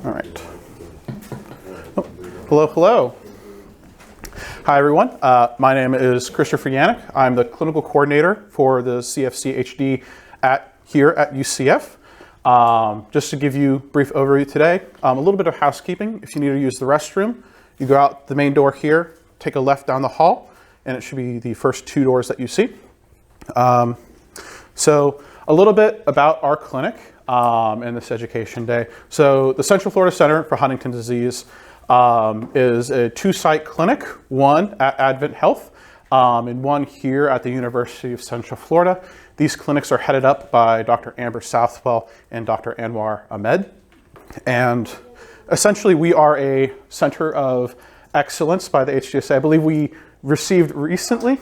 All right. Oh, hello, hello. Hi, everyone. My name is Christopher Yannick. I'm the clinical coordinator for the CFC HD here at UCF. Just to give you a brief overview today, a little bit of housekeeping. If you need to use the restroom, you go out the main door here, take a left down the hall, and it should be the first two doors that you see. So a little bit about our clinic and this education day. So the Central Florida Center for Huntington Disease is a two-site clinic, one at Advent Health and one here at the University of Central Florida. These clinics are headed up by Dr. Southwell and Dr. Anwar Ahmed. And essentially we are a center of excellence by the HDSA. I believe we received recently.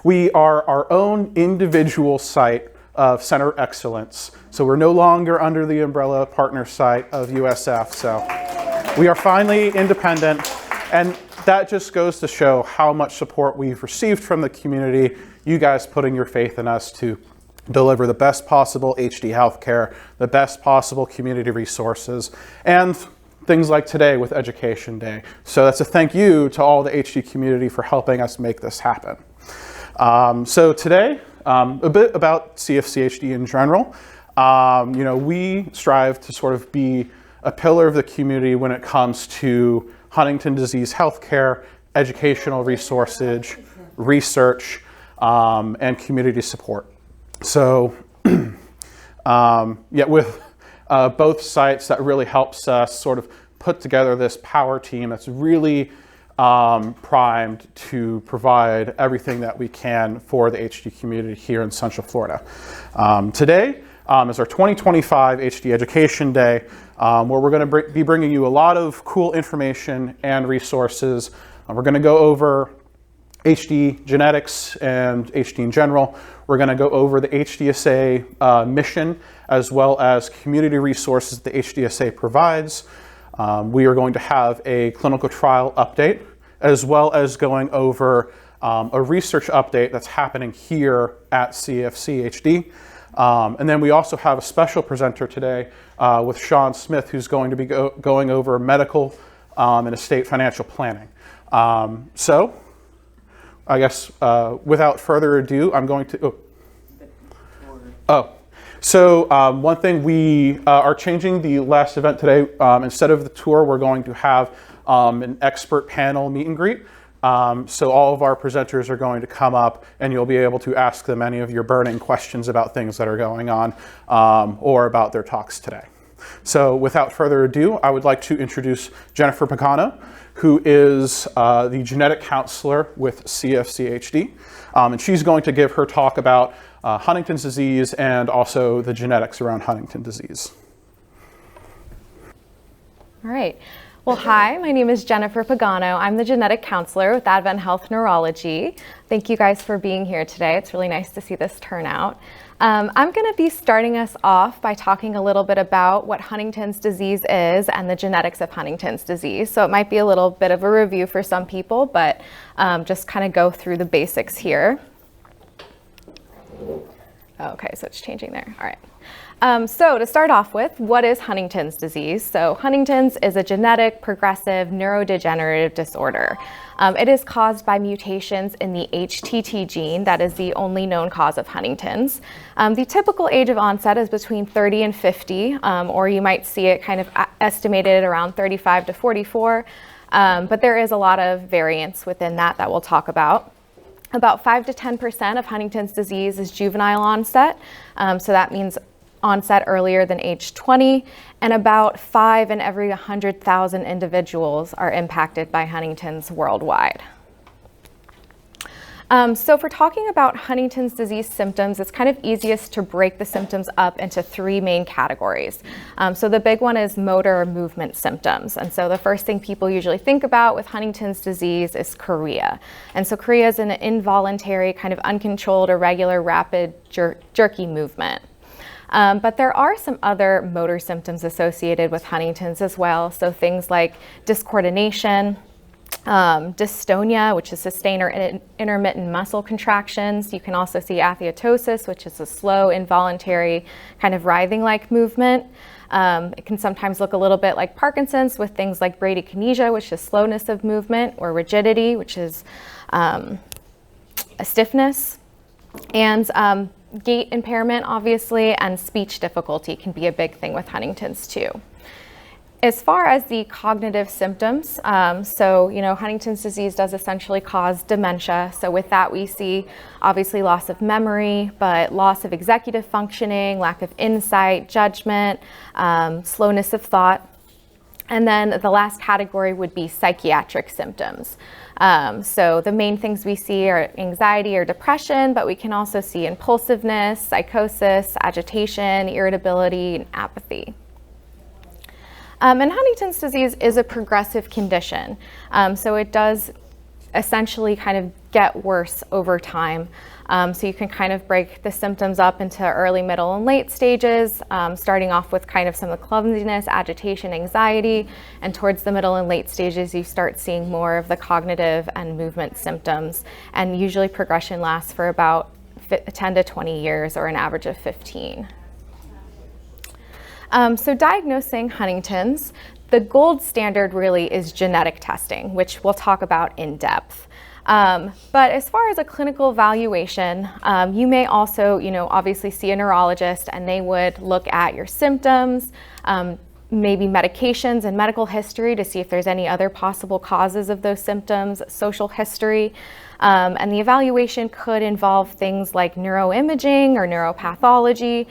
We are our own individual site of center of excellence. So we're no longer under the umbrella partner site of USF. So we are finally independent, and that just goes to show how much support we've received from the community, you guys putting your faith in us to deliver the best possible HD healthcare, the best possible community resources, and things like today with Education Day. So that's a thank you to all the HD community for helping us make this happen. So today, a bit about CFC HD in general. We strive to sort of be a pillar of the community when it comes to Huntington disease healthcare, educational resources, research, and community support. So, with both sites, that really helps us sort of put together this power team that's really primed to provide everything that we can for the HD community here in Central Florida. Today is our 2025 HD Education Day, where we're going to be bringing you a lot of cool information and resources. We're going to go over HD genetics and HD in general. We're going to go over the HDSA mission as well as community resources the HDSA provides. We are going to have a clinical trial update as well as going over a research update that's happening here at CFC HD. And then we also have a special presenter today with Sean Smith, who's going to be going over medical and estate financial planning. So I guess without further ado, I'm going to, So one thing, we are changing the last event today. Instead of the tour, we're going to have an expert panel meet and greet. So all of our presenters are going to come up and you'll be able to ask them any of your burning questions about things that are going on or about their talks today. So without further ado, I would like to introduce Jennifer Pagano, who is the genetic counselor with CFC HD. And she's going to give her talk about Huntington's disease and also the genetics around Huntington disease. All right. Well, hi, my name is Jennifer Pagano. I'm the genetic counselor with Advent Health Neurology. Thank you guys for being here today. It's really nice to see this turnout. I'm going to be starting us off by talking a little bit about what Huntington's disease is and the genetics of Huntington's disease. So it might be a little bit of a review for some people, but just kind of go through the basics here. Okay, so it's changing there. All right. So to start off with, what is Huntington's disease? So Huntington's is a genetic, progressive, neurodegenerative disorder. It is caused by mutations in the HTT gene. That is the only known cause of Huntington's. The typical age of onset is between 30 and 50, or you might see it kind of estimated around 35 to 44. But there is a lot of variance within that we'll talk about. About 5 to 10% of Huntington's disease is juvenile onset. So that means onset earlier than age 20, and about 5 in every 100,000 individuals are impacted by Huntington's worldwide. So if we're talking about Huntington's disease symptoms, it's kind of easiest to break the symptoms up into 3 main categories. So the big one is motor or movement symptoms. And so the first thing people usually think about with Huntington's disease is chorea. And so chorea is an involuntary, kind of uncontrolled, irregular, rapid, jerky movement. But there are some other motor symptoms associated with Huntington's as well. So things like discoordination, dystonia, which is sustained or intermittent muscle contractions. You can also see athetosis, which is a slow, involuntary kind of writhing-like movement. It can sometimes look a little bit like Parkinson's with things like bradykinesia, which is slowness of movement, or rigidity, which is a stiffness. And gait impairment, obviously, and speech difficulty can be a big thing with Huntington's too. As far as the cognitive symptoms, Huntington's disease does essentially cause dementia. So with that, we see obviously loss of memory, but loss of executive functioning, lack of insight, judgment, slowness of thought. And then the last category would be psychiatric symptoms. So the main things we see are anxiety or depression, but we can also see impulsiveness, psychosis, agitation, irritability, and apathy. And Huntington's disease is a progressive condition. So it does essentially kind of get worse over time. So you can kind of break the symptoms up into early, middle, and late stages, starting off with kind of some of the clumsiness, agitation, anxiety, and towards the middle and late stages, you start seeing more of the cognitive and movement symptoms. And usually progression lasts for about 10 to 20 years, or an average of 15. So diagnosing Huntington's, the gold standard really is genetic testing, which we'll talk about in depth. But as far as a clinical evaluation, you may also, obviously see a neurologist, and they would look at your symptoms, maybe medications and medical history to see if there's any other possible causes of those symptoms, social history. And the evaluation could involve things like neuroimaging or neuropathology.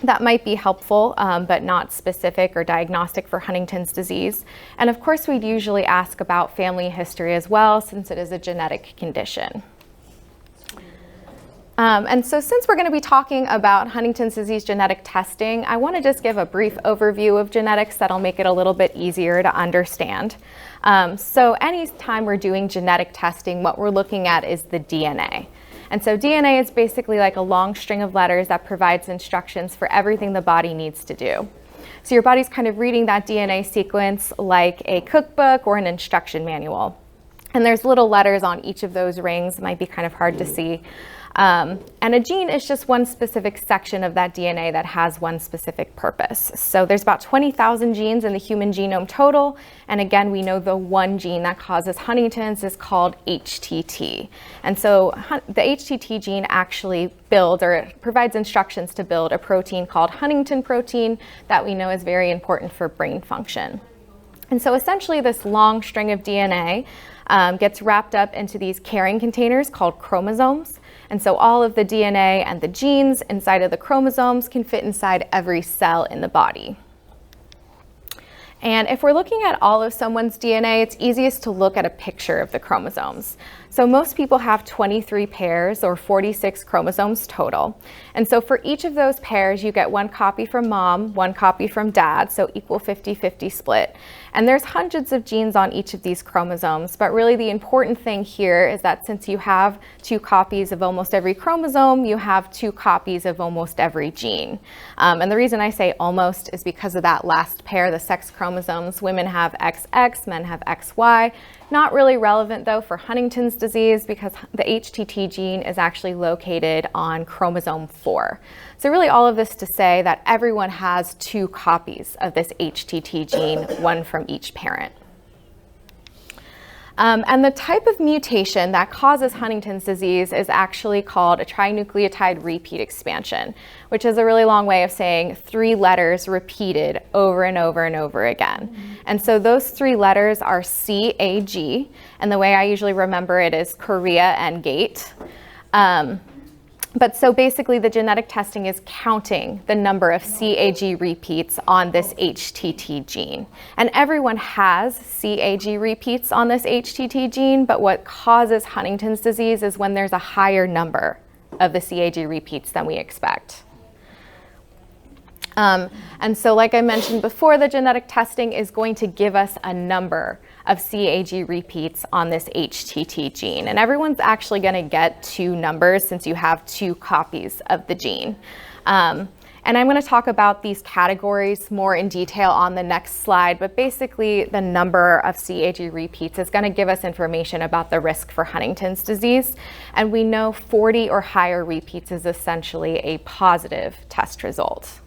That might be helpful, but not specific or diagnostic for Huntington's disease. And of course, we'd usually ask about family history as well, since it is a genetic condition. And so since we're going to be talking about Huntington's disease genetic testing, I want to just give a brief overview of genetics that'll make it a little bit easier to understand. So anytime we're doing genetic testing, what we're looking at is the DNA. And so DNA is basically like a long string of letters that provides instructions for everything the body needs to do. So your body's kind of reading that DNA sequence like a cookbook or an instruction manual. And there's little letters on each of those rings. It might be kind of hard to see. And a gene is just one specific section of that DNA that has one specific purpose. So there's about 20,000 genes in the human genome total. And again, we know the one gene that causes Huntington's is called HTT. And so the HTT gene actually builds, or it provides instructions to build, a protein called Huntington protein that we know is very important for brain function. And so essentially this long string of DNA gets wrapped up into these carrying containers called chromosomes. And so all of the DNA and the genes inside of the chromosomes can fit inside every cell in the body. And if we're looking at all of someone's DNA, it's easiest to look at a picture of the chromosomes. So most people have 23 pairs, or 46 chromosomes total. And so for each of those pairs, you get one copy from mom, one copy from dad, so equal 50-50 split. And there's hundreds of genes on each of these chromosomes, but really the important thing here is that since you have 2 copies of almost every chromosome, you have 2 copies of almost every gene. And the reason I say almost is because of that last pair, the sex chromosomes. Women have XX, men have XY. Not really relevant though for Huntington's disease, because the HTT gene is actually located on chromosome 4. So really all of this to say that everyone has 2 copies of this HTT gene, one from each parent. And the type of mutation that causes Huntington's disease is actually called a trinucleotide repeat expansion, which is a really long way of saying 3 letters repeated over and over and over again. And so those 3 letters are CAG, and the way I usually remember it is Korea and gate. But so basically the genetic testing is counting the number of CAG repeats on this HTT gene. And everyone has CAG repeats on this HTT gene, but what causes Huntington's disease is when there's a higher number of the CAG repeats than we expect. And so like I mentioned before, the genetic testing is going to give us a number of CAG repeats on this HTT gene. And everyone's actually going to get 2 numbers since you have 2 copies of the gene. And And I'm going to talk about these categories more in detail on the next slide, but basically the number of CAG repeats is going to give us information about the risk for Huntington's disease. And we know 40 or higher repeats is essentially a positive test result.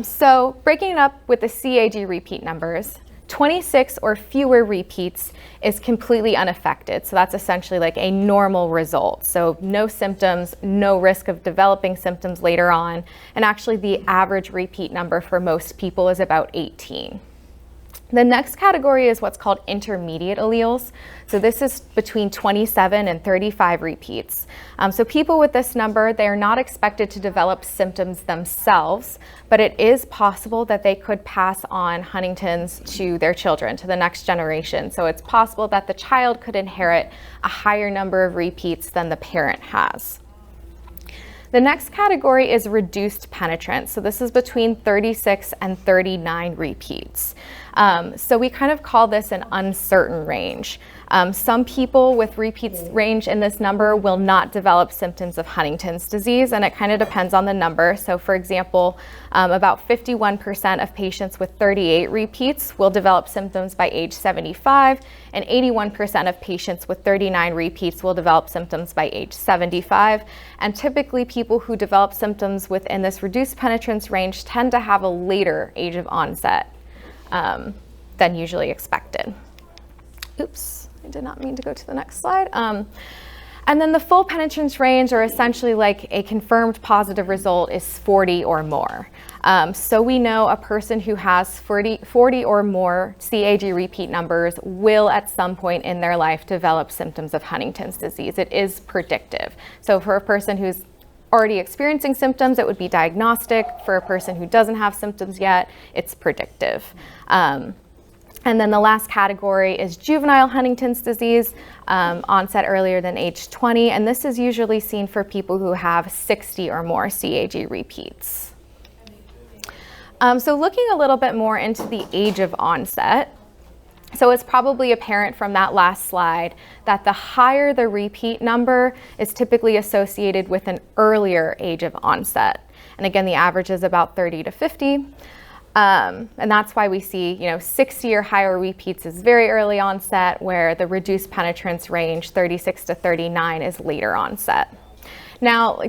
So breaking it up with the CAG repeat numbers, 26 or fewer repeats is completely unaffected. So that's essentially like a normal result. So no symptoms, no risk of developing symptoms later on. And actually the average repeat number for most people is about 18. The next category is what's called intermediate alleles. So this is between 27 and 35 repeats. So people with this number, they are not expected to develop symptoms themselves, but it is possible that they could pass on Huntington's to their children, to the next generation. So it's possible that the child could inherit a higher number of repeats than the parent has. The next category is reduced penetrance. So this is between 36 and 39 repeats. So we kind of call this an uncertain range. Some people with repeats range in this number will not develop symptoms of Huntington's disease, and it kind of depends on the number. So for example, about 51% of patients with 38 repeats will develop symptoms by age 75, and 81% of patients with 39 repeats will develop symptoms by age 75. And typically people who develop symptoms within this reduced penetrance range tend to have a later age of onset than usually expected. Oops, I did not mean to go to the next slide. And then the full penetrance range, or essentially like a confirmed positive result, is 40 or more. So we know a person who has 40 or more CAG repeat numbers will at some point in their life develop symptoms of Huntington's disease. It is predictive. So for a person who's already experiencing symptoms, it would be diagnostic. For a person who doesn't have symptoms yet, it's predictive. And then the last category is juvenile Huntington's disease, onset earlier than age 20. And this is usually seen for people who have 60 or more CAG repeats. So looking a little bit more into the age of onset, so it's probably apparent from that last slide that the higher the repeat number is typically associated with an earlier age of onset. And again, the average is about 30 to 50. And that's why we see, 60 or higher repeats is very early onset, where the reduced penetrance range, 36 to 39, is later onset. Now,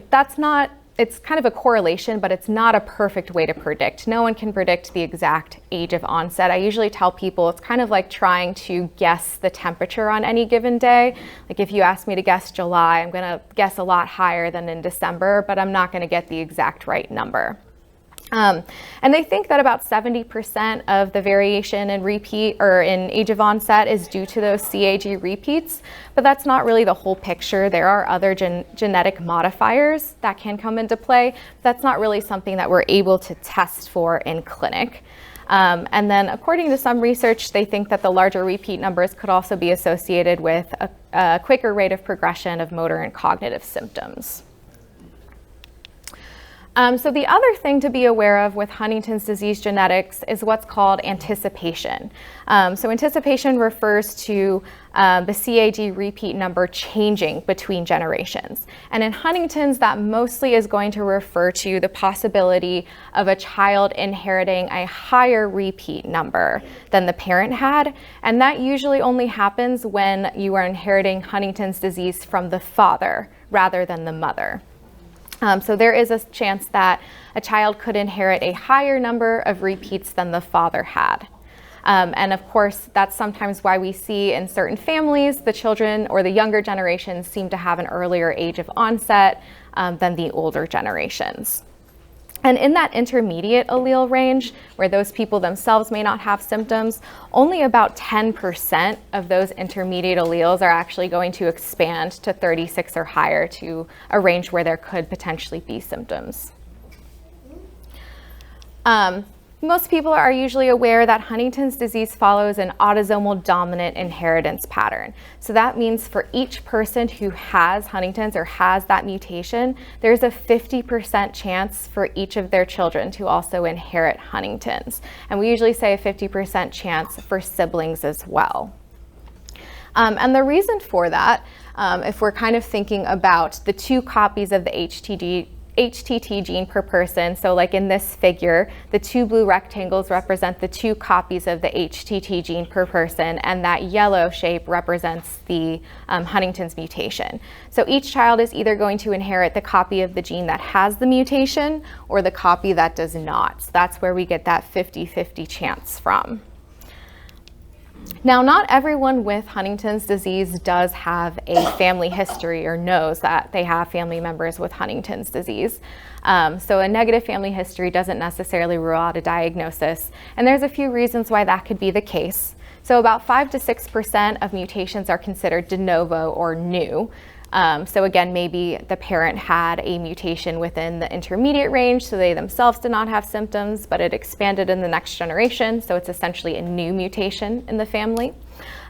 it's kind of a correlation, but it's not a perfect way to predict. No one can predict the exact age of onset. I usually tell people it's kind of like trying to guess the temperature on any given day. Like if you ask me to guess July, I'm going to guess a lot higher than in December, but I'm not going to get the exact right number. And they think that about 70% of the variation in repeat or in age of onset is due to those CAG repeats, but that's not really the whole picture. There are other genetic modifiers that can come into play. That's not really something that we're able to test for in clinic. And then according to some research, they think that the larger repeat numbers could also be associated with a quicker rate of progression of motor and cognitive symptoms. So the other thing to be aware of with Huntington's disease genetics is what's called anticipation. So anticipation refers to the CAG repeat number changing between generations. And in Huntington's, that mostly is going to refer to the possibility of a child inheriting a higher repeat number than the parent had. And that usually only happens when you are inheriting Huntington's disease from the father rather than the mother. So there is a chance that a child could inherit a higher number of repeats than the father had. And of course, that's sometimes why we see in certain families, the children or the younger generations seem to have an earlier age of onset than the older generations. And in that intermediate allele range, where those people themselves may not have symptoms, only about 10% of those intermediate alleles are actually going to expand to 36 or higher, to a range where there could potentially be symptoms. Most people are usually aware that Huntington's disease follows an autosomal dominant inheritance pattern. So that means for each person who has Huntington's or has that mutation, there's a 50% chance for each of their children to also inherit Huntington's. And we usually say a 50% chance for siblings as well. And the reason for that, if we're kind of thinking about the two copies of the HTT gene per person. So like in this figure, the 2 blue rectangles represent the 2 copies of the HTT gene per person, and that yellow shape represents the Huntington's mutation. So each child is either going to inherit the copy of the gene that has the mutation or the copy that does not. So that's where we get that 50-50 chance from. Now, not everyone with Huntington's disease does have a family history or knows that they have family members with Huntington's disease. So a negative family history doesn't necessarily rule out a diagnosis. And there's a few reasons why that could be the case. So about 5 to 6% of mutations are considered de novo or new. So again, maybe the parent had a mutation within the intermediate range, so they themselves did not have symptoms, but it expanded in the next generation, so it's essentially a new mutation in the family.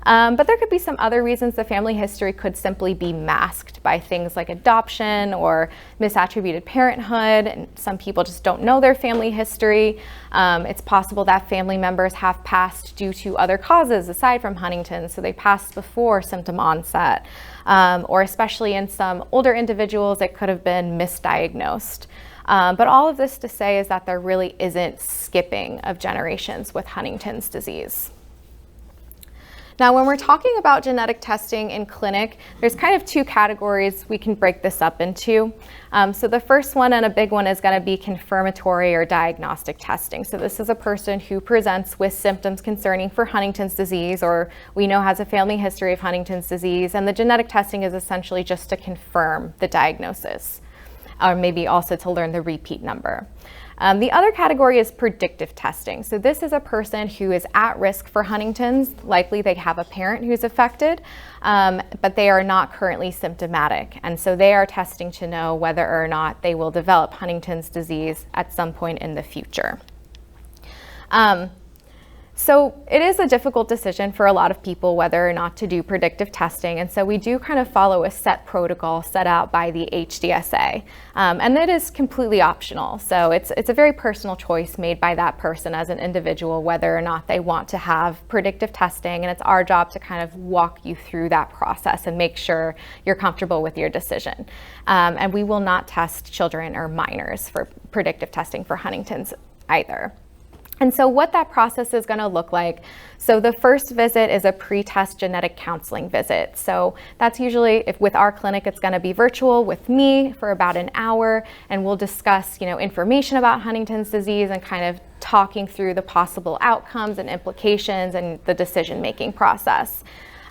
But there could be some other reasons the family history could simply be masked by things like adoption or misattributed parenthood, and some people just don't know their family history. It's possible that family members have passed due to other causes aside from Huntington's, so they passed before symptom onset. Or especially in some older individuals, it could have been misdiagnosed. But all of this to say is that there really isn't skipping of generations with Huntington's disease. Now, when we're talking about genetic testing in clinic, there's kind of 2 categories we can break this up into. So the first one, and a big one, is going to be confirmatory or diagnostic testing. So this is a person who presents with symptoms concerning for Huntington's disease, or we know has a family history of Huntington's disease, and the genetic testing is essentially just to confirm the diagnosis, or maybe also to learn the repeat number. The other category is predictive testing. So this is a person who is at risk for Huntington's. Likely they have a parent who's affected, but they are not currently symptomatic. And so they are testing to know whether or not they will develop Huntington's disease at some point in the future. So it is a difficult decision for a lot of people whether or not to do predictive testing, and so we do kind of follow a set protocol set out by the HDSA, and it is completely optional. So it's a very personal choice made by that person as an individual whether or not they want to have predictive testing, and it's our job to kind of walk you through that process and make sure you're comfortable with your decision. And we will not test children or minors for predictive testing for Huntington's either. And so what that process is going to look like, so the first visit is a pre-test genetic counseling visit. So that's usually, if with our clinic, it's going to be virtual with me for about an hour, and we'll discuss, information about Huntington's disease and kind of talking through the possible outcomes and implications and the decision-making process.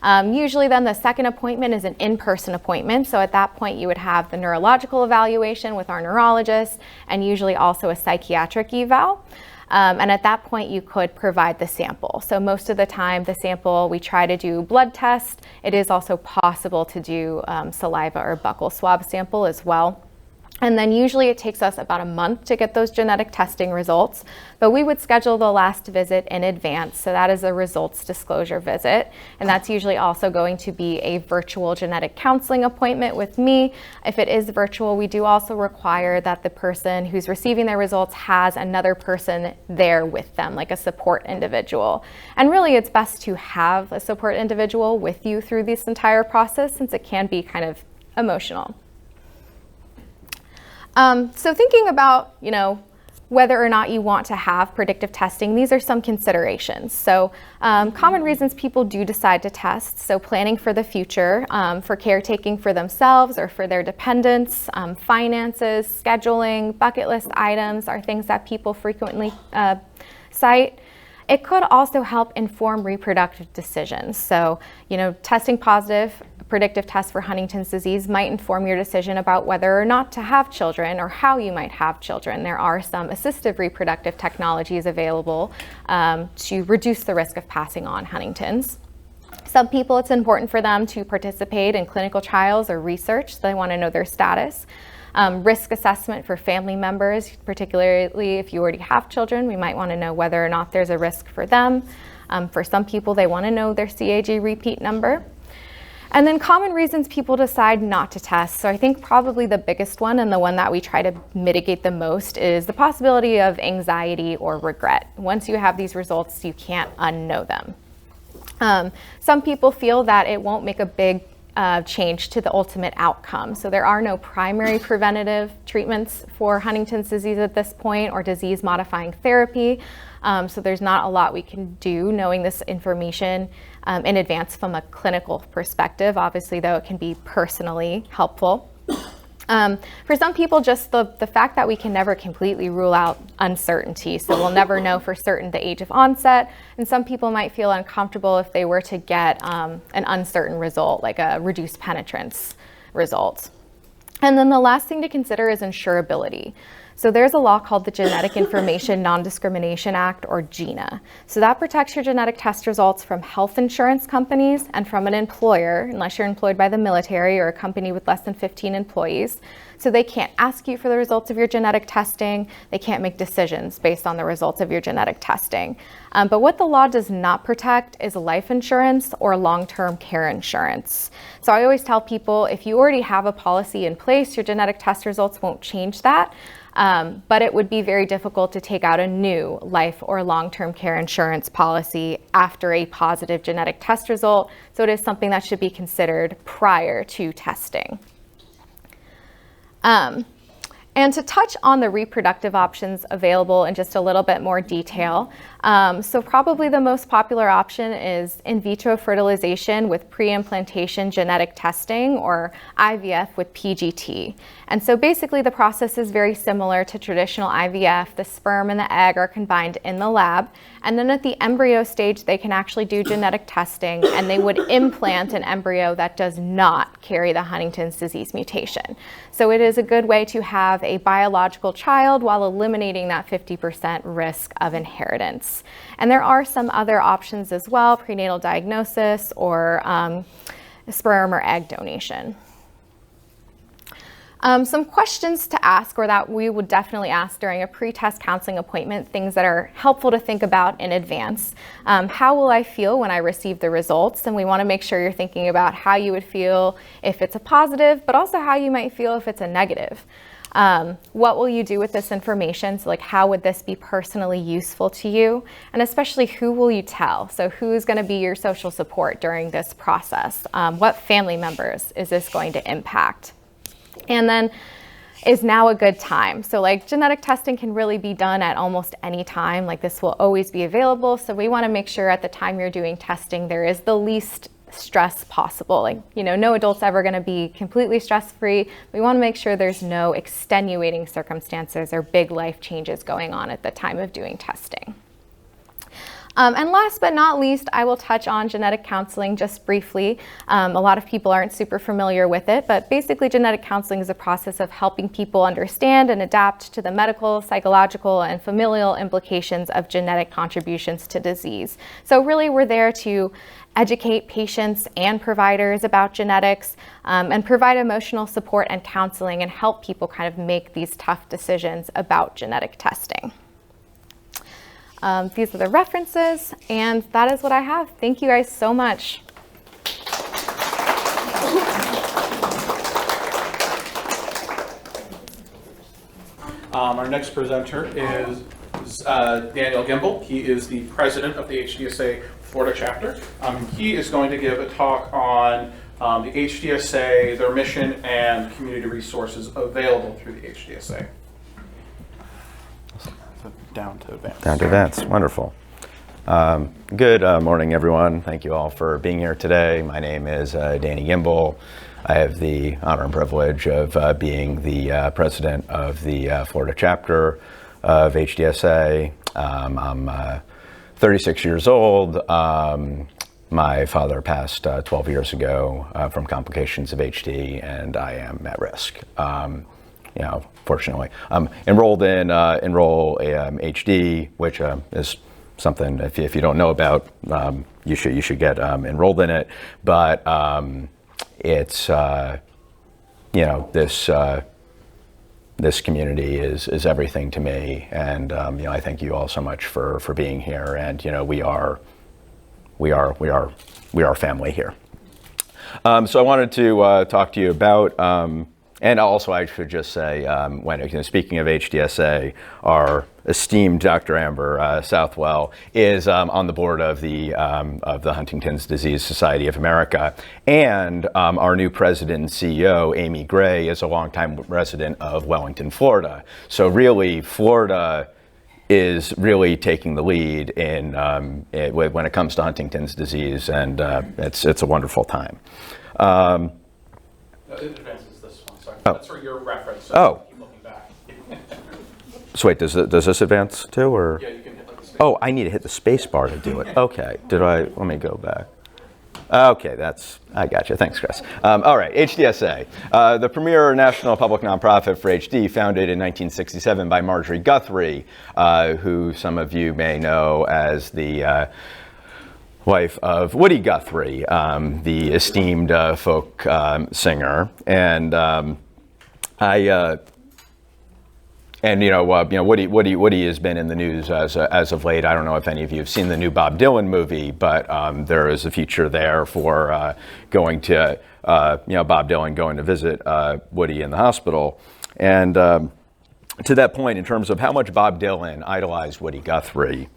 Usually then the second appointment is an in-person appointment. So at that point you would have the neurological evaluation with our neurologist and usually also a psychiatric eval. And at that point you could provide the sample. So most of the time the sample, we try to do blood test. It is also possible to do saliva or buccal swab sample as well. And then usually it takes us about a month to get those genetic testing results, but we would schedule the last visit in advance. So that is a results disclosure visit. And that's usually also going to be a virtual genetic counseling appointment with me. If it is virtual, we do also require that the person who's receiving their results has another person there with them, like a support individual. And really it's best to have a support individual with you through this entire process since it can be kind of emotional. So thinking about, whether or not you want to have predictive testing, these are some considerations. So common reasons people do decide to test. So planning for the future, for caretaking for themselves or for their dependents, finances, scheduling, bucket list items are things that people frequently cite. It could also help inform reproductive decisions. So, testing positive predictive test for Huntington's disease might inform your decision about whether or not to have children or how you might have children. There are some assistive reproductive technologies available to reduce the risk of passing on Huntington's. Some people, it's important for them to participate in clinical trials or research, so they want to know their status. Risk assessment for family members, particularly if you already have children, we might want to know whether or not there's a risk for them. For some people, they want to know their CAG repeat number. And then common reasons people decide not to test. So I think probably the biggest one and the one that we try to mitigate the most is the possibility of anxiety or regret. Once you have these results, you can't unknow them. Some people feel that it won't make a big change to the ultimate outcome. So there are no primary preventative treatments for Huntington's disease at this point, or disease-modifying therapy. So there's not a lot we can do knowing this information in advance from a clinical perspective. Obviously, though, it can be personally helpful. For some people, just the fact that we can never completely rule out uncertainty, so we'll never know for certain the age of onset, and some people might feel uncomfortable if they were to get an uncertain result, like a reduced penetrance result. And then the last thing to consider is insurability. So there's a law called the Genetic Information Non-Discrimination Act, or GINA. So that protects your genetic test results from health insurance companies and from an employer, unless you're employed by the military or a company with less than 15 employees. So they can't ask you for the results of your genetic testing. They can't make decisions based on the results of your genetic testing. But what the law does not protect is life insurance or long-term care insurance. So I always tell people, if you already have a policy in place, your genetic test results won't change that. But it would be very difficult to take out a new life or long-term care insurance policy after a positive genetic test result. So it is something that should be considered prior to testing. And to touch on the reproductive options available in just a little bit more detail, so probably the most popular option is in vitro fertilization with pre-implantation genetic testing, or IVF with PGT. And so basically the process is very similar to traditional IVF. The sperm and the egg are combined in the lab, and then at the embryo stage they can actually do genetic testing, and they would implant an embryo that does not carry the Huntington's disease mutation. So it is a good way to have a biological child while eliminating that 50% risk of inheritance. And there are some other options as well, prenatal diagnosis or sperm or egg donation. Some questions to ask, or that we would definitely ask during a pre-test counseling appointment, things that are helpful to think about in advance. How will I feel when I receive the results? And we want to make sure you're thinking about how you would feel if it's a positive, but also how you might feel if it's a negative. What will you do with this information? So like, how would this be personally useful to you? And especially, who will you tell? So who's going to be your social support during this process? What family members is this going to impact? And then, is now a good time? So like, genetic testing can really be done at almost any time. Like, this will always be available. So we want to make sure at the time you're doing testing, there is the least stress possible. Like, no adult's ever going to be completely stress-free. We want to make sure there's no extenuating circumstances or big life changes going on at the time of doing testing. And last but not least, I will touch on genetic counseling just briefly. A lot of people aren't super familiar with it, but basically genetic counseling is a process of helping people understand and adapt to the medical, psychological, and familial implications of genetic contributions to disease. So really, we're there to educate patients and providers about genetics, and provide emotional support and counseling, and help people kind of make these tough decisions about genetic testing. These are the references, and that is what I have. Thank you guys so much. Our next presenter is Daniel Gimbel. He is the president of the HDSA Florida chapter. He is going to give a talk on the HDSA, their mission, and community resources available through the HDSA. Down to advance. Down to advance. Wonderful. Good morning, everyone. Thank you all for being here today. My name is Danny Gimbel. I have the honor and privilege of being the president of the Florida chapter of HDSA. I'm 36 years old. My father passed 12 years ago from complications of HD, and I am at risk. Fortunately, enrolled in HD, which is something if you don't know about, you should get enrolled in it. But it's this community is everything to me, and I thank you all so much for being here. And we are family here. So I wanted to talk to you about And also, I should just say, speaking of HDSA, our esteemed Dr. Amber Southwell is on the board of the Huntington's Disease Society of America, and our new president and CEO, Amy Gray, is a longtime resident of Wellington, Florida. So really, Florida is really taking the lead in when it comes to Huntington's disease, and it's a wonderful time. It advances this one, sorry. Oh. That's for your reference. So Oh. keep looking back. So wait, does this advance too, or? Yeah, you can hit like the space. Oh, I need to hit the space bar to do it. Okay, let me go back. Okay, I got you. Thanks, Chris. All right, HDSA, the premier national public nonprofit for HD, founded in 1967 by Marjorie Guthrie, who some of you may know as the wife of Woody Guthrie, the esteemed folk singer, and Woody has been in the news as of late. I don't know if any of you have seen the new Bob Dylan movie, but there is a feature there for going to Bob Dylan going to visit Woody in the hospital, and to that point, in terms of how much Bob Dylan idolized Woody Guthrie.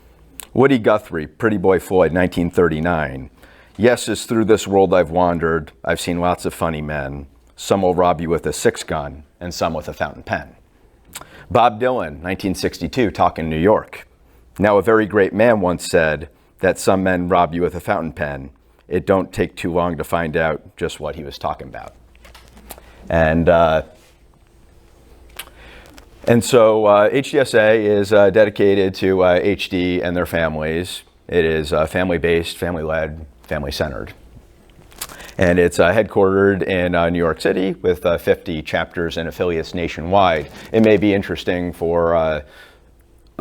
Woody Guthrie, Pretty Boy Floyd, 1939. Yes, as through this world I've wandered, I've seen lots of funny men. Some will rob you with a 6-gun, and some with a fountain pen. Bob Dylan, 1962, talking New York. Now a very great man once said that some men rob you with a fountain pen. It don't take too long to find out just what he was talking about. And so HDSA is dedicated to HD and their families. It is family-based, family-led, family-centered. And it's headquartered in New York City with 50 chapters and affiliates nationwide. It may be interesting for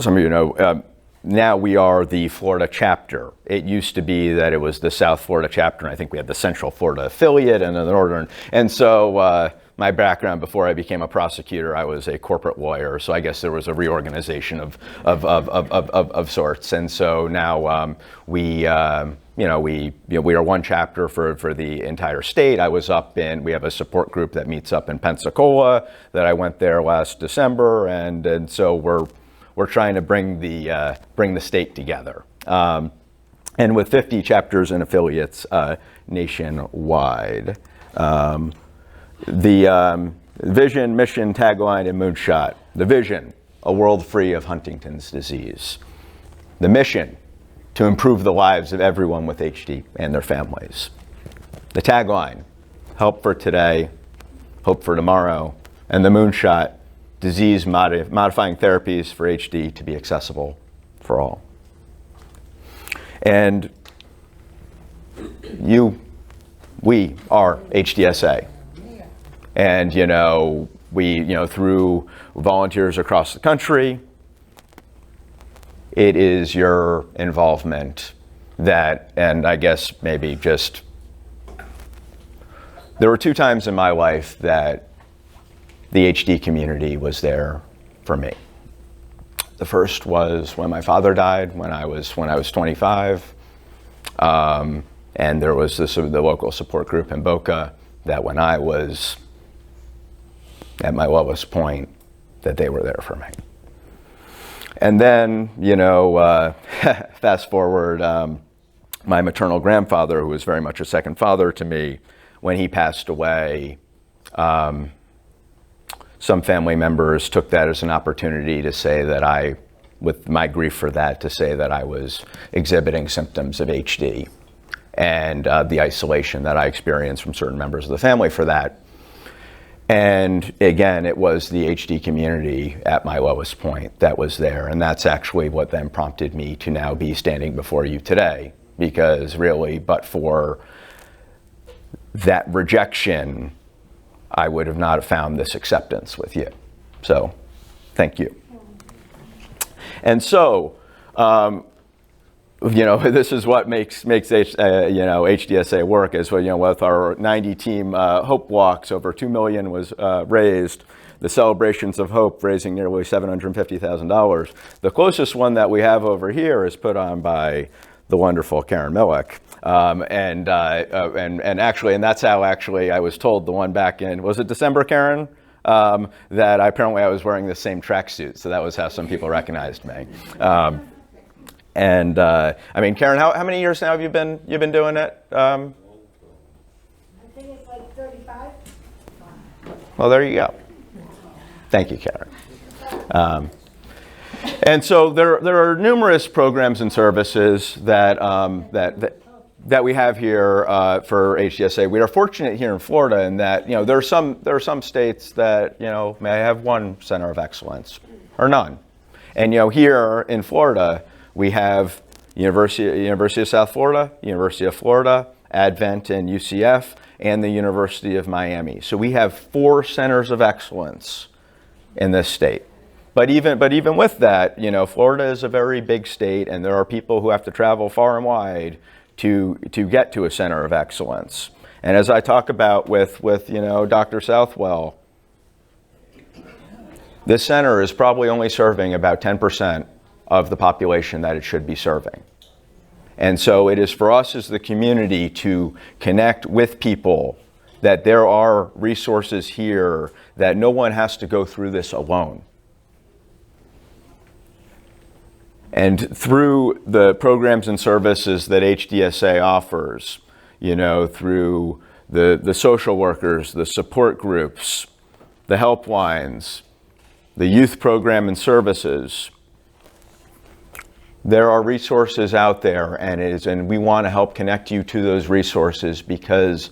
some of you know, now we are the Florida chapter. It used to be that it was the South Florida chapter, and I think we had the Central Florida affiliate and then the Northern. And so my background before I became a prosecutor, I was a corporate lawyer. So I guess there was a reorganization of sorts. And so now we are one chapter for the entire state. We have a support group that meets up in Pensacola that I went there last December. And so we're trying to bring the state together. And with 50 chapters and affiliates nationwide. The vision, mission, tagline, and moonshot. The vision, a world free of Huntington's disease. The mission, to improve the lives of everyone with HD and their families. The tagline, help for today, hope for tomorrow. And the moonshot, disease modifying therapies for HD to be accessible for all. And we are HDSA. And, through volunteers across the country, it is your involvement and I guess maybe just, there were 2 times in my life that the HD community was there for me. The first was when my father died when I was 25. And there was the local support group in Boca that when I was at my lowest point, that they were there for me. And then, fast forward, my maternal grandfather, who was very much a second father to me, when he passed away, some family members took that as an opportunity to say that with my grief for that, to say that I was exhibiting symptoms of HD and the isolation that I experienced from certain members of the family for that. And again, it was the HD community at my lowest point that was there. And that's actually what then prompted me to now be standing before you today. Because really, but for that rejection, I would have not found this acceptance with you. So, thank you. And so, this is what makes HDSA work is, with our 90 team Hope Walks, over $2 million was raised. The Celebrations of Hope, raising nearly $750,000. The closest one that we have over here is put on by the wonderful Karen Millick. And that's how actually I was told, the one back in, was it December, Karen? That apparently I was wearing the same tracksuit. So that was how some people recognized me. I mean, Karen, how many years now have you been doing it? I think it's like 35. Well, there you go. Thank you, Karen. And so there are numerous programs and services that we have here for HDSA. We are fortunate here in Florida in that there are some states that may have one center of excellence or none. And here in Florida we have University of South Florida, University of Florida, Advent and UCF, and the University of Miami. So we have 4 centers of excellence in this state. But even with that, Florida is a very big state, and there are people who have to travel far and wide to get to a center of excellence. And as I talk about with Dr. Southwell, this center is probably only serving about 10% of the population that it should be serving. And so it is for us as the community to connect with people that there are resources here, that no one has to go through this alone. And through the programs and services that HDSA offers, through the social workers, the support groups, the helplines, the youth program and services, there are resources out there, and we want to help connect you to those resources because,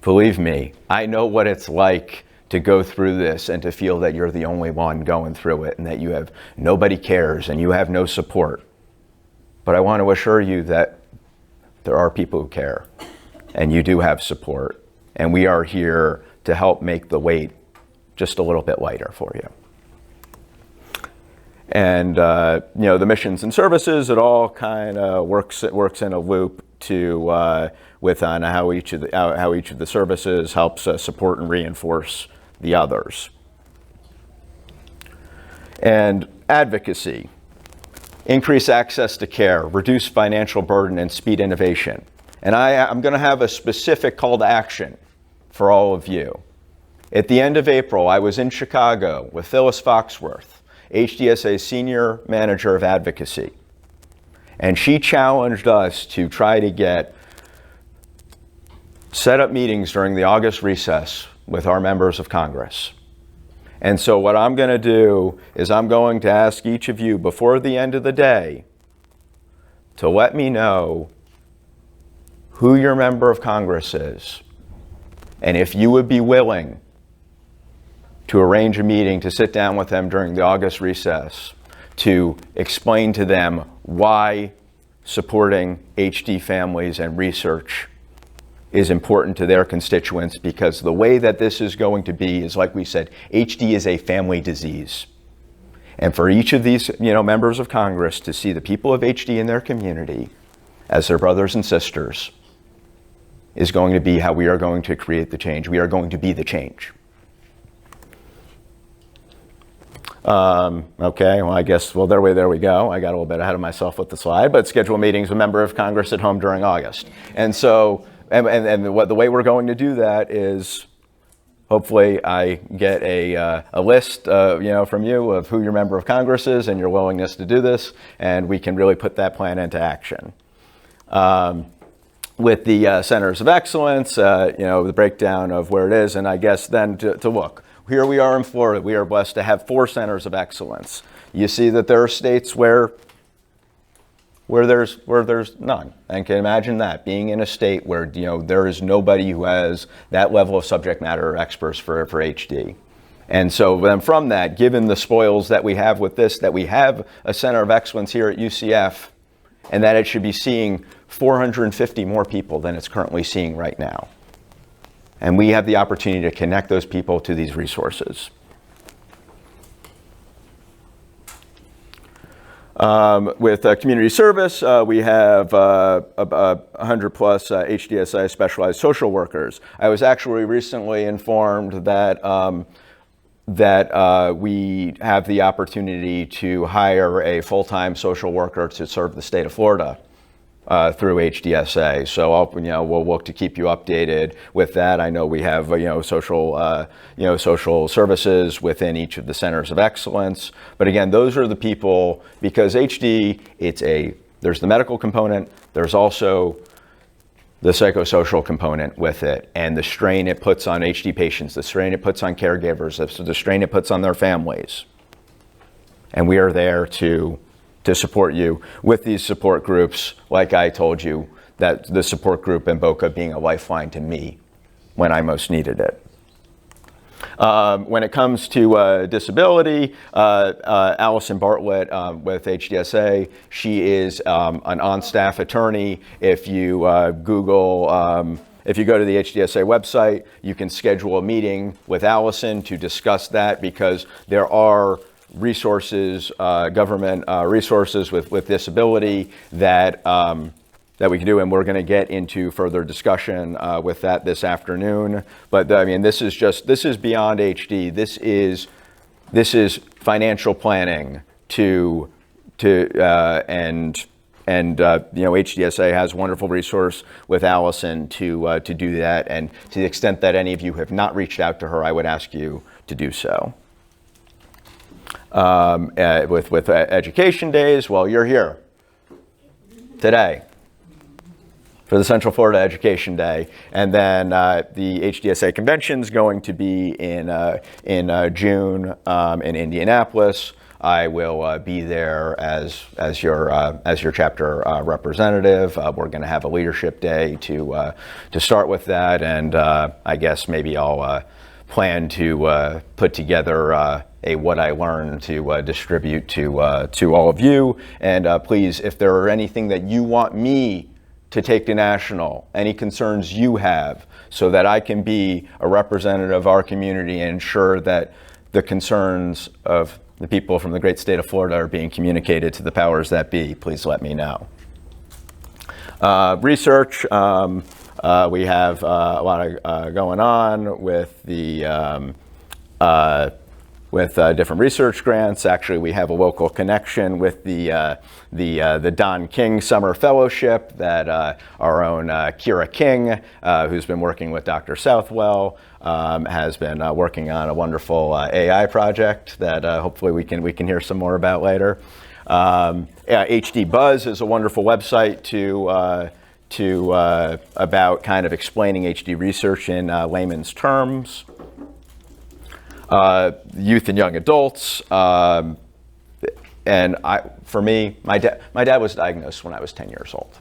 believe me, I know what it's like to go through this and to feel that you're the only one going through it and that nobody cares and you have no support. But I want to assure you that there are people who care and you do have support, and we are here to help make the weight just a little bit lighter for you. And the missions and services, it all kind of works in a loop with how each of the services helps support and reinforce the others. And advocacy, increase access to care, reduce financial burden, and speed innovation. And I'm going to have a specific call to action for all of you. At the end of April, I was in Chicago with Phyllis Foxworth, HDSA Senior Manager of Advocacy. And she challenged us to try to set up meetings during the August recess with our members of Congress. And so what I'm going to do is I'm going to ask each of you before the end of the day to let me know who your member of Congress is, and if you would be willing to arrange a meeting to sit down with them during the August recess to explain to them why supporting HD families and research is important to their constituents, because the way that this is going to be is, like we said, HD is a family disease. And for each of these members of Congress to see the people of HD in their community as their brothers and sisters is going to be how we are going to create the change. We are going to be the change. Okay, well, I guess, there we go. I got a little bit ahead of myself with the slide, but schedule meetings with a member of Congress at home during August. And so, and the way we're going to do that is, hopefully I get a list, from you of who your member of Congress is and your willingness to do this, and we can really put that plan into action. With the centers of excellence, the breakdown of where it is, and I guess then to look. Here we are in Florida. We are blessed to have 4 centers of excellence. You see that there are states where there's none. And can imagine that, being in a state where there is nobody who has that level of subject matter experts for HD. And so then from that, given the spoils that we have with this, that we have a center of excellence here at UCF, and that it should be seeing 450 more people than it's currently seeing right now. And we have the opportunity to connect those people to these resources. With community service, we have 100 plus HDSA specialized social workers. I was actually recently informed that we have the opportunity to hire a full-time social worker to serve the state of Florida through HDSA. So we'll look to keep you updated with that. I know we have social services within each of the centers of excellence. But again, those are the people, because HD, there's the medical component, there's also the psychosocial component with it, and the strain it puts on HD patients, the strain it puts on caregivers, the strain it puts on their families. And we are there to support you with these support groups, like I told you, that the support group in Boca being a lifeline to me when I most needed it. When it comes to disability, Allison Bartlett with HDSA, she is an on-staff attorney. If you if you go to the HDSA website, you can schedule a meeting with Allison to discuss that, because there are resources, government resources with disability that we can do, and we're going to get into further discussion with that this afternoon. But I mean, this is beyond HD. This is financial planning HDSA has a wonderful resource with Allison to do that. And to the extent that any of you have not reached out to her, I would ask you to do so. With education days, well, you're here today for the Central Florida Education Day, and then the HDSA convention is going to be in June in Indianapolis. I will be there as your chapter representative. We're going to have a leadership day to start with that, and I guess maybe I'll plan to put together a what I learned to distribute to all of you. And please, if there are anything that you want me to take to national, any concerns you have, so that I can be a representative of our community and ensure that the concerns of the people from the great state of Florida are being communicated to the powers that be, please let me know. Research, we have a lot going on with the different research grants. Actually, we have a local connection with the Don King Summer Fellowship that our own Kira King, who's been working with Dr. Southwell, has been working on a wonderful AI project that hopefully we can hear some more about later. HD Buzz is a wonderful website about kind of explaining HD research in layman's terms. Youth and young adults, and for me, my dad was diagnosed when I was 10 years old,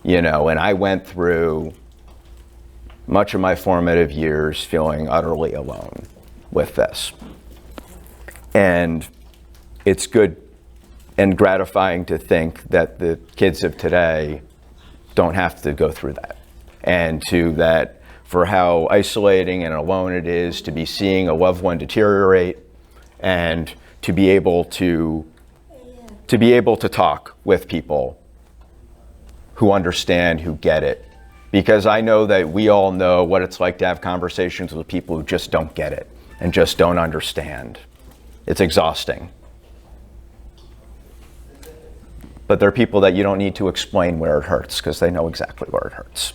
and I went through much of my formative years feeling utterly alone with this. And it's good and gratifying to think that the kids of today don't have to go through that, and for how isolating and alone it is to be seeing a loved one deteriorate, and to be able to talk with people who understand, who get it. Because I know that we all know what it's like to have conversations with people who just don't get it and just don't understand. It's exhausting. But there are people that you don't need to explain where it hurts, because they know exactly where it hurts.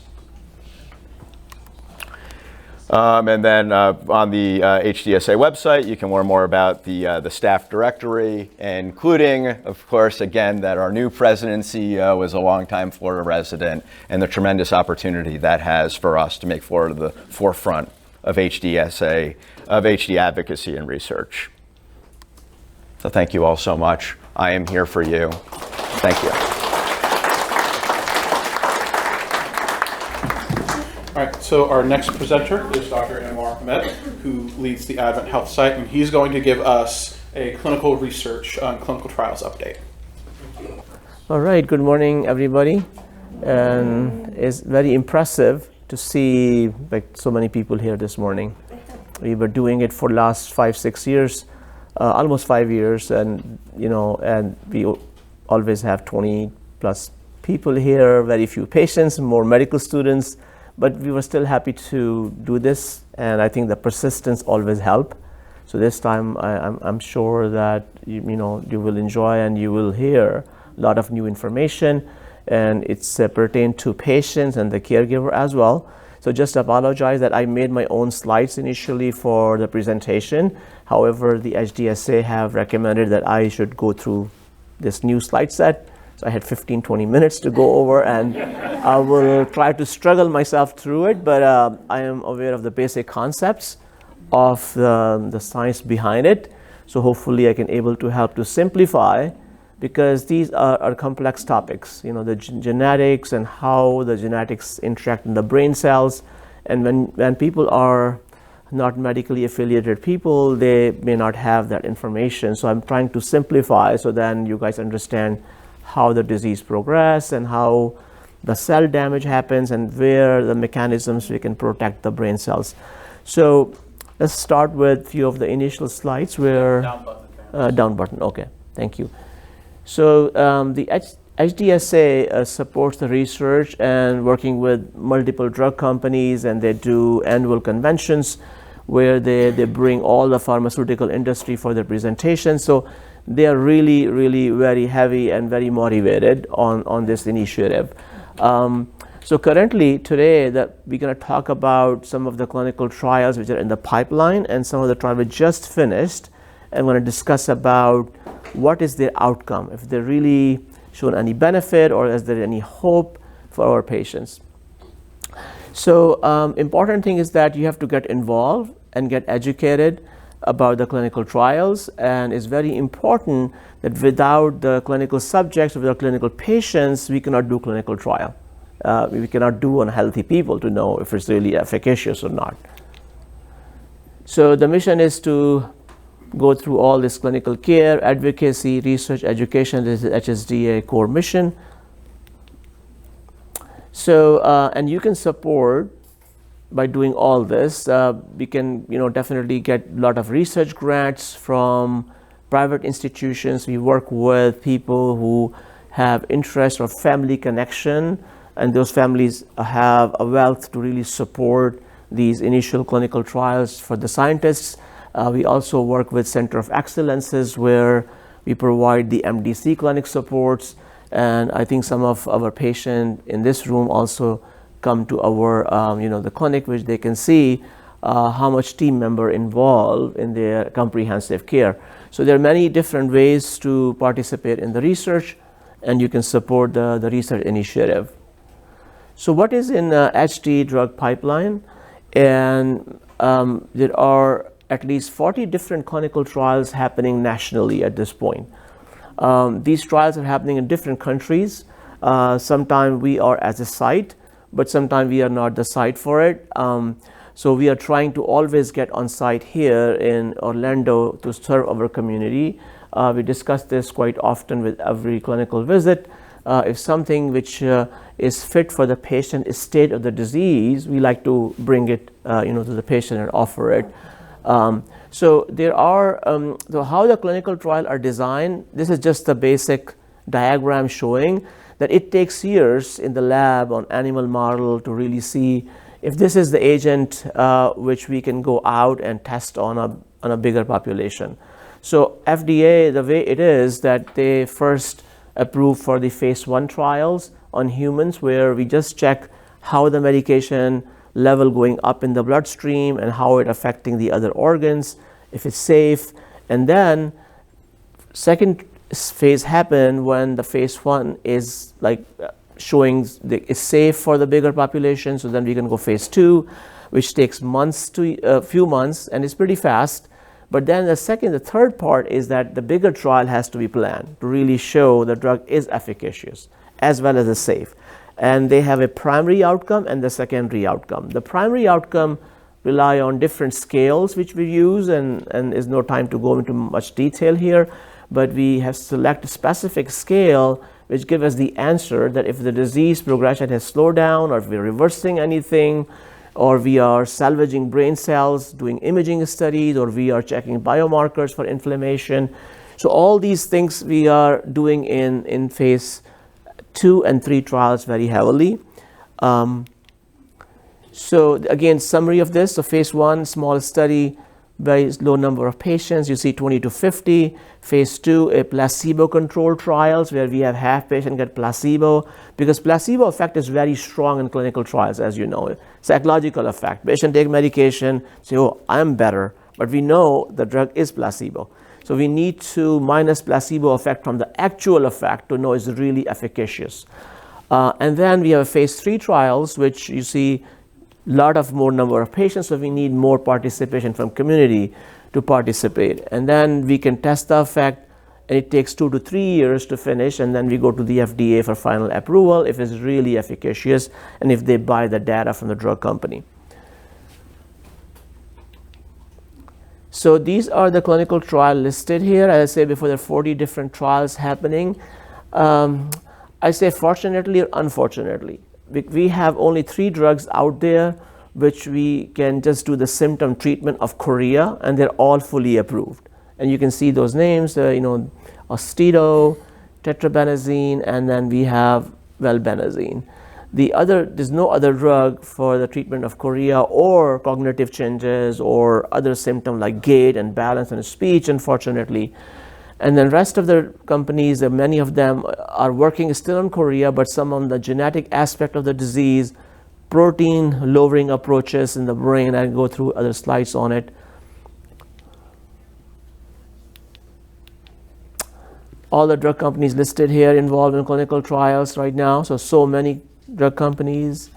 And then on the HDSA website, you can learn more about the staff directory, including, of course, again, that our new president and CEO is a longtime Florida resident, and the tremendous opportunity that has for us to make Florida the forefront of HDSA, of HD advocacy and research. So thank you all so much. I am here for you. Thank you. All right, so our next presenter is Dr. Anwar Ahmed, who leads the Advent Health site, and he's going to give us a clinical research clinical trials update. All right, good morning, everybody. And it's very impressive to see so many people here this morning. We were doing it for the last 5-6 years, almost 5 years, and and we always have 20 plus people here, very few patients, more medical students. But we were still happy to do this, and I think the persistence always help. So this time, I'm sure that you will enjoy and you will hear a lot of new information. and it's pertained to patients and the caregiver as well. So just apologize that I made my own slides initially for the presentation. However, the HDSA have recommended that I should go through this new slide set. So I had 15-20 minutes to go over, and I will try to struggle myself through it, but I am aware of the basic concepts of the science behind it. So hopefully I can able to help to simplify, because these are complex topics, the genetics and how the genetics interact in the brain cells. And when people are not medically affiliated people, they may not have that information. So I'm trying to simplify so then you guys understand how the disease progress and how the cell damage happens and where the mechanisms we can protect the brain cells. So let's start with a few of the initial slides where down button. Okay, thank you. So the HDSA supports the research and working with multiple drug companies, and they do annual conventions where they bring all the pharmaceutical industry for their presentation. So they are really, really very heavy and very motivated on this initiative. So currently today that we're going to talk about some of the clinical trials which are in the pipeline and some of the trials we just finished, and we're going to discuss about what is their outcome, if they're really shown any benefit or is there any hope for our patients. So important thing is that you have to get involved and get educated about the clinical trials, and it's very important that without the clinical subjects, without clinical patients, we cannot do clinical trial. We cannot do on healthy people to know if it's really efficacious or not. So the mission is to go through all this clinical care, advocacy, research, education. This is HSDA core mission. So, and you can support by doing all this. We can, definitely get a lot of research grants from private institutions. We work with people who have interest or family connection, and those families have a wealth to really support these initial clinical trials for the scientists. We also work with Center of Excellences where we provide the MDC clinic supports, and I think some of our patients in this room also come to our the clinic, which they can see how much team member involved in their comprehensive care. So there are many different ways to participate in the research, and you can support the research initiative. So what is in HD drug pipeline? And there are at least 40 different clinical trials happening nationally at this point. These trials are happening in different countries. Sometimes we are as a site, but sometimes we are not the site for it. So we are trying to always get on site here in Orlando to serve our community. We discuss this quite often with every clinical visit. If something which is fit for the patient state of the disease, we like to bring it to the patient and offer it. So there are, so how the clinical trial are designed, this is just the basic diagram showing that it takes years in the lab on animal model to really see if this is the agent which we can go out and test on a bigger population. So FDA, the way it is that they first approve for the phase 1 trials on humans, where we just check how the medication level going up in the bloodstream and how it affecting the other organs, if it's safe. And then second phase happen when the phase 1 is like showing it's safe for the bigger population. So then we can go phase 2, which takes months to a few months, and it's pretty fast. But then the third part is that the bigger trial has to be planned to really show the drug is efficacious as well as is safe. And they have a primary outcome and the secondary outcome. The primary outcome rely on different scales which we use, and there's no time to go into much detail here, but we have select a specific scale which give us the answer that if the disease progression has slowed down, or if we're reversing anything, or we are salvaging brain cells, doing imaging studies, or we are checking biomarkers for inflammation. So all these things we are doing in phase 2 and 3 trials very heavily. So again, summary of this. So phase 1, small study, very low number of patients. You see 20 to 50. Phase 2, a placebo-controlled trials where we have half patient get placebo, because placebo effect is very strong in clinical trials, as you know. Psychological effect. Patient take medication, say, oh, I'm better, but we know the drug is placebo. So we need to minus placebo effect from the actual effect to know it's really efficacious. And then we have phase 3 trials, which you see lot of more number of patients, so we need more participation from community to participate. And then we can test the effect, and it takes 2 to 3 years to finish, and then we go to the FDA for final approval if it's really efficacious and if they buy the data from the drug company. So these are the clinical trial listed here. As I said before, there are 40 different trials happening. I say fortunately or unfortunately. We have only 3 drugs out there which we can just do the symptom treatment of chorea, and they're all fully approved. And you can see those names, Austedo, tetrabenazine, and then we have valbenazine. There's no other drug for the treatment of chorea or cognitive changes or other symptoms like gait and balance and speech, unfortunately. And then rest of the companies, many of them are working still on chorea, but some on the genetic aspect of the disease, protein lowering approaches in the brain. I'll go through other slides on it. All the drug companies listed here involved in clinical trials right now. So many drug companies.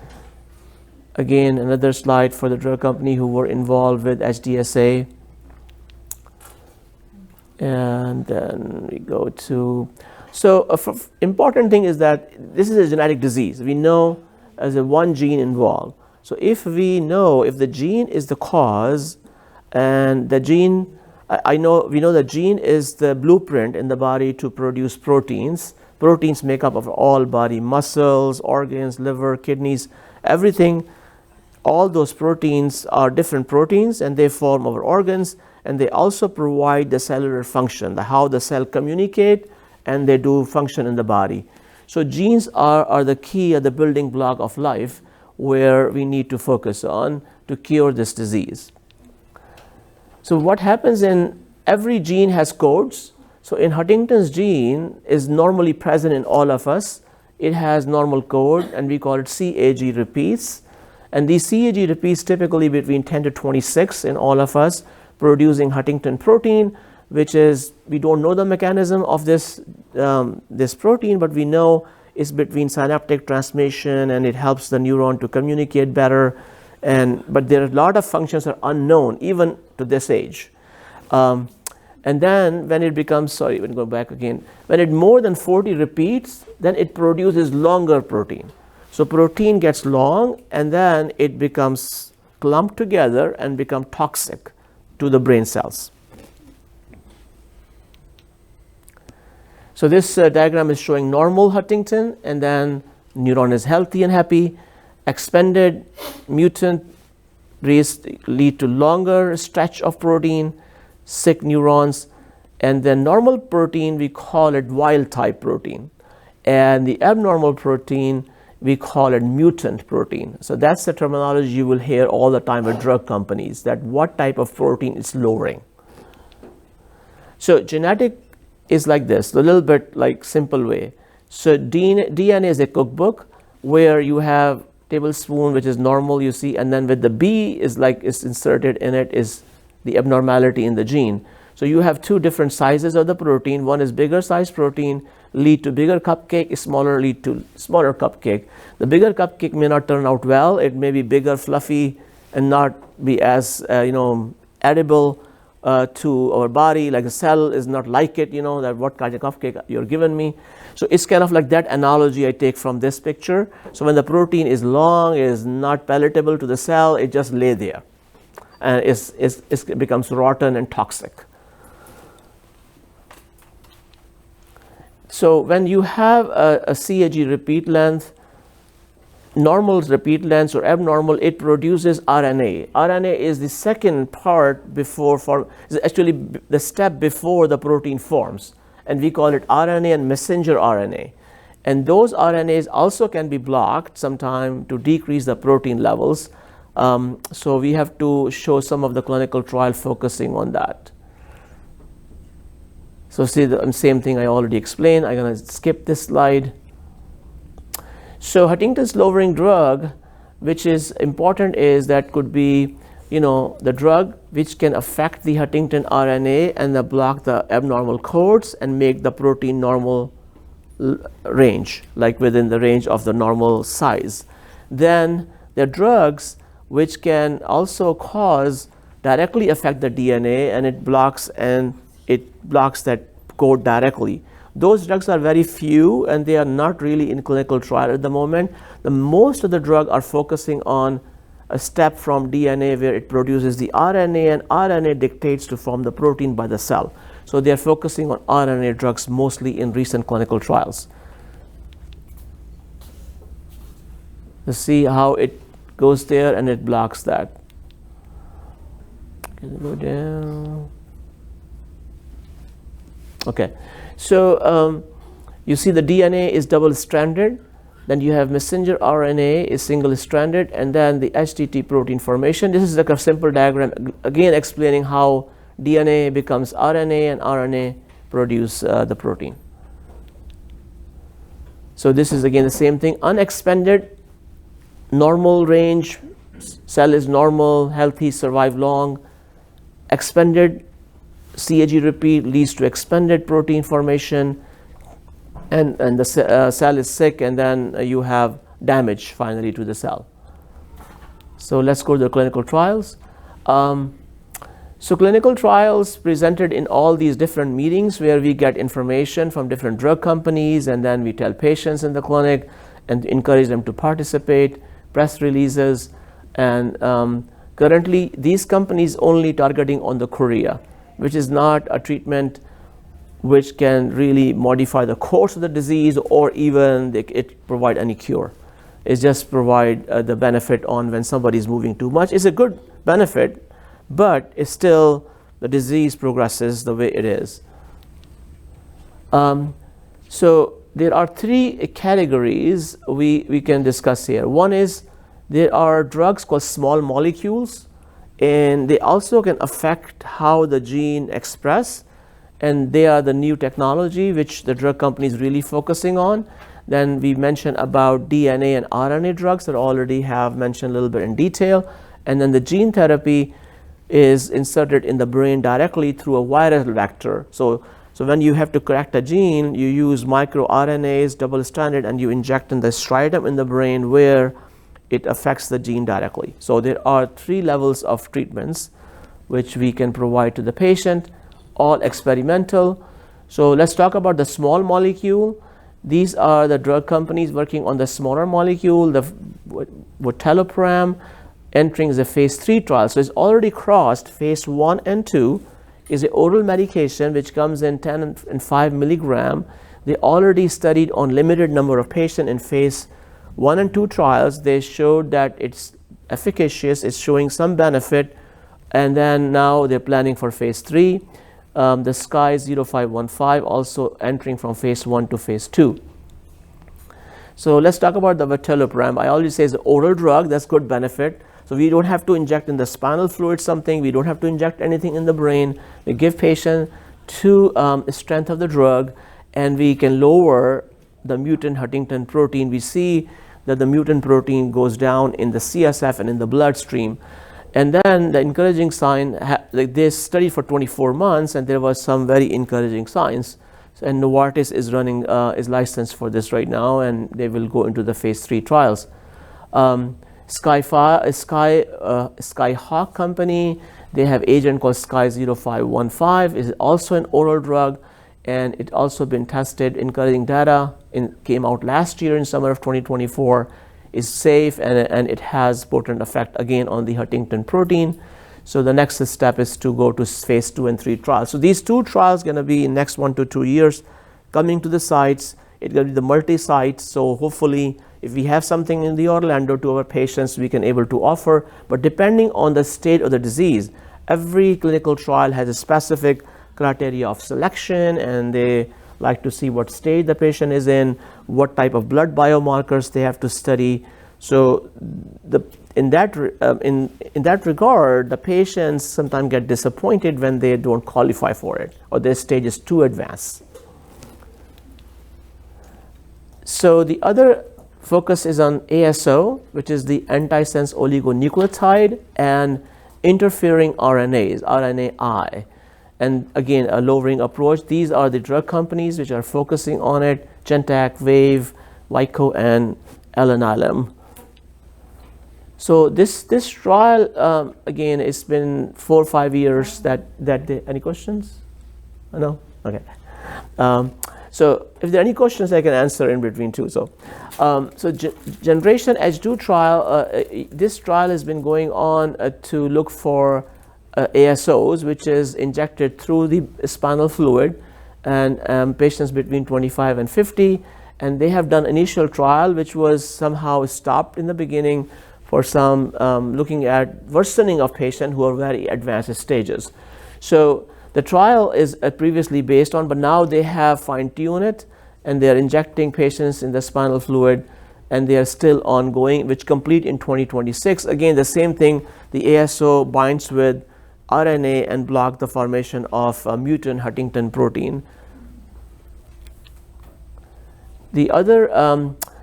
Again, another slide for the drug company who were involved with HDSA. And then we go to, important thing is that this is a genetic disease. We know there's one gene involved. So if we know if the gene is the cause, and the gene, we know the gene is the blueprint in the body to produce proteins. Proteins make up of all body muscles, organs, liver, kidneys, everything. All those proteins are different proteins, and they form our organs. And they also provide the cellular function, how the cell communicate, and they do function in the body. So genes are the key, the building block of life, where we need to focus on to cure this disease. So what happens in every gene has codes. So in Huntington's gene is normally present in all of us. It has normal code, and we call it CAG repeats. And these CAG repeats typically between 10 to 26 in all of us, producing Huntington protein, which is, we don't know the mechanism of this protein, but we know it's between synaptic transmission, and it helps the neuron to communicate better. But there are a lot of functions that are unknown even to this age. And then when it becomes, when it more than 40 repeats, then it produces longer protein. So protein gets long, and then it becomes clumped together and become toxic to the brain cells. So this diagram is showing normal Huntington, and then neuron is healthy and happy. Expanded mutant lead to longer stretch of protein, sick neurons, and then normal protein, we call it wild type protein. And the abnormal protein, we call it mutant protein. So that's the terminology you will hear all the time with drug companies, that what type of protein is lowering. So genetic is like this, a little bit like simple way. So DNA is a cookbook where you have tablespoon, which is normal, you see, and then with the B is inserted in it is the abnormality in the gene. So you have 2 different sizes of the protein. One is bigger size protein, lead to bigger cupcake, smaller lead to smaller cupcake. The bigger cupcake may not turn out well. It may be bigger, fluffy, and not be as edible to our body. Like a cell is not like it, that what kind of cupcake you're giving me. So it's kind of like that analogy I take from this picture. So when the protein is long, it is not palatable to the cell, it just lay there, and it becomes rotten and toxic. So when you have a CAG repeat length, normal repeat length or abnormal, it produces RNA. RNA is the second part before is actually the step before the protein forms, and we call it RNA and messenger RNA. And those RNAs also can be blocked sometime to decrease the protein levels So we have to show some of the clinical trial focusing on that. So see the same thing I already explained. I'm going to skip this slide. So Huntington's lowering drug, which is important, is that could be, the drug which can affect the Huntington RNA and block the abnormal codes and make the protein normal range, like within the range of the normal size. Then there are drugs which can also directly affect the DNA, and it blocks that code directly. Those drugs are very few, and they are not really in clinical trial at the moment. Most of the drugs are focusing on a step from DNA where it produces the RNA, and RNA dictates to form the protein by the cell. So they are focusing on RNA drugs mostly in recent clinical trials. Let's see how it goes there, and it blocks that. Can go down? Okay, so you see the DNA is double-stranded, then you have messenger RNA is single-stranded, and then the HTT protein formation. This is like a simple diagram, again explaining how DNA becomes RNA and RNA produce the protein. So this is again the same thing, unexpanded, normal range, cell is normal, healthy, survive long. Expanded, CAG repeat leads to expanded protein formation, and the cell is sick, and then you have damage finally to the cell. So let's go to the clinical trials. So clinical trials presented in all these different meetings where we get information from different drug companies, and then we tell patients in the clinic and encourage them to participate, press releases, and currently these companies only targeting on the chorea, which is not a treatment which can really modify the course of the disease or even it provide any cure. It just provide the benefit on when somebody is moving too much. It's a good benefit, but it's still the disease progresses the way it is. So there are three categories we can discuss here. One is there are drugs called small molecules, and they also can affect how the gene express, and they are the new technology which the drug company is really focusing on. Then we mentioned about DNA and RNA drugs that already have mentioned a little bit in detail, and then the gene therapy is inserted in the brain directly through a viral vector. So when you have to correct a gene, you use microRNAs, double-stranded, and you inject in the striatum in the brain where it affects the gene directly. So there are three levels of treatments which we can provide to the patient, all experimental. So let's talk about the small molecule. These are the drug companies working on the smaller molecule, the Votellopram, entering the phase 3 trial. So it's already crossed phase 1 and 2, is an oral medication which comes in 10 and 5 milligram. They already studied on limited number of patients in phase 1 and 2 trials. They showed that it's efficacious, it's showing some benefit, and then now they're planning for phase 3. The Sky 0515 also entering from phase 1 to phase 2. So let's talk about the Votellopram. I already say it's an oral drug, that's good benefit. So we don't have to inject in the spinal fluid something, we don't have to inject anything in the brain. We give patient to strength of the drug, and we can lower the mutant Huntington protein. We see that the mutant protein goes down in the CSF and in the bloodstream. And then the encouraging sign, they studied for 24 months, and there was some very encouraging signs. And Novartis is running, is licensed for this right now, and they will go into the phase 3 trials. Skyhawk company, they have agent called Sky 0515, is also an oral drug, and it also been tested. Encouraging data came out last year in summer of 2024. Is safe, and it has potent effect again on the Huntington protein. So the next step is to go to phase 2 and 3 trials. So these 2 trials going to be in next 1 to 2 years coming to the sites. It's going to be the multi-sites. So hopefully if we have something in the Orlando to our patients, we can able to offer. But depending on the state of the disease, every clinical trial has a specific criteria of selection, and they like to see what stage the patient is in, what type of blood biomarkers they have to study. So in that regard, the patients sometimes get disappointed when they don't qualify for it or their stage is too advanced. So the other focus is on ASO, which is the antisense oligonucleotide, and interfering RNAs, RNAi. And again, a lowering approach. These are the drug companies which are focusing on it: Genentech, Wave, Vico, and Alnylam. So this trial, again, it's been 4 or 5 years any questions? No? Okay. So if there are any questions, I can answer in between too. So Generation H2 trial, this trial has been going on to look for ASOs, which is injected through the spinal fluid, and patients between 25 and 50. And they have done initial trial, which was somehow stopped in the beginning for some looking at worsening of patients who are very advanced stages. So the trial is previously based on, but now they have fine-tuned it, and they are injecting patients in the spinal fluid, and they are still ongoing, which complete in 2026. Again, the same thing, the ASO binds with RNA and block the formation of a mutant Huntington protein. The other,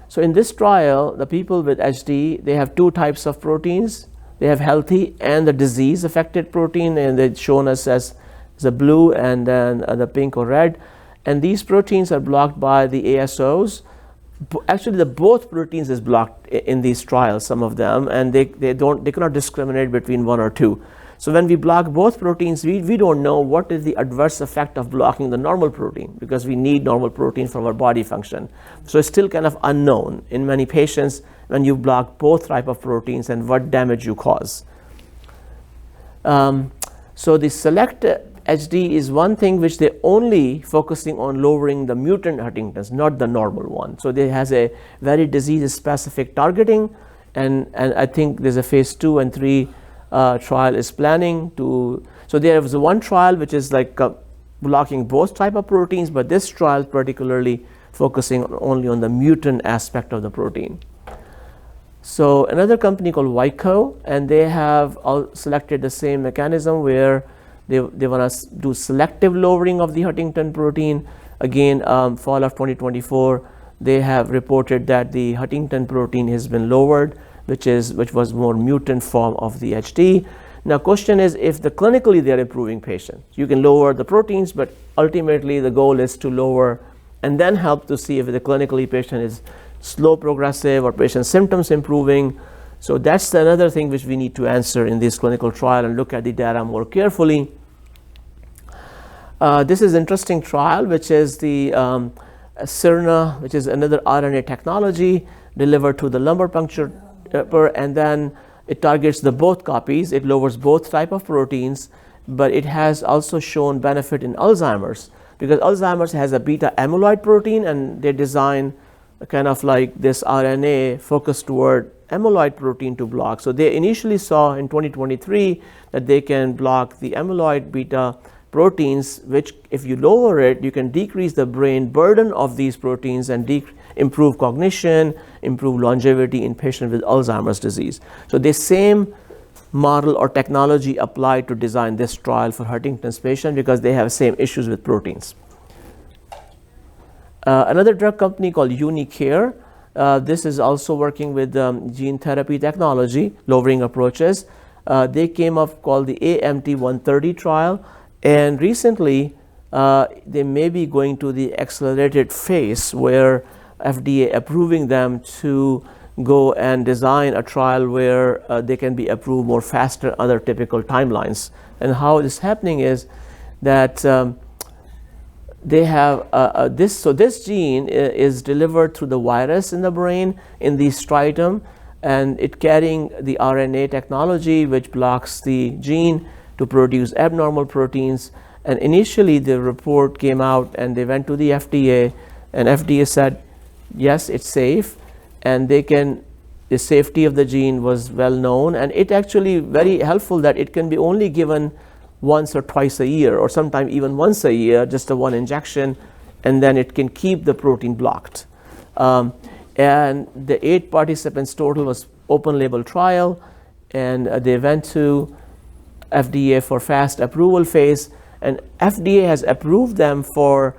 so in this trial, the people with HD, they have 2 types of proteins. They have healthy and the disease affected protein, and they're shown us as the blue and then the pink or red. And these proteins are blocked by the ASOs. Actually, both proteins is blocked in these trials, some of them, and they cannot discriminate between 1 or 2. So when we block both proteins, we don't know what is the adverse effect of blocking the normal protein, because we need normal protein for our body function. So it's still kind of unknown in many patients when you block both type of proteins and what damage you cause. So the select HD is one thing which they're only focusing on lowering the mutant Huntington's, not the normal one. So it has a very disease-specific targeting, and I think there's a phase 2 and 3 trial is planning to. So there was one trial which is like blocking both type of proteins, but this trial particularly focusing only on the mutant aspect of the protein. So another company called Vico, and they have all selected the same mechanism where they want to do selective lowering of the Huntington protein. Again, fall of 2024, they have reported that the Huntington protein has been lowered, which was more mutant form of the HD. Now, question is, if clinically they are improving patients, you can lower the proteins, but ultimately the goal is to lower and then help to see if the clinically patient is slow progressive or patient symptoms improving. So that's another thing which we need to answer in this clinical trial and look at the data more carefully. This is interesting trial, which is the Sirna, which is another RNA technology delivered to the lumbar puncture, and then it targets the both copies. It lowers both type of proteins, but it has also shown benefit in Alzheimer's, because Alzheimer's has a beta amyloid protein, and they design kind of like this RNA focused toward amyloid protein to block. So they initially saw in 2023 that they can block the amyloid beta proteins, which if you lower it, you can decrease the brain burden of these proteins and improve cognition, improve longevity in patients with Alzheimer's disease. So the same model or technology applied to design this trial for Huntington's patient, because they have same issues with proteins. Another drug company called Unicare, this is also working with gene therapy technology, lowering approaches. They came up called the AMT-130 trial, and recently they may be going to the accelerated phase where FDA approving them to go and design a trial where they can be approved more faster, other typical timelines. And how this happening is that they have this gene is delivered through the virus in the brain in the striatum, and it carrying the RNA technology which blocks the gene to produce abnormal proteins. And initially the report came out and they went to the FDA, and FDA said yes, it's safe, and the safety of the gene was well known, and it actually very helpful that it can be only given once or twice a year, or sometimes even once a year, just a one injection, and then it can keep the protein blocked. And the 8 participants total was open label trial, and they went to FDA for fast approval phase, and FDA has approved them for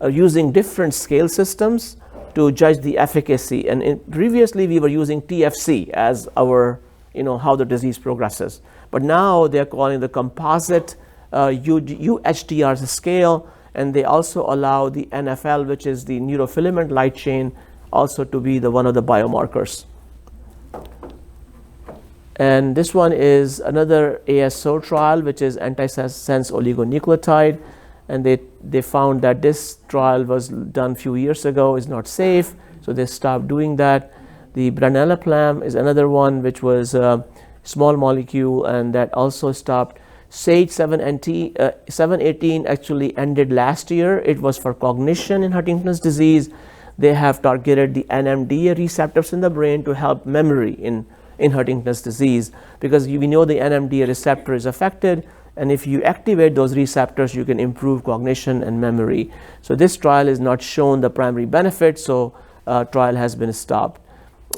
using different scale systems to judge the efficacy. And previously we were using TFC as our, how the disease progresses. But now they're calling the composite UHDR scale, and they also allow the NFL, which is the neurofilament light chain, also to be one of the biomarkers. And this one is another ASO trial, which is antisense oligonucleotide. And they found that this trial was done a few years ago, is not safe, so they stopped doing that. The branelaplam is another one, which was a small molecule, and that also stopped. Sage 718 actually ended last year. It was for cognition in Huntington's disease. They have targeted the NMDA receptors in the brain to help memory in Huntington's disease, because we know the NMDA receptor is affected, and if you activate those receptors, you can improve cognition and memory. So this trial is not shown the primary benefit, so trial has been stopped.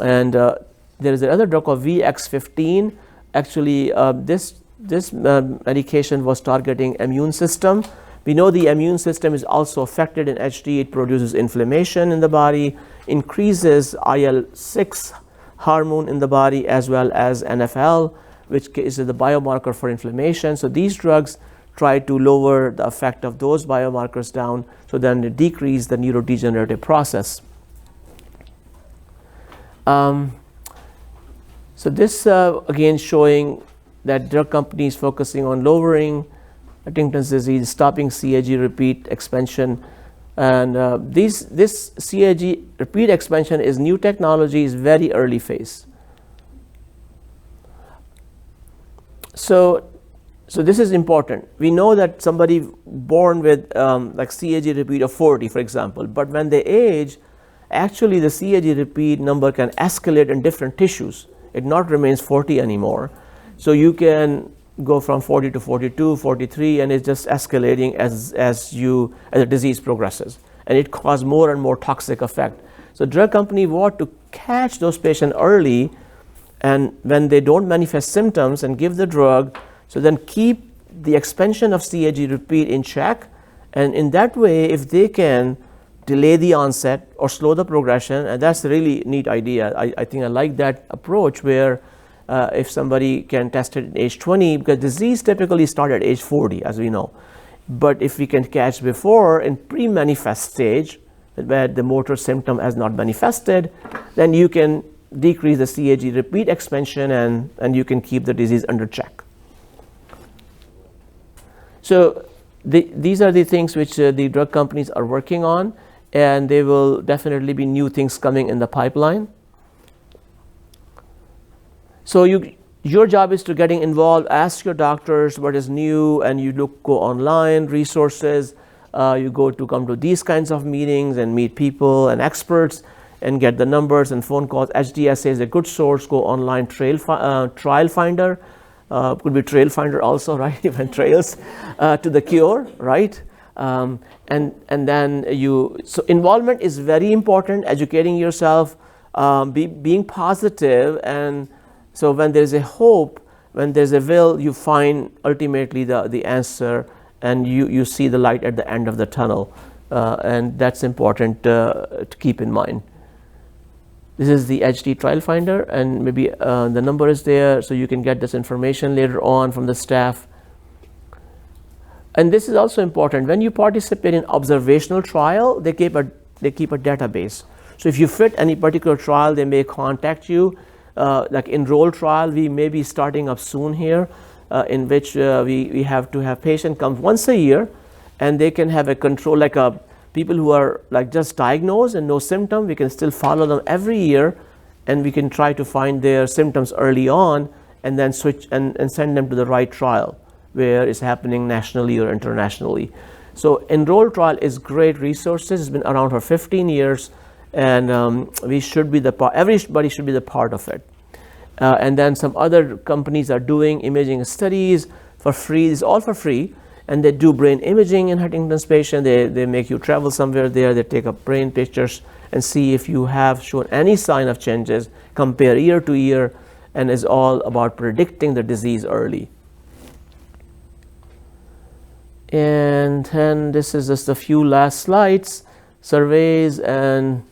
And there is another drug called VX15. Actually, this medication was targeting immune system. We know the immune system is also affected in HD. It produces inflammation in the body, increases IL-6 hormone in the body, as well as NFL, which is the biomarker for inflammation. So these drugs try to lower the effect of those biomarkers down, so then they decrease the neurodegenerative process. So this again showing that drug companies focusing on lowering Huntington's disease, stopping CAG repeat expansion. And this CAG repeat expansion is new technology, is very early phase. So this is important. We know that somebody born with like CAG repeat of 40, for example, but when they age, actually the CAG repeat number can escalate in different tissues. It not remains 40 anymore. So you can go from 40 to 42, 43, and it's just escalating as the disease progresses, and it causes more and more toxic effect. So drug company want to catch those patients early, and when they don't manifest symptoms, and give the drug, so then keep the expansion of CAG repeat in check, and in that way, if they can delay the onset or slow the progression, and that's a really neat idea. I think I like that approach, where if somebody can test it at age 20, because disease typically starts at age 40, as we know. But if we can catch before in pre-manifest stage, where the motor symptom has not manifested, then you can decrease the CAG repeat expansion, and you can keep the disease under check. So these are the things which the drug companies are working on, and there will definitely be new things coming in the pipeline. So your job is to getting involved, ask your doctors what is new, and you go online, resources, you come to these kinds of meetings and meet people and experts and get the numbers and phone calls. HDSA is a good source. Go online, trial finder, could be trail finder also, right? Even trails to the cure, right? And then so involvement is very important, educating yourself, being positive, and so when there's a hope, when there's a will, you find ultimately the answer, and you see the light at the end of the tunnel, and that's important to keep in mind. This is the HD trial finder, and maybe the number is there, so you can get this information later on from the staff. And this is also important. When you participate in observational trial, they keep a database. So if you fit any particular trial, they may contact you. Like enroll trial, we may be starting up soon here, in which we have to have patient come once a year, and they can have a control, like people who are like just diagnosed and no symptom, we can still follow them every year, and we can try to find their symptoms early on, and then switch and send them to the right trial where it's happening nationally or internationally. So enroll trial is great resources. It's been around for 15 years. And we should be everybody should be the part of it. And then some other companies are doing imaging studies for free. It's all for free. And they do brain imaging in Huntington's patient. They make you travel somewhere there. They take up brain pictures and see if you have shown any sign of changes, compare year to year, and is all about predicting the disease early. And then this is just a few last slides. Surveys and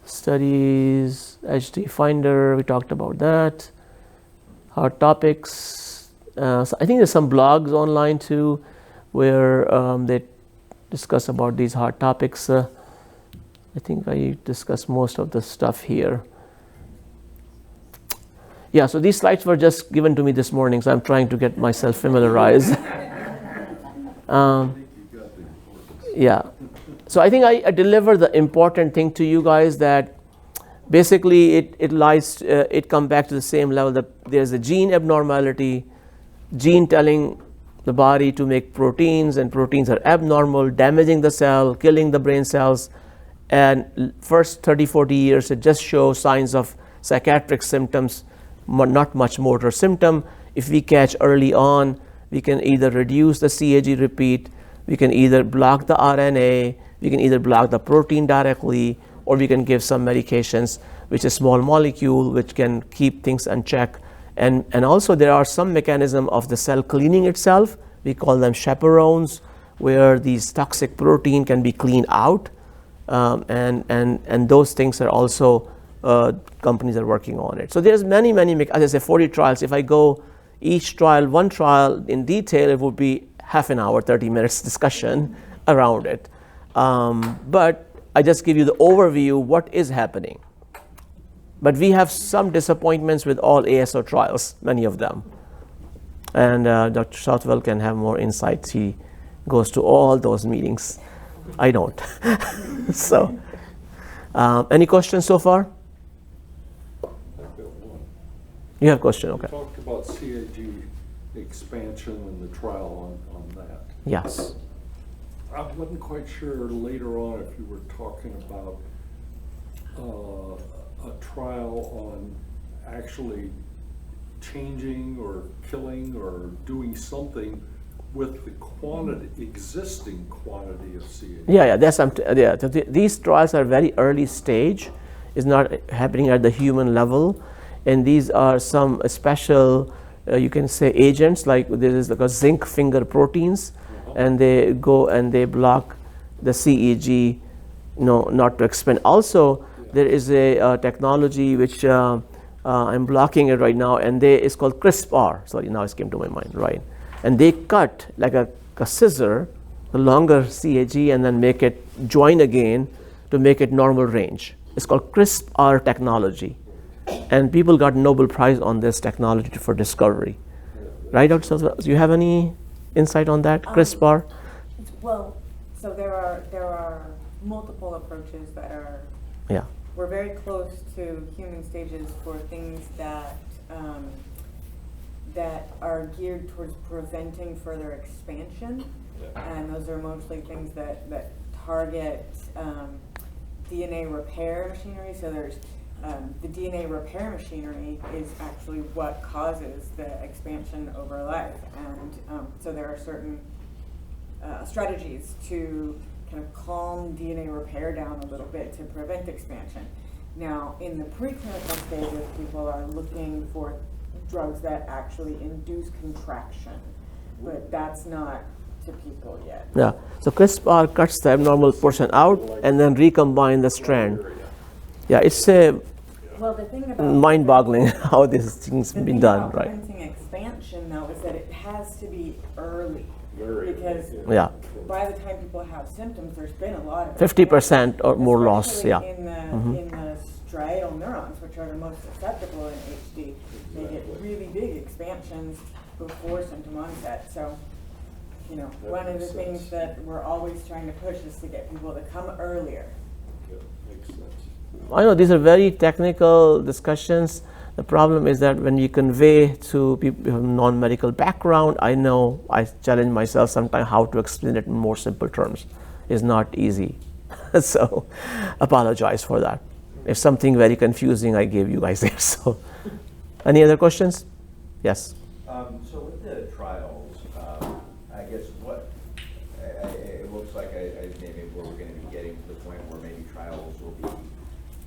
studies, HD Finder, we talked about that. Hot topics. So I think there's some blogs online too where they discuss about these hot topics. I think I discussed most of the stuff here. Yeah, so these slides were just given to me this morning, so I'm trying to get myself familiarized. Yeah, so I think I deliver the important thing to you guys, that basically it comes back to the same level, that there's a gene abnormality, gene telling the body to make proteins, and proteins are abnormal, damaging the cell, killing the brain cells, and first 30-40 years it just shows signs of psychiatric symptoms, not much motor symptom. If we catch early on, we can either reduce the CAG repeat, we can either block the RNA, we can either block the protein directly, or we can give some medications which is small molecule which can keep things in check. And also there are some mechanism of the cell cleaning itself. We call them chaperones, where these toxic protein can be cleaned out, and those things are also companies are working on it. So there's many, as I say, 40 trials. If I go each trial, one trial in detail, it would be half an hour, 30 minutes discussion around it. But I just give you the overview, what is happening. But we have some disappointments with all ASO trials, many of them. And Dr. Southwell can have more insights. He goes to all those meetings. I don't. So, any questions so far? You have a question, okay. You talked about CAG expansion and the trial on that. Yes. I wasn't quite sure later on if you were talking about a trial on actually changing or killing or doing something with the existing quantity of CAG. Yeah. These trials are very early stage. It's not happening at the human level. And these are some special, you can say, agents, like there is like a zinc finger proteins, and they go and they block the CEG, not to expand. Also, there is a technology which I'm blocking it right now, and it's called CRISPR. Sorry, now it came to my mind, right? And they cut like a scissor, the longer CAG, and then make it join again to make it normal range. It's called CRISPR technology. And people got Nobel Prize on this technology for discovery. Right, Dr. Southwell? Do you have any insight on that, CRISPR? Well, so there are multiple approaches that are, we're very close to human stages for things that that are geared towards preventing further expansion. And those are mostly things that target DNA repair machinery. So there's the DNA repair machinery is actually what causes the expansion over life, and so there are certain strategies to kind of calm DNA repair down a little bit to prevent expansion. Now, in the preclinical stages, people are looking for drugs that actually induce contraction, but that's not to people yet. Yeah, so CRISPR cuts the abnormal portion out and then recombine the strand. Yeah, it's well, the thing about mind-boggling how this thing's been done, right? Preventing expansion, though, is that it has to be early, because by the time people have symptoms, there's been a lot of 50% or more loss. Yeah. In the striatal neurons, which are the most susceptible in HD, they get really big expansions before symptom onset. So, one of the things that we're always trying to push is to get people to come earlier. Yeah, makes sense. I know these are very technical discussions. The problem is that when you convey to people with non-medical background, I know I challenge myself sometimes how to explain it in more simple terms. It's not easy. So apologize for that. If something very confusing, I gave you guys there. So any other questions? Yes. So with the trials, I guess what point where we're going to be getting to the point where maybe trials will be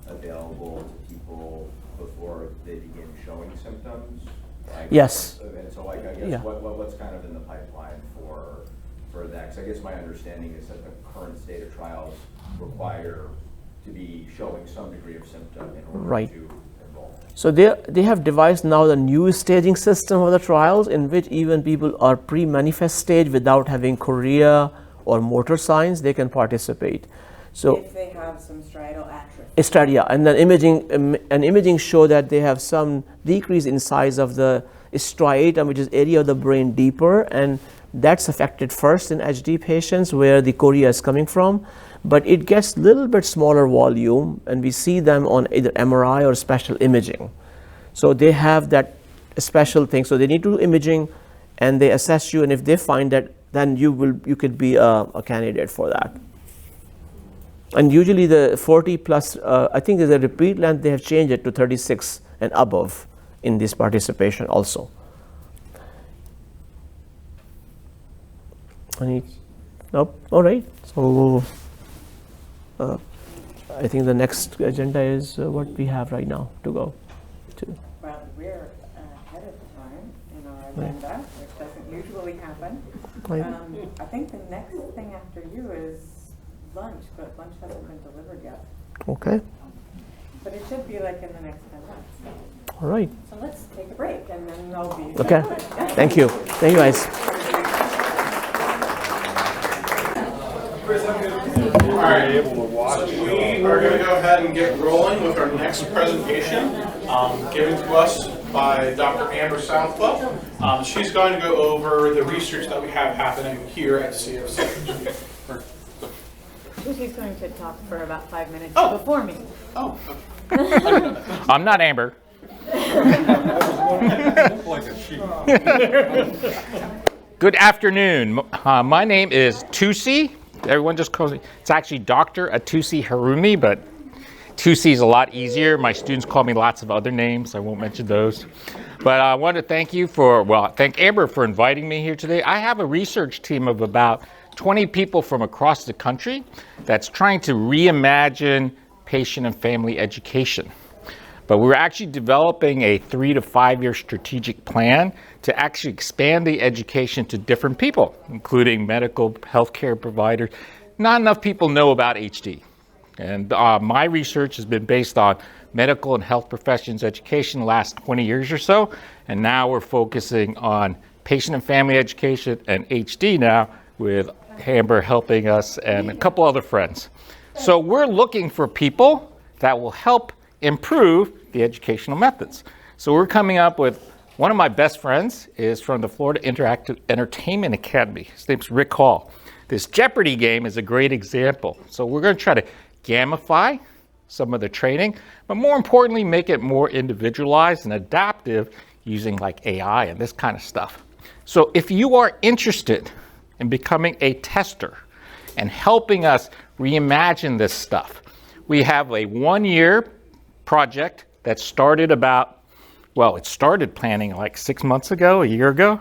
available to people before they begin showing symptoms? Yes. And so, like, I guess Yeah. what's kind of in the pipeline for that? Because I guess my understanding is that the current state of trials require to be showing some degree of symptom in order Right. to enroll. So they have devised now the new staging system of the trials, in which even people are pre-manifest stage without having chorea or motor signs, they can participate. So If they have some striatal atrophy. yeah, and then imaging show that they have some decrease in size of the striatum, which is area of the brain deeper, and that's affected first in HD patients where the chorea is coming from, but it gets a little bit smaller volume, and we see them on either MRI or special imaging. So they have that special thing. So they need to do imaging, and they assess you, and if they find that, then you could be a candidate for that. And usually the 40 plus, I think there's a repeat length, they have changed it to 36 and above in this participation also. Nope, all right. So I think the next agenda is what we have right now to go to. Well, we're ahead of time in our agenda, which doesn't usually happen. Right. I think the next thing after you is lunch, but lunch hasn't been delivered yet. Okay, But it should be like in the next 10 minutes. all right. So let's take a break and then I'll be. Okay, thank you. Thank you, guys. All right, so we are going to go ahead and get rolling with our next presentation, given to us by Dr. Amber Southwell. She's going to go over the research that we have happening here at CFC. She's going to talk for about 5 minutes Oh. before me. Oh, I'm not Amber. Good afternoon. My name is Tusi. Everyone just calls me, it's actually Dr. Atusi Harumi, but Tusi is a lot easier. My students call me lots of other names. I won't mention those. But I want to thank you thank Amber for inviting me here today. I have a research team of about 20 people from across the country that's trying to reimagine patient and family education. But we're actually developing a 3 to 5 year strategic plan to actually expand the education to different people, including medical healthcare providers. Not enough people know about HD. And my research has been based on medical and health professions education the last 20 years or so. And now we're focusing on patient and family education and HD now, with Amber helping us and a couple other friends. So we're looking for people that will help improve the educational methods. So we're coming up with, one of my best friends is from the Florida Interactive Entertainment Academy. His name's Rick Hall. This Jeopardy game is a great example. So we're going to try to gamify some of the training, but more importantly, make it more individualized and adaptive using like AI and this kind of stuff. So if you are interested in becoming a tester and helping us reimagine this stuff, we have a 1-year project that started it started planning like 6 months ago, a year ago,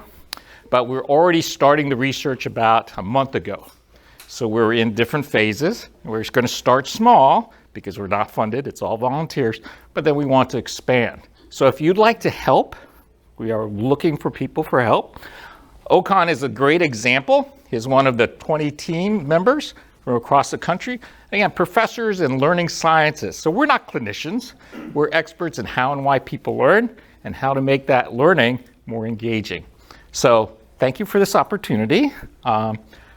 but we're already starting the research about a month ago. So we're in different phases. We're just going to start small because we're not funded, it's all volunteers, but then we want to expand. So if you'd like to help, we are looking for people for help. Okan is a great example. He's one of the 20 team members from across the country. Again, professors in learning sciences. So we're not clinicians. We're experts in how and why people learn and how to make that learning more engaging. So thank you for this opportunity.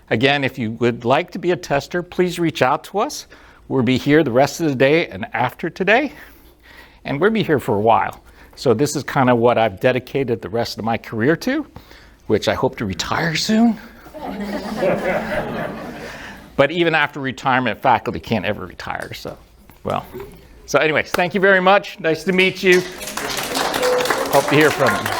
Again, if you would like to be a tester, please reach out to us. We'll be here the rest of the day and after today, and we'll be here for a while. So this is kind of what I've dedicated the rest of my career to, which I hope to retire soon. But even after retirement, faculty can't ever retire. So anyways, thank you very much. Nice to meet you. Hope to hear from you.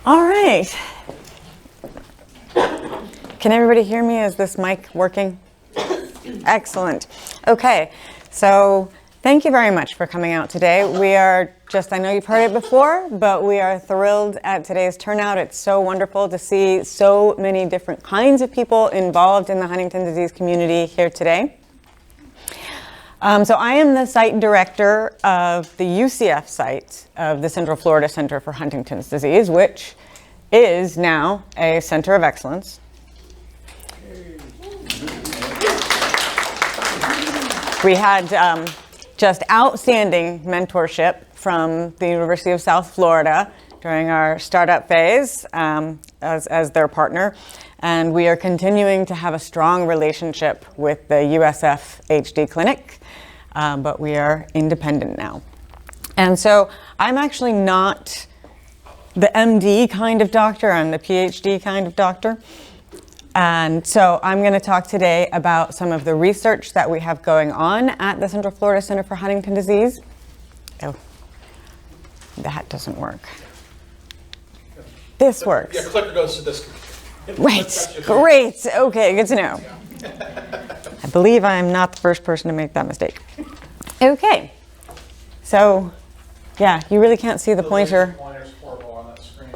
All right. Can everybody hear me? Is this mic working? Excellent. Okay, so thank you very much for coming out today. We are I know you've heard it before, but we are thrilled at today's turnout. It's so wonderful to see so many different kinds of people involved in the Huntington disease community here today. So I am the site director of the UCF site of the Central Florida Center for Huntington's Disease, which is now a center of excellence. We had just outstanding mentorship from the University of South Florida during our startup phase as their partner. And we are continuing to have a strong relationship with the USF HD clinic, but we are independent now. And so I'm actually not the MD kind of doctor, I'm the PhD kind of doctor. And so I'm going to talk today about some of the research that we have going on at the Central Florida Center for Huntington Disease. Oh, that doesn't work. This works. Yeah, clicker goes to this. Right, great. Okay, good to know. I believe I'm not the first person to make that mistake. Okay, so yeah, you really can't see the pointer.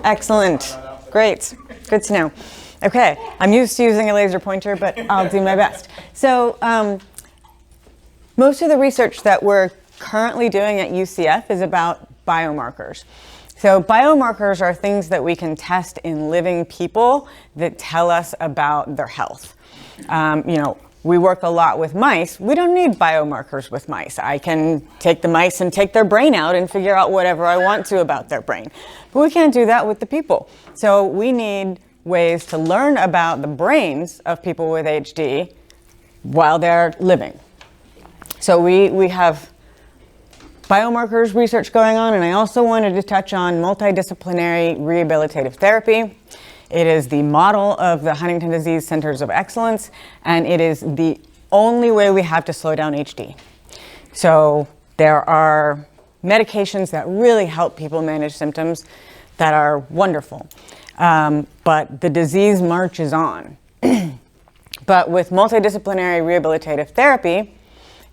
Excellent, great, good to know. Okay, I'm used to using a laser pointer, but I'll do my best. So most of the research that we're currently doing at UCF is about biomarkers. So biomarkers are things that we can test in living people that tell us about their health. We work a lot with mice. We don't need biomarkers with mice. I can take the mice and take their brain out and figure out whatever I want to about their brain. But we can't do that with the people. So we need ways to learn about the brains of people with HD while they're living. So we have biomarkers research going on, and I also wanted to touch on multidisciplinary rehabilitative therapy. It is the model of the Huntington Disease Centers of Excellence, and it is the only way we have to slow down HD. So there are medications that really help people manage symptoms that are wonderful. But the disease marches on. But with multidisciplinary rehabilitative therapy,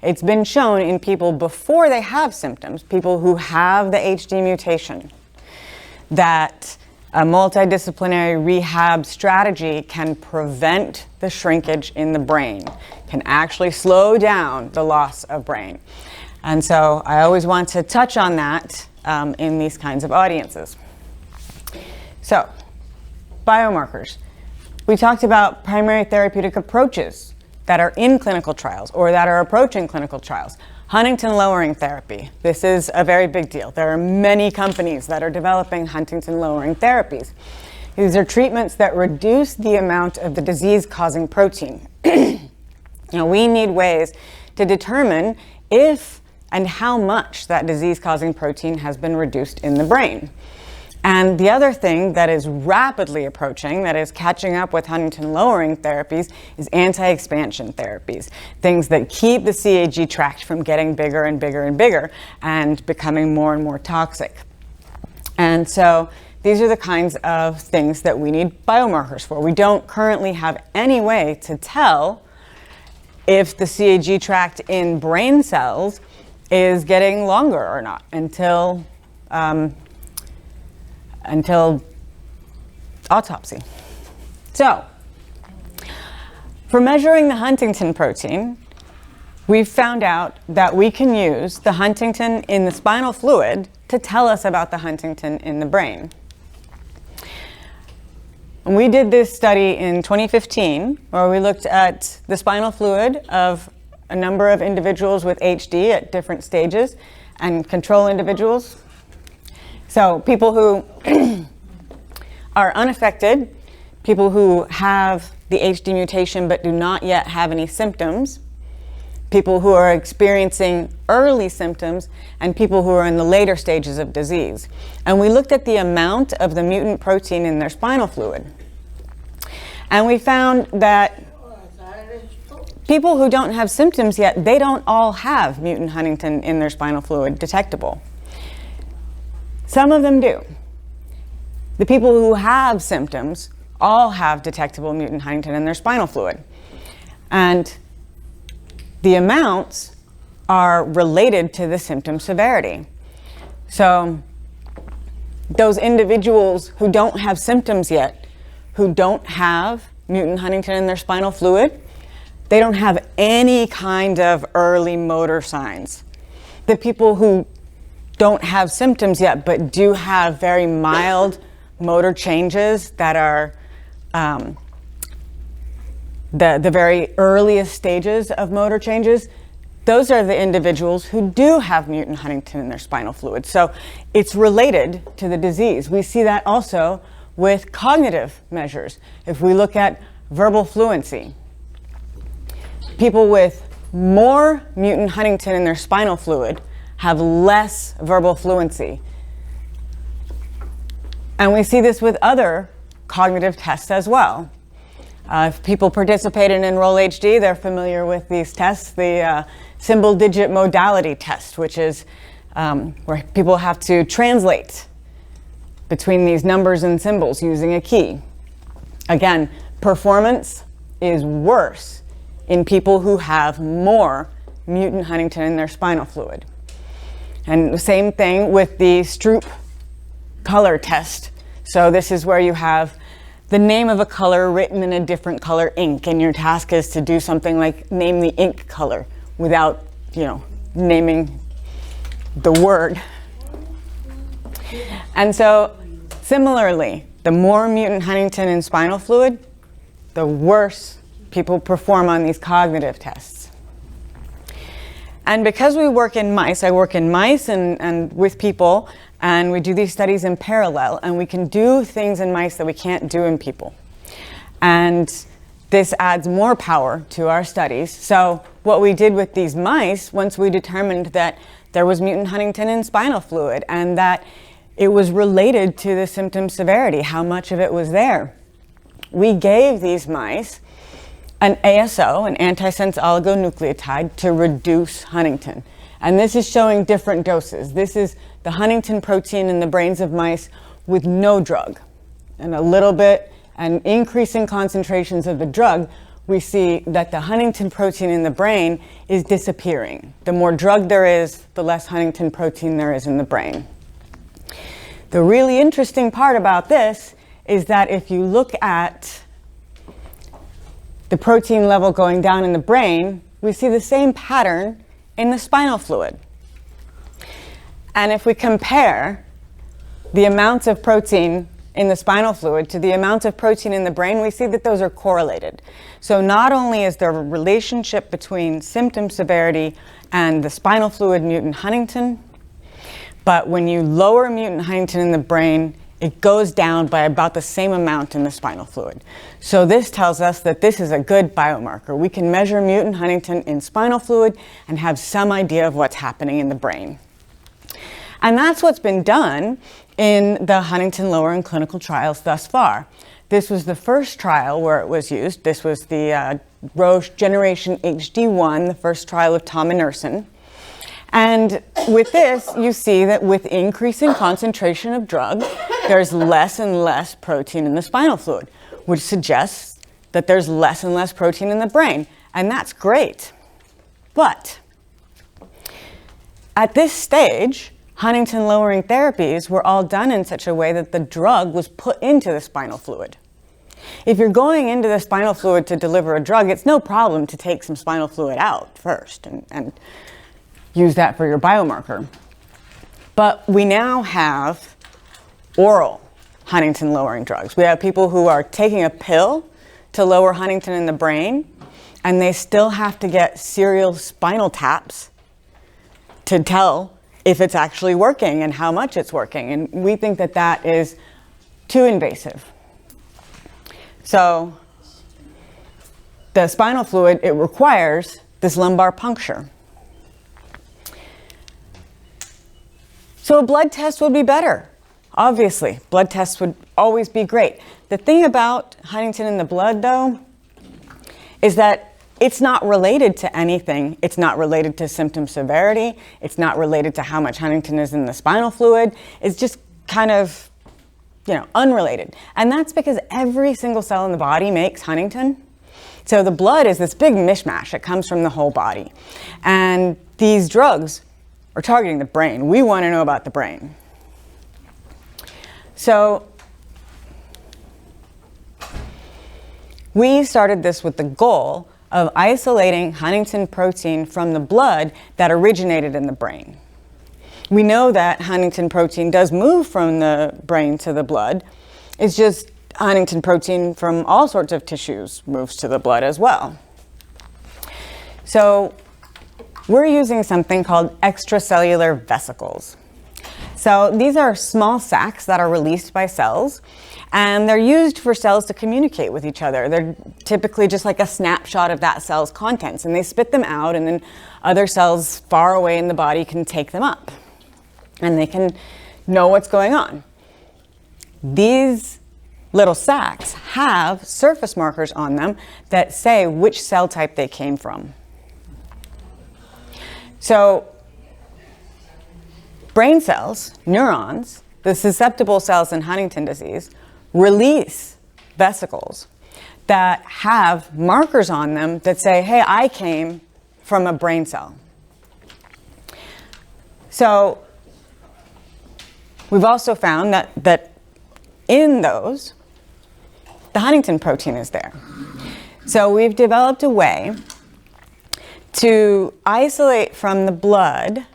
it's been shown in people before they have symptoms, people who have the HD mutation, that a multidisciplinary rehab strategy can prevent the shrinkage in the brain, can actually slow down the loss of brain. And so I always want to touch on that in these kinds of audiences. So, biomarkers. We talked about primary therapeutic approaches that are in clinical trials or that are approaching clinical trials. Huntington lowering therapy. This is a very big deal. There are many companies that are developing Huntington lowering therapies. These are treatments that reduce the amount of the disease-causing protein. We need ways to determine if and how much that disease-causing protein has been reduced in the brain. And the other thing that is rapidly approaching, that is catching up with Huntington lowering therapies, is anti-expansion therapies. Things that keep the CAG tract from getting bigger and bigger and bigger and becoming more and more toxic. And so these are the kinds of things that we need biomarkers for. We don't currently have any way to tell if the CAG tract in brain cells is getting longer or not until autopsy. So, for measuring the Huntington protein, we've found out that we can use the Huntington in the spinal fluid to tell us about the Huntington in the brain. And we did this study in 2015, where we looked at the spinal fluid of a number of individuals with HD at different stages and control individuals. So people who are unaffected, people who have the HD mutation but do not yet have any symptoms, people who are experiencing early symptoms, and people who are in the later stages of disease. And we looked at the amount of the mutant protein in their spinal fluid. And we found that people who don't have symptoms yet, they don't all have mutant Huntington in their spinal fluid detectable. Some of them do. The people who have symptoms all have detectable mutant Huntington in their spinal fluid. And the amounts are related to the symptom severity. So those individuals who don't have symptoms yet, who don't have mutant Huntington in their spinal fluid, they don't have any kind of early motor signs. The people who don't have symptoms yet but do have very mild motor changes that are the very earliest stages of motor changes, those are the individuals who do have mutant Huntington in their spinal fluid. So it's related to the disease. We see that also with cognitive measures. If we look at verbal fluency, people with more mutant Huntington in their spinal fluid have less verbal fluency. And we see this with other cognitive tests as well. If people participate in Enroll HD, they're familiar with these tests, the symbol digit modality test, which is where people have to translate between these numbers and symbols using a key. Again, performance is worse in people who have more mutant Huntington in their spinal fluid. And the same thing with the Stroop color test. So this is where you have the name of a color written in a different color ink, and your task is to do something like name the ink color without, naming the word. And so similarly, the more mutant Huntington in spinal fluid, the worse people perform on these cognitive tests. And because we work in mice, I work in mice and with people, and we do these studies in parallel, and we can do things in mice that we can't do in people. And this adds more power to our studies. So what we did with these mice, once we determined that there was mutant Huntington in spinal fluid and that it was related to the symptom severity, how much of it was there, we gave these mice an ASO, an antisense oligonucleotide, to reduce Huntington. And this is showing different doses. This is the Huntington protein in the brains of mice with no drug. And a little bit, and increasing concentrations of the drug, we see that the Huntington protein in the brain is disappearing. The more drug there is, the less Huntington protein there is in the brain. The really interesting part about this is that if you look at the protein level going down in the brain, we see the same pattern in the spinal fluid. And if we compare the amounts of protein in the spinal fluid to the amount of protein in the brain, we see that those are correlated. So not only is there a relationship between symptom severity and the spinal fluid mutant Huntington, but when you lower mutant Huntington in the brain, it goes down by about the same amount in the spinal fluid. So this tells us that this is a good biomarker. We can measure mutant Huntington in spinal fluid and have some idea of what's happening in the brain. And that's what's been done in the Huntington lowering clinical trials thus far. This was the first trial where it was used. This was the Roche Generation HD1, the first trial of tominersen. And with this, you see that with increasing concentration of drug, there's less and less protein in the spinal fluid, which suggests that there's less and less protein in the brain. And that's great. But at this stage, Huntington lowering therapies were all done in such a way that the drug was put into the spinal fluid. If you're going into the spinal fluid to deliver a drug, it's no problem to take some spinal fluid out first and use that for your biomarker. But we now have oral Huntington lowering drugs. We have people who are taking a pill to lower Huntington in the brain, and they still have to get serial spinal taps to tell if it's actually working and how much it's working. And we think that that is too invasive. So the spinal fluid, it requires this lumbar puncture. So a blood test would be better. Obviously, blood tests would always be great. The thing about Huntington in the blood, though, is that it's not related to anything. It's not related to symptom severity. It's not related to how much Huntington is in the spinal fluid. It's just kind of, unrelated. And that's because every single cell in the body makes Huntington. So the blood is this big mishmash. It comes from the whole body. And these drugs or targeting the brain. We want to know about the brain. So we started this with the goal of isolating Huntington protein from the blood that originated in the brain. We know that Huntington protein does move from the brain to the blood. It's just Huntington protein from all sorts of tissues moves to the blood as well. So we're using something called extracellular vesicles. So these are small sacs that are released by cells, and they're used for cells to communicate with each other. They're typically just like a snapshot of that cell's contents, and they spit them out, and then other cells far away in the body can take them up, and they can know what's going on. These little sacs have surface markers on them that say which cell type they came from. So brain cells, neurons, the susceptible cells in Huntington disease, release vesicles that have markers on them that say, hey, I came from a brain cell. So we've also found that in those, the Huntington protein is there. So we've developed a way to isolate from the blood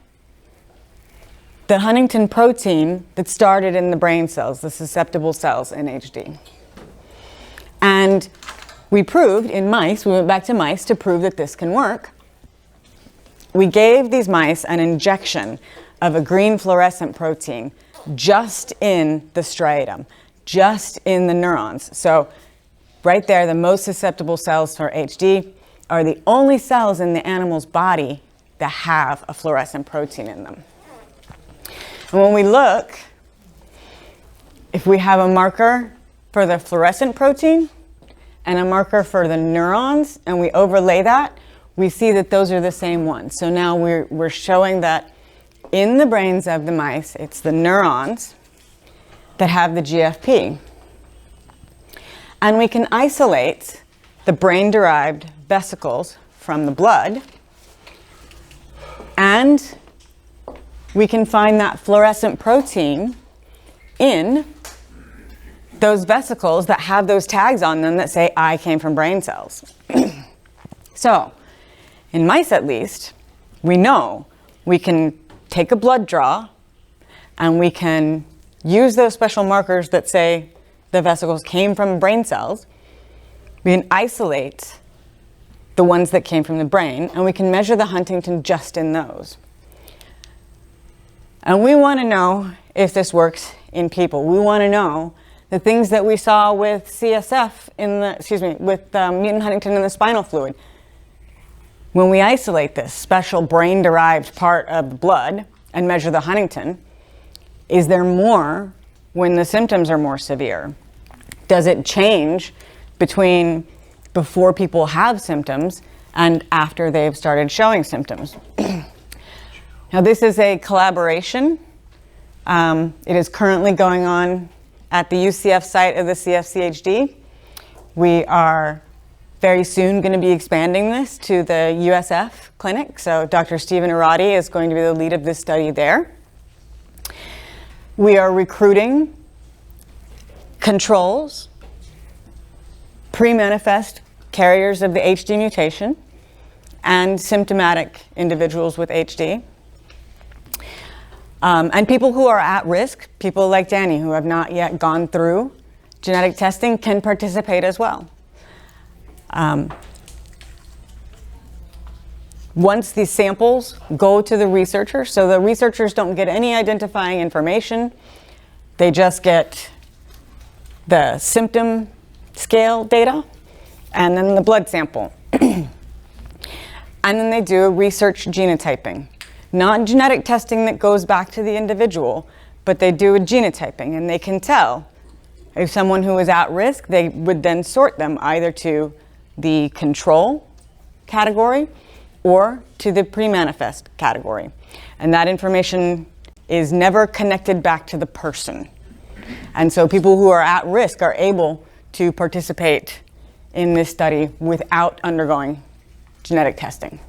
the Huntington protein that started in the brain cells, the susceptible cells in HD. And we proved in mice, we went back to mice to prove that this can work. We gave these mice an injection of a green fluorescent protein just in the striatum, just in the neurons. So right there, the most susceptible cells for HD are the only cells in the animal's body that have a fluorescent protein in them. And when we look, if we have a marker for the fluorescent protein and a marker for the neurons, and we overlay that, we see that those are the same ones. So now we're showing that in the brains of the mice, it's the neurons that have the GFP. And we can isolate the brain-derived vesicles from the blood, and we can find that fluorescent protein in those vesicles that have those tags on them that say, I came from brain cells. So, in mice at least, we know we can take a blood draw and we can use those special markers that say the vesicles came from brain cells. We can isolate the ones that came from the brain, and we can measure the Huntington just in those. And we want to know if this works in people. We want to know the things that we saw with CSF with mutant Huntington in the spinal fluid. When we isolate this special brain-derived part of the blood and measure the Huntington, is there more when the symptoms are more severe? Does it change between before people have symptoms and after they've started showing symptoms? Now, this is a collaboration. It is currently going on at the UCF site of the CFCHD. We are very soon going to be expanding this to the USF clinic. So Dr. Stephen Arati is going to be the lead of this study there. We are recruiting controls, pre-manifest carriers of the HD mutation, and symptomatic individuals with HD. And people who are at risk, people like Danny who have not yet gone through genetic testing, can participate as well. Once these samples go to the researchers, so the researchers don't get any identifying information, they just get the symptom scale data and then the blood sample. And then they do research genotyping. Not genetic testing that goes back to the individual, but they do a genotyping, and they can tell if someone who is at risk, they would then sort them either to the control category or to the pre-manifest category. And that information is never connected back to the person. And so people who are at risk are able to participate in this study without undergoing genetic testing.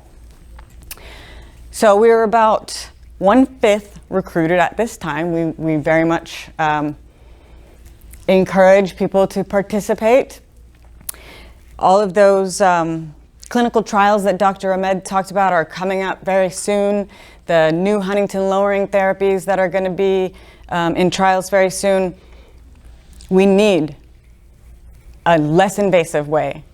So we're about 1/5 recruited at this time. We very much encourage people to participate. All of those clinical trials that Dr. Ahmed talked about are coming up very soon. The new Huntington lowering therapies that are going to be in trials very soon. We need a less invasive way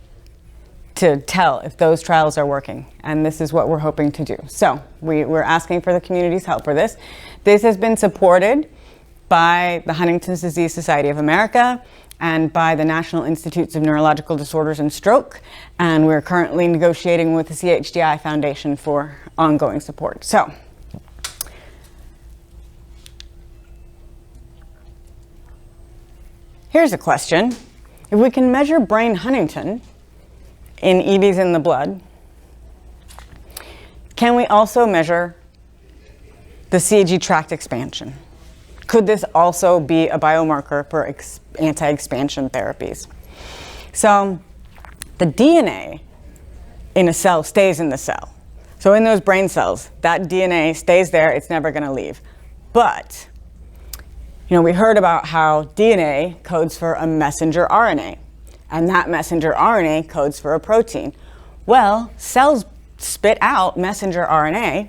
to tell if those trials are working, and this is what we're hoping to do. So we're asking for the community's help for this. This has been supported by the Huntington's Disease Society of America and by the National Institutes of Neurological Disorders and Stroke, and we're currently negotiating with the CHDI Foundation for ongoing support. So, here's a question. If we can measure brain Huntington in EVs in the blood, can we also measure the CAG tract expansion? Could this also be a biomarker for anti-expansion therapies? So the DNA in a cell stays in the cell. So in those brain cells, that DNA stays there, it's never going to leave. But, you know, we heard about how DNA codes for a messenger RNA, and that messenger RNA codes for a protein. Well, cells spit out messenger RNA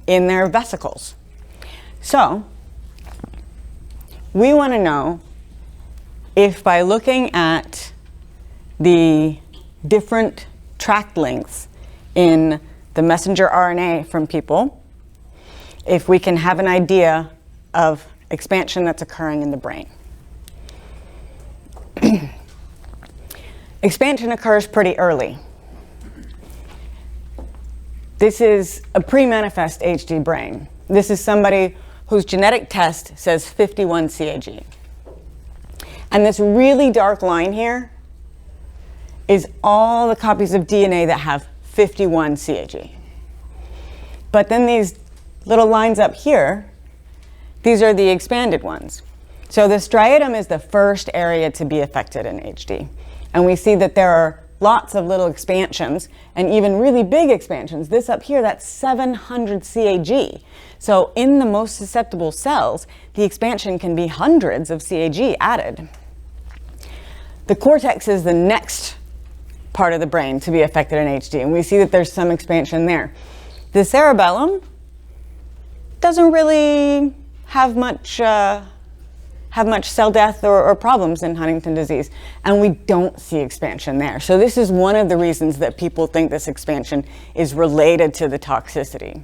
in their vesicles. So we want to know if by looking at the different tract lengths in the messenger RNA from people, if we can have an idea of expansion that's occurring in the brain. Expansion occurs pretty early. This is a pre-manifest HD brain. This is somebody whose genetic test says 51 CAG. And this really dark line here is all the copies of DNA that have 51 CAG. But then these little lines up here, these are the expanded ones. So the striatum is the first area to be affected in HD. And we see that there are lots of little expansions and even really big expansions. This up here, that's 700 CAG. So in the most susceptible cells, the expansion can be hundreds of CAG added. The cortex is the next part of the brain to be affected in HD, and we see that there's some expansion there. The cerebellum doesn't really have much cell death or problems in Huntington disease, and we don't see expansion there. So this is one of the reasons that people think this expansion is related to the toxicity.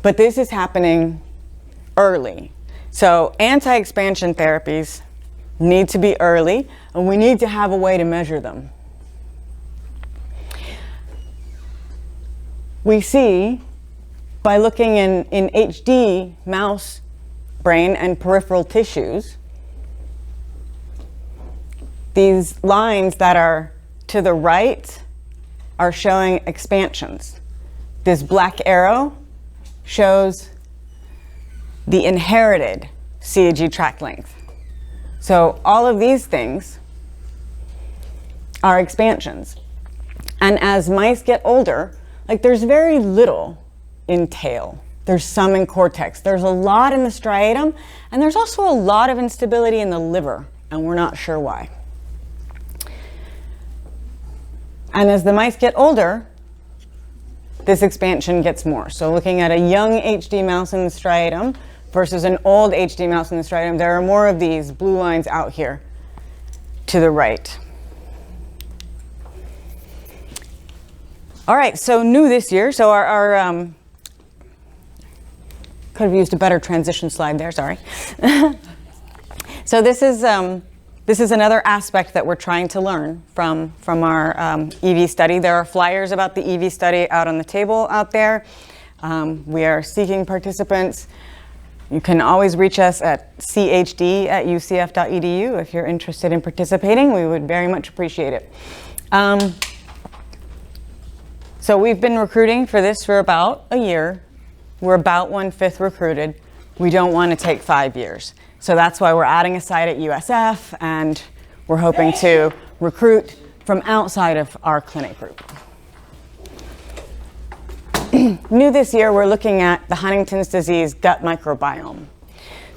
But this is happening early. So anti-expansion therapies need to be early, and we need to have a way to measure them. We see by looking in HD mouse brain and peripheral tissues, these lines that are to the right are showing expansions. This black arrow shows the inherited CAG tract length. So all of these things are expansions. And as mice get older, like there's very little in tail. There's some in cortex. There's a lot in the striatum, and there's also a lot of instability in the liver, and we're not sure why. And as the mice get older, this expansion gets more. So looking at a young HD mouse in the striatum versus an old HD mouse in the striatum, there are more of these blue lines out here to the right. All right, so new this year, so our could have used a better transition slide there, sorry. So this is another aspect that we're trying to learn from our EV study. There are flyers about the EV study out on the table out there. We are seeking participants. You can always reach us at chd@ucf.edu if you're interested in participating. We would very much appreciate it. So we've been recruiting for this for about a year. We're about 1/5 recruited. We don't want to take 5 years. So that's why we're adding a site at USF, and we're hoping to recruit from outside of our clinic group. new this year, we're looking at the Huntington's disease gut microbiome.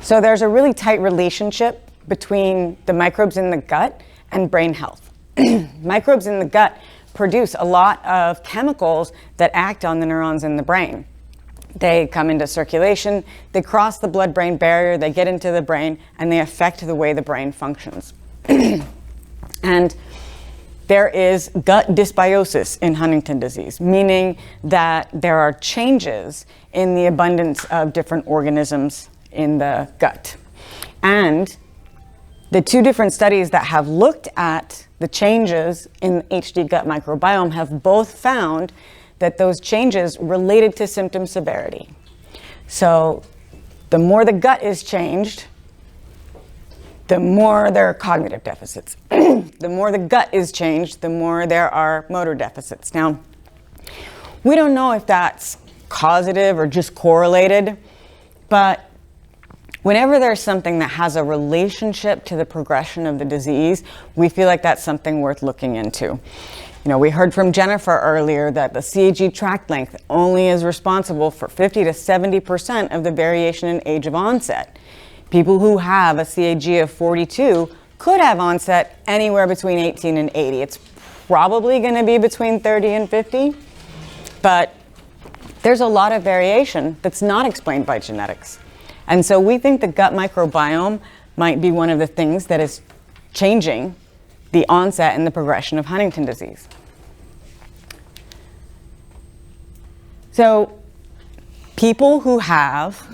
So there's a really tight relationship between the microbes in the gut and brain health. Microbes in the gut produce a lot of chemicals that act on the neurons in the brain. They come into circulation, they cross the blood-brain barrier, they get into the brain, and they affect the way the brain functions. And there is gut dysbiosis in Huntington disease, meaning that there are changes in the abundance of different organisms in the gut. And the two different studies that have looked at the changes in HD gut microbiome have both found that those changes related to symptom severity. So the more the gut is changed, the more there are cognitive deficits. The more the gut is changed, the more there are motor deficits. Now, we don't know if that's causative or just correlated, but whenever there's something that has a relationship to the progression of the disease, we feel like that's something worth looking into. You know, we heard from Jennifer earlier that the CAG tract length only is responsible for 50 to 70% of the variation in age of onset. People who have a CAG of 42 could have onset anywhere between 18 and 80. It's probably going to be between 30 and 50, but there's a lot of variation that's not explained by genetics. And so we think the gut microbiome might be one of the things that is changing the onset and the progression of Huntington disease. So people who have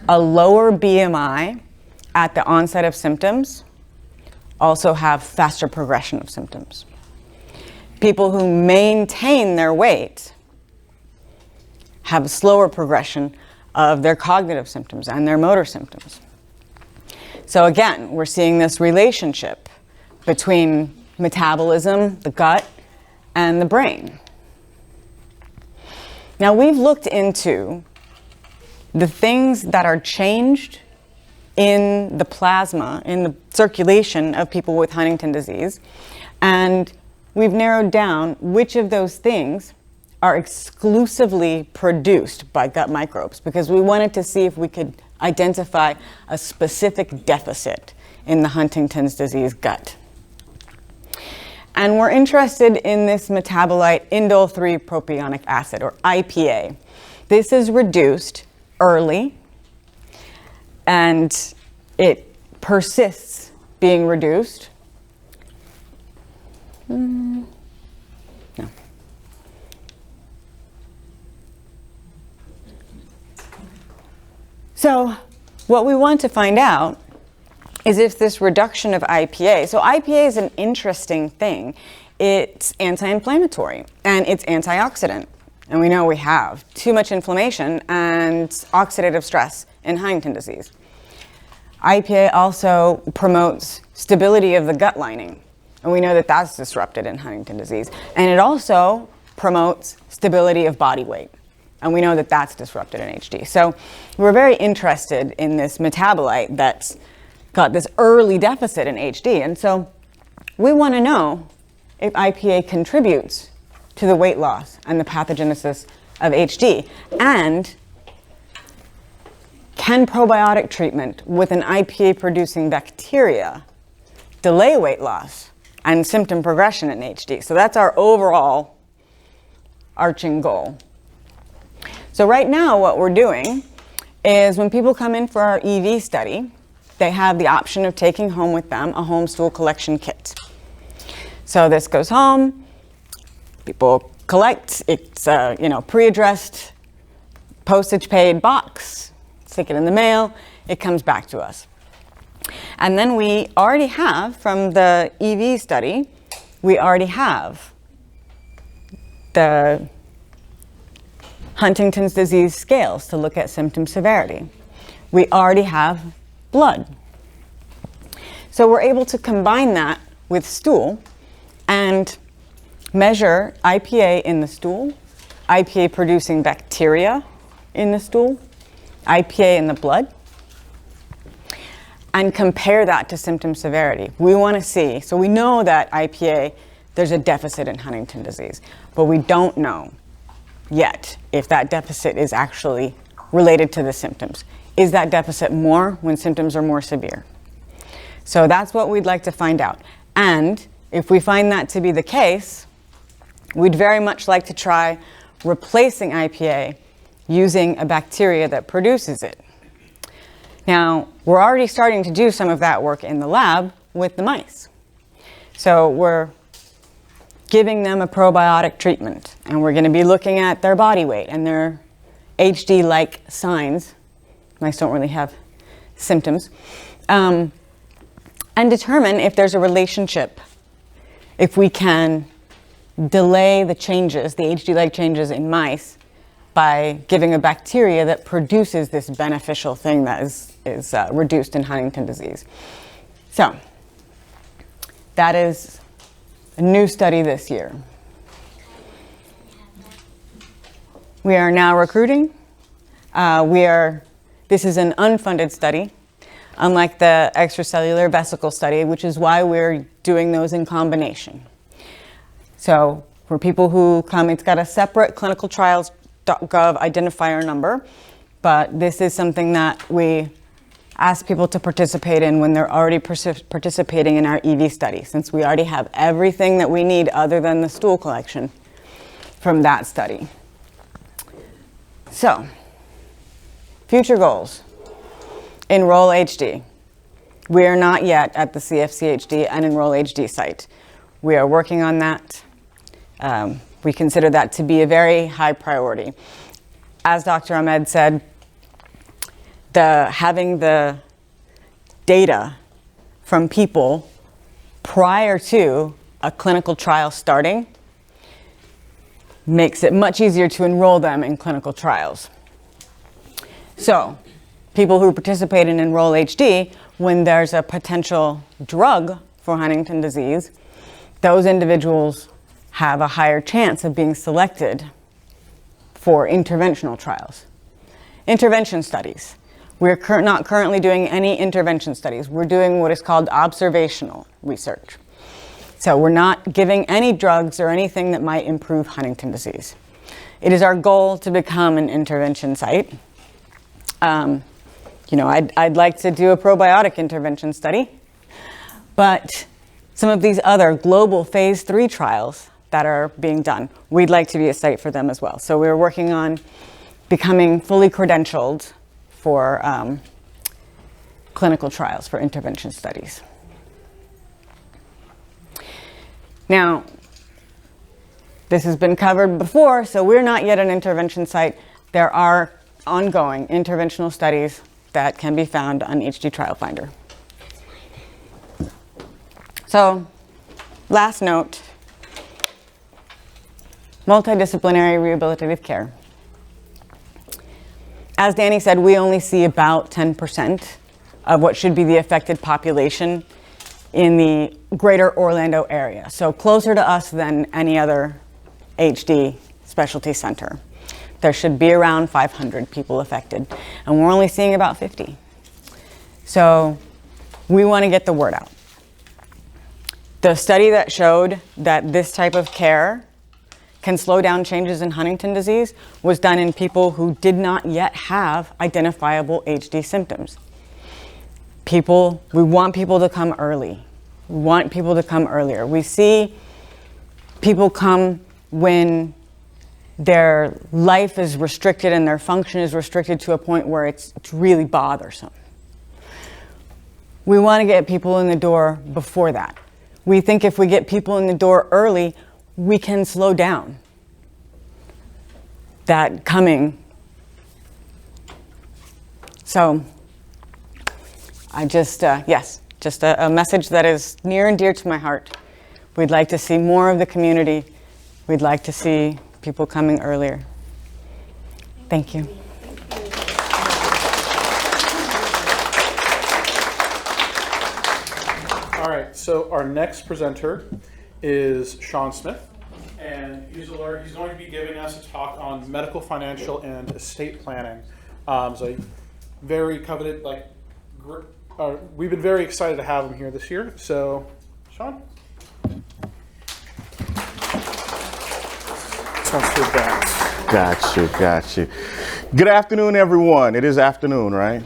a lower BMI at the onset of symptoms also have faster progression of symptoms. People who maintain their weight have a slower progression of their cognitive symptoms and their motor symptoms. So again, we're seeing this relationship between metabolism, the gut, and the brain. Now, we've looked into the things that are changed in the plasma, in the circulation of people with Huntington disease, and we've narrowed down which of those things are exclusively produced by gut microbes, because we wanted to see if we could identify a specific deficit in the Huntington's disease gut. And we're interested in this metabolite indole 3-propionic acid, or IPA. This is reduced early, and it persists being reduced. No. So what we want to find out is if this reduction of IPA, so IPA is an interesting thing. It's anti-inflammatory and it's antioxidant. And we know we have too much inflammation and oxidative stress in Huntington disease. IPA also promotes stability of the gut lining. And we know that that's disrupted in Huntington disease. And it also promotes stability of body weight. And we know that that's disrupted in HD. So we're very interested in this metabolite that's got this early deficit in HD. And so we want to know if IPA contributes to the weight loss and the pathogenesis of HD. And can probiotic treatment with an IPA-producing bacteria delay weight loss and symptom progression in HD? So that's our overall arching goal. So right now what we're doing is when people come in for our EV study, they have the option of taking home with them a home stool collection kit. So this goes home, people collect, it's a pre-addressed, postage-paid box, stick it in the mail, it comes back to us. And then we already have, from the EV study, we already have the Huntington's disease scales to look at symptom severity. We already have blood. So we're able to combine that with stool and measure IPA in the stool, IPA producing bacteria in the stool, IPA in the blood, and compare that to symptom severity. We want to see, so we know that IPA, there's a deficit in Huntington disease, but we don't know yet if that deficit is actually related to the symptoms. Is that deficit more when symptoms are more severe? So that's what we'd like to find out. And if we find that to be the case, we'd very much like to try replacing IPA using a bacteria that produces it. Now, we're already starting to do some of that work in the lab with the mice. So we're giving them a probiotic treatment, and we're going to be looking at their body weight and their HD-like signs. Mice don't really have symptoms. And determine if there's a relationship, if we can delay the changes, the HD-like changes in mice, by giving a bacteria that produces this beneficial thing that is reduced in Huntington disease. So that is a new study this year. We are now recruiting. This is an unfunded study, unlike the extracellular vesicle study, which is why we're doing those in combination. So for people who come, it's got a separate clinicaltrials.gov identifier number, but this is something that we ask people to participate in when they're already participating in our EV study, since we already have everything that we need other than the stool collection from that study. So, future goals. Enroll HD. We are not yet at the CFCHD and Enroll HD site. We are working on that. We consider that to be a very high priority. As Dr. Ahmed said, having the data from people prior to a clinical trial starting makes it much easier to enroll them in clinical trials. So, people who participate in Enroll HD, when there's a potential drug for Huntington disease, those individuals have a higher chance of being selected for interventional trials. Intervention studies. We're not currently doing any intervention studies. We're doing what is called observational research. So we're not giving any drugs or anything that might improve Huntington disease. It is our goal to become an intervention site. I'd like to do a probiotic intervention study, but some of these other global phase 3 trials that are being done, we'd like to be a site for them as well. So we're working on becoming fully credentialed for clinical trials for intervention studies. Now, this has been covered before, so we're not yet an intervention site. There are ongoing interventional studies that can be found on HD Trial Finder. So, last note, multidisciplinary rehabilitative care. As Danny said, we only see about 10% of what should be the affected population in the greater Orlando area. So closer to us than any other HD specialty center. There should be around 500 people affected, and we're only seeing about 50. So we want to get the word out. The study that showed that this type of care can slow down changes in Huntington disease was done in people who did not yet have identifiable HD symptoms. We want people to come early. We want people to come earlier. We see people come when their life is restricted and their function is restricted to a point where it's really bothersome. We want to get people in the door before that. We think if we get people in the door early, we can slow down that coming. So I just a message that is near and dear to my heart. We'd like to see more of the community. We'd like to see people coming earlier. Thank you. All right, so our next presenter is Sean Smith, and he's going to be giving us a talk on medical, financial, and estate planning. So very coveted, we've been very excited to have him here this year. So, Sean? This one's to advance. Got you. Good afternoon, everyone. It is afternoon, right?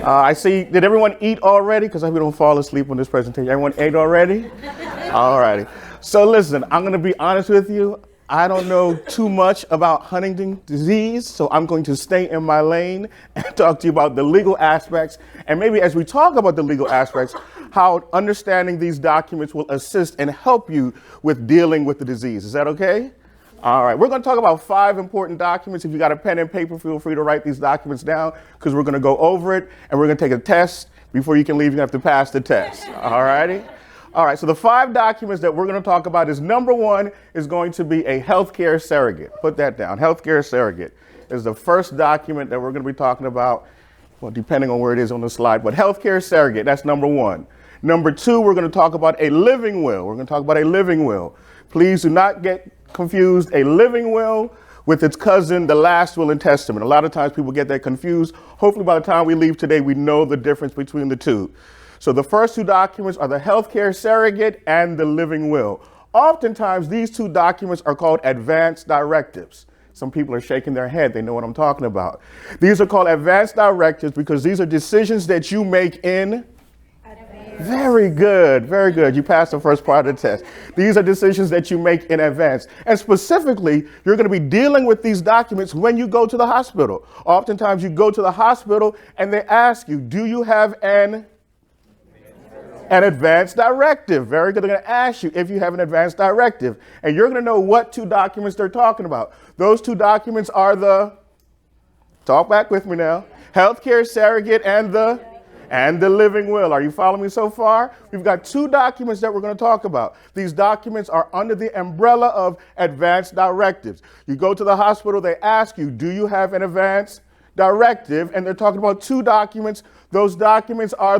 I see, did everyone eat already? Because I hope we don't fall asleep on this presentation. Everyone ate already? All righty. So listen, I'm going to be honest with you. I don't know too much about Huntington disease, so I'm going to stay in my lane and talk to you about the legal aspects. And maybe as we talk about the legal aspects, how understanding these documents will assist and help you with dealing with the disease. Is that okay? All right, we're going to talk about 5 important documents. If you got a pen and paper, feel free to write these documents down because we're going to go over it and we're going to take a test. Before you can leave, you have to pass the test. All righty? All right, so the 5 documents that we're going to talk about is number 1 is going to be a healthcare surrogate. Put that down. Healthcare surrogate is the first document that we're going to be talking about, well, depending on where it is on the slide, but healthcare surrogate, that's number 1. Number 2, we're going to talk about a living will. We're going to talk about a living will. Please do not get confused a living will with its cousin, the last will and testament. A lot of times people get that confused. Hopefully by the time we leave today, we know the difference between the two. So the first 2 documents are the healthcare surrogate and the living will. Oftentimes these 2 documents are called advance directives. Some people are shaking their head. They know what I'm talking about. These are called advance directives because these are decisions that you make in Very good, very good. You passed the first part of the test. These are decisions that you make in advance. And specifically, you're going to be dealing with these documents when you go to the hospital. Oftentimes you go to the hospital and they ask you, do you have an advance directive? Very good. They're going to ask you if you have an advance directive. And you're going to know what 2 documents they're talking about. Those 2 documents are talk back with me now, healthcare surrogate and the living will. Are you following me so far? We've got 2 documents that we're going to talk about. These documents are under the umbrella of advance directives. You go to the hospital, they ask you, do you have an advance directive? And they're talking about 2 documents. Those documents are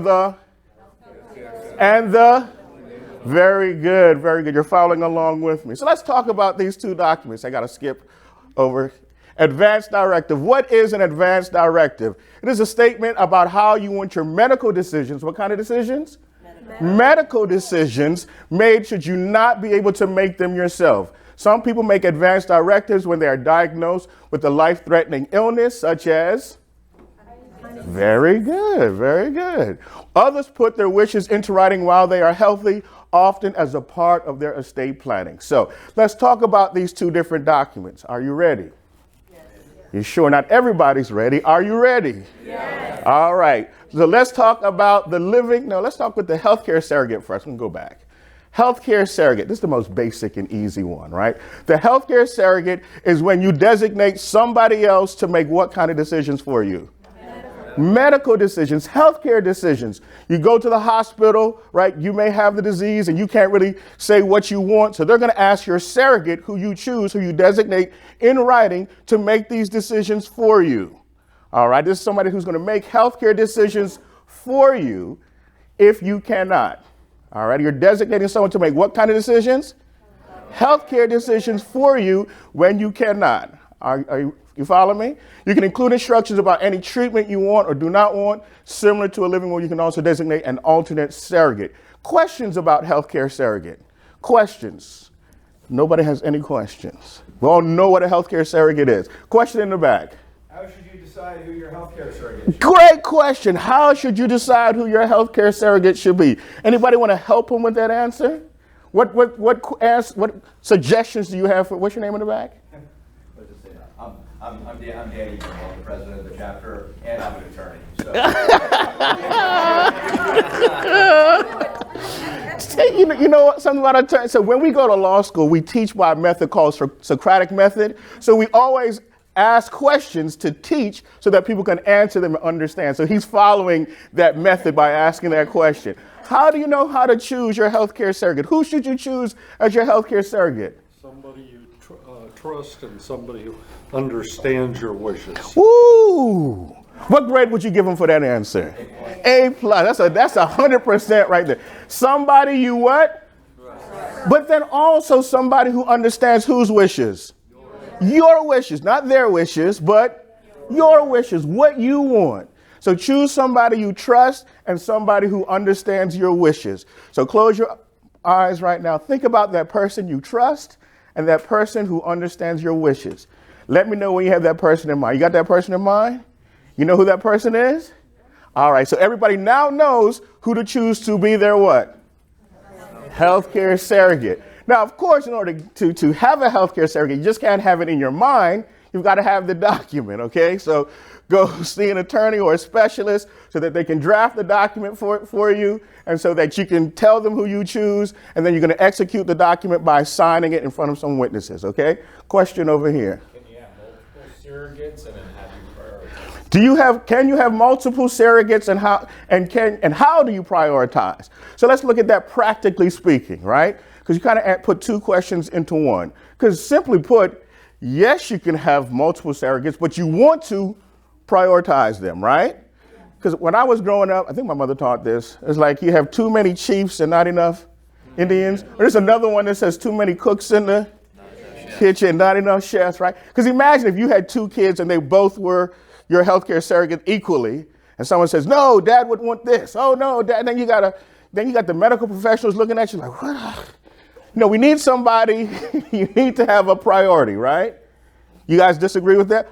very good, very good. You're following along with me. So let's talk about these 2 documents. I got to skip over. Advance directive. What is an advance directive? It is a statement about how you want your medical decisions. What kind of decisions? Medical decisions made should you not be able to make them yourself. Some people make advance directives when they are diagnosed with a life-threatening illness, such as? Very good, very good. Others put their wishes into writing while they are healthy, often as a part of their estate planning. So let's talk about these 2 different documents. Are you ready? You sure? Not everybody's ready. Are you ready? Yes. All right. So let's talk about let's talk with the healthcare surrogate first. I'm going to go back. Healthcare surrogate. This is the most basic and easy one, right? The healthcare surrogate is when you designate somebody else to make what kind of decisions for you? Medical decisions, healthcare decisions. You go to the hospital, right? You may have the disease and you can't really say what you want. So they're going to ask your surrogate, who you choose, who you designate in writing, to make these decisions for you. All right. This is somebody who's going to make healthcare decisions for you if you cannot. All right. You're designating someone to make what kind of decisions? Healthcare decisions for you when you cannot. You follow me? You can include instructions about any treatment you want or do not want. Similar to a living will, you can also designate an alternate surrogate. Questions about healthcare surrogate? Questions? Nobody has any questions. We all know what a healthcare surrogate is. Question in the back. How should you decide who your healthcare surrogate should be? Great question. How should you decide who your healthcare surrogate should be? Anybody want to help him with that answer? What suggestions do you have for, what's your name in the back? I'm Danny, I'm the president of the chapter, and I'm an attorney. So. You know something about attorney? So when we go to law school, we teach by a method called Socratic method. So we always ask questions to teach so that people can answer them and understand. So he's following that method by asking that question. How do you know how to choose your healthcare surrogate? Who should you choose as your healthcare surrogate? Somebody you trust and somebody who understands your wishes. Woo! What grade would you give him for that answer? A+. That's 100% right there. Somebody you what? But then also somebody who understands whose wishes? Your wishes, not their wishes, but your wishes, what you want. So choose somebody you trust and somebody who understands your wishes. So close your eyes right now. Think about that person you trust and that person who understands your wishes. Let me know when you have that person in mind. You got that person in mind? You know who that person is? All right, so everybody now knows who to choose to be their what? Healthcare surrogate. Now, of course, in order to have a healthcare surrogate, you just can't have it in your mind. You've got to have the document, okay? So go see an attorney or a specialist so that they can draft the document for you and so that you can tell them who you choose, and then you're going to execute the document by signing it in front of some witnesses, okay? Question over here. Can you have multiple surrogates and then have you prioritize? Can you have multiple surrogates, and how do you prioritize? So let's look at that practically speaking, right? Because you kind of put two questions into one. Because simply put, yes, you can have multiple surrogates, but you want to prioritize them, right? Because when I was growing up, I think my mother taught this, it's like you have too many chiefs and not enough Indians. Or there's another one that says too many cooks in the kitchen, not enough chefs, right? Because imagine if you had two kids and they both were your healthcare surrogate equally, and someone says, no, dad would want this. Oh no, dad. And then you got the medical professionals looking at you like, what? No, we need somebody. You need to have a priority, right? You guys disagree with that?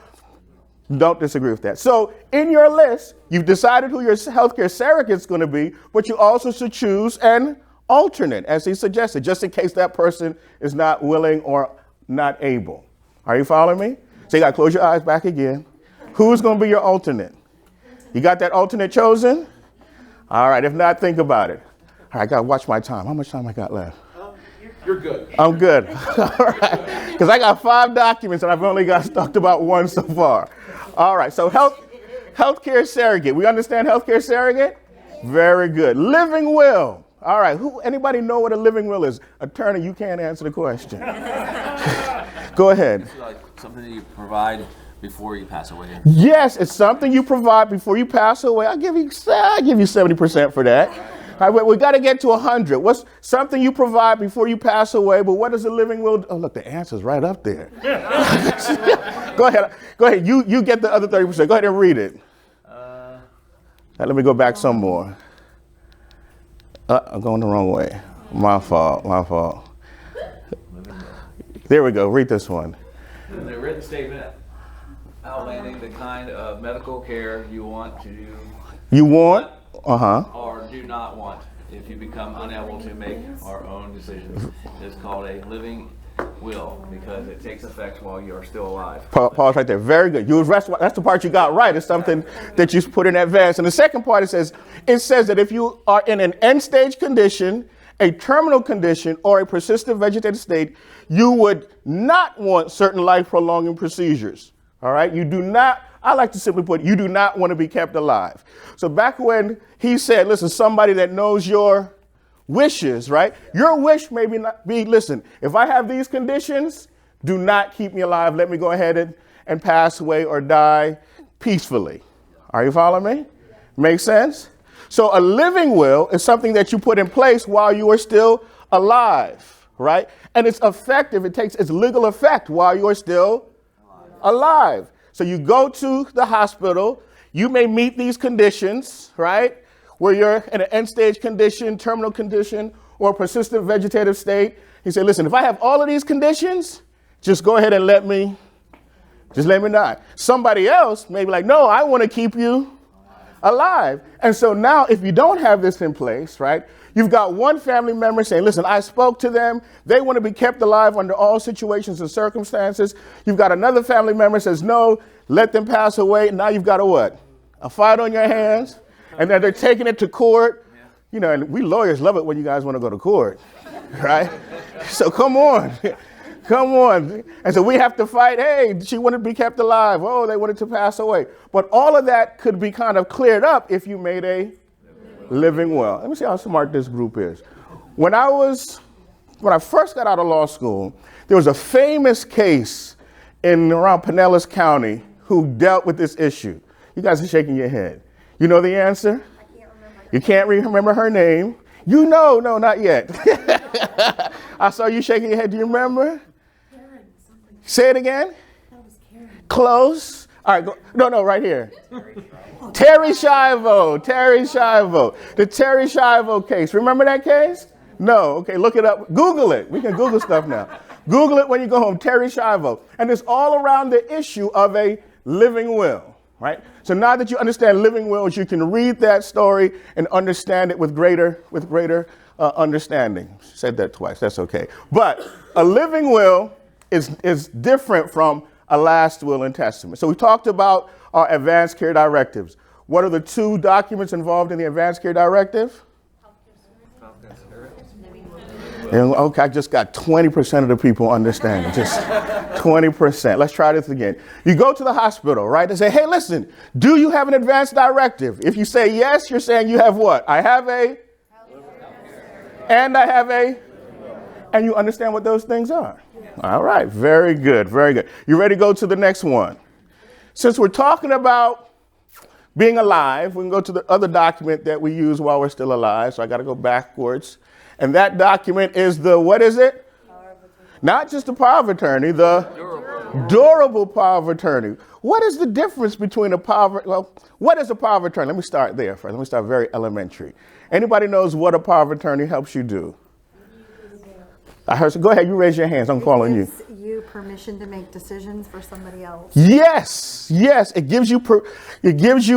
Don't disagree with that. So in your list, you've decided who your healthcare surrogate is going to be, but you also should choose an alternate, as he suggested, just in case that person is not willing or not able. Are you following me? So you got to close your eyes back again. Who's going to be your alternate? You got that alternate chosen? All right. If not, think about it. All right. I got to watch my time. How much time I got left? You're good. I'm good. All right. Because I got 5 documents and I've only talked about 1 so far. All right. So healthcare surrogate. We understand healthcare surrogate? Very good. Living will. All right. Anybody know what a living will is? Attorney, you can't answer the question. Go ahead. It's like something that you provide before you pass away. Yes, it's something you provide before you pass away. I'll give you 70% for that. All right, we got to get to 100. What's something you provide before you pass away? But what does a living will do? Oh, look, the answer's right up there. Go ahead. You get the other 30%. Go ahead and read it. Let me go back some more. I'm going the wrong way. My fault. There we go. Read this one. The written statement outlining the kind of medical care you want to do. You want? Or do not want. If you become unable to make our own decisions, it's called a living will because it takes effect while you are still alive. Pause right there. Very good. That's the part you got right. It's something that you put in advance. And the second part, it says that if you are in an end-stage condition, a terminal condition, or a persistent vegetative state, you would not want certain life-prolonging procedures. All right? You do not, I like to simply put, you do not want to be kept alive. So back when he said, listen, somebody that knows your wishes, right? Your wish may not be, listen, if I have these conditions, do not keep me alive. Let me go ahead and pass away or die peacefully. Are you following me? Makes sense? So a living will is something that you put in place while you are still alive, right? And it's effective. It takes its legal effect while you are still alive. So you go to the hospital, you may meet these conditions, right? Where you're in an end-stage condition, terminal condition, or persistent vegetative state. He said, listen, if I have all of these conditions, just go ahead and let me die. Somebody else may be like, no, I want to keep you alive. And so now if you don't have this in place, right, you've got one family member saying, listen, I spoke to them. They want to be kept alive under all situations and circumstances. You've got another family member says, no, let them pass away. Now you've got a fight on your hands. And then they're taking it to court. You know, and we lawyers love it when you guys want to go to court, right? So come on. And so we have to fight. Hey, she wanted to be kept alive. Oh, they wanted to pass away. But all of that could be kind of cleared up if you made a living will. Let me see how smart this group is. When I first got out of law school, there was a famous case around Pinellas County who dealt with this issue. You guys are shaking your head. You know the answer? I can't remember. You can't remember her name. You know, no, not yet. I saw you shaking your head. Do you remember? Karen, something. Say it again. That was Karen. Close. All right, no, right here. Terry Schiavo. The Terry Schiavo case. Remember that case? No. Okay, look it up. Google it. We can Google stuff now. Google it when you go home, Terry Schiavo. And it's all around the issue of a living will, right? So now that you understand living wills, you can read that story and understand it with greater understanding. Said that twice, that's okay. But a living will is different from a last will and testament. So we talked about our advanced care directives. What are the two documents involved in the advanced care directive? And, okay, I just got 20% of the people understanding, just 20%. Let's try this again. You go to the hospital, right, and say, hey, listen, do you have an advanced directive? If you say yes, you're saying you have what? I have a, and I have a, and you understand what those things are. All right, very good, very good. You ready to go to the next one? Since we're talking about being alive, we can go to the other document that we use while we're still alive. So I got to go backwards. And that document is the, what is it? Not just the power of attorney, the durable power of attorney. What is the difference between a power, well, what is a power of attorney? Let me start there first. Let me start very elementary. Anybody knows what a power of attorney helps you do? I heard, so go ahead, you raise your hands, I'm calling you. You permission to make decisions for somebody else. Yes, yes, it gives you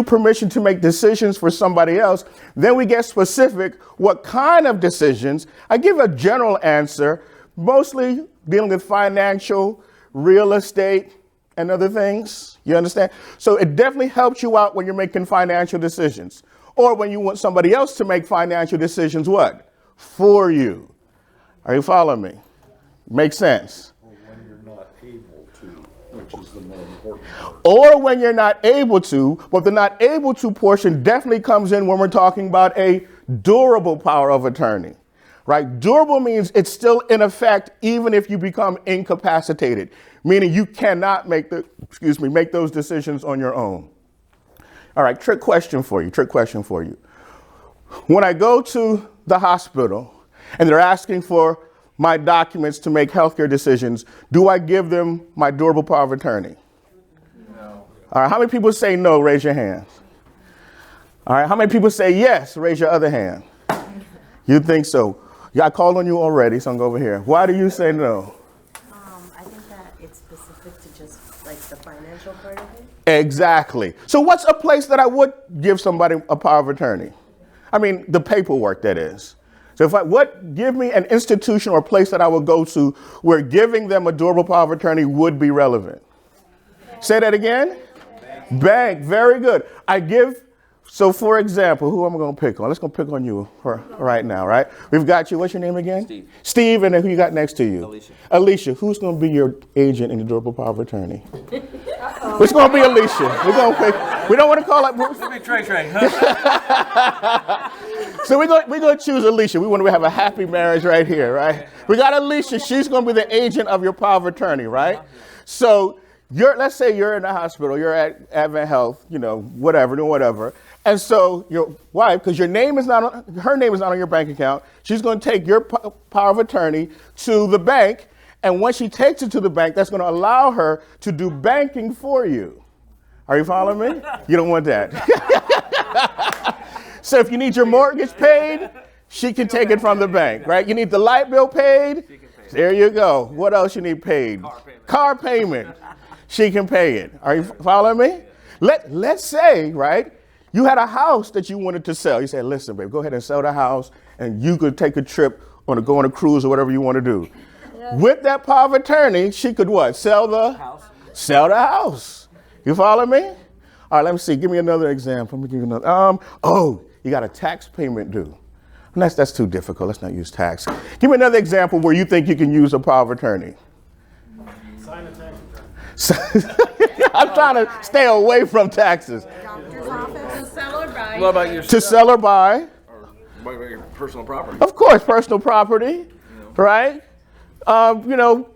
permission to make decisions for somebody else. Then we get specific, what kind of decisions? I give a general answer, mostly dealing with financial, real estate, and other things. You understand? So it definitely helps you out when you're making financial decisions. Or when you want somebody else to make financial decisions, what? For you. Are you following me? Makes sense. Which is the more important part. Or when you're not able to, but the not able to portion definitely comes in when we're talking about a durable power of attorney, right? Durable means it's still in effect even if you become incapacitated, meaning you cannot make those decisions on your own. All right, trick question for you. When I go to the hospital and they're asking for my documents to make healthcare decisions, do I give them my durable power of attorney? No. All right, how many people say no? Raise your hands. All right, how many people say yes? Raise your other hand. You think so? Yeah, I called on you already, so I'm going over here. Why do you say no? I think that it's specific to just like the financial part of it. Exactly. So what's a place that I would give somebody a power of attorney? I mean, the paperwork, that is. So give me an institution or place that I would go to where giving them a durable power of attorney would be relevant. Say that again. Bank. Very good. So for example, who am I going to pick on? Let's go pick on you for right now, right? We've got you. What's your name again? Steve. Steve, and then who you got next to you? Alicia. Alicia, who's going to be your agent in the durable power of attorney? It's going to be Alicia. We're going to pick. We don't want to call it. Trey. So we're going to choose Alicia. We want to have a happy marriage right here, right? We got Alicia. She's going to be the agent of your power of attorney, right? So let's say you're in the hospital. You're at Advent Health, whatever. And so your wife, because her name is not on your bank account, she's going to take your power of attorney to the bank. And once she takes it to the bank, that's going to allow her to do banking for you. Are you following me? You don't want that. So if you need your mortgage paid, she can take it from the bank, right? You need the light bill paid? There you go. What else you need paid? Car payment. She can pay it. Are you following me? Let's say, right, you had a house that you wanted to sell. You said, listen, babe, go ahead and sell the house, and you could take a trip go on a cruise or whatever you want to do. Yeah. With that power of attorney, she could what? Sell the house. Sell the house. You follow me? All right, let me see. Give me another example. Let me give you another. You got a tax payment due. That's too difficult. Let's not use tax. Give me another example where you think you can use a power of attorney. Sign a tax return. I'm trying to stay away from taxes. Doctor's office. To sell or buy. What about your To sell or buy. Or what about your personal property? Of course, personal property, right? Florida.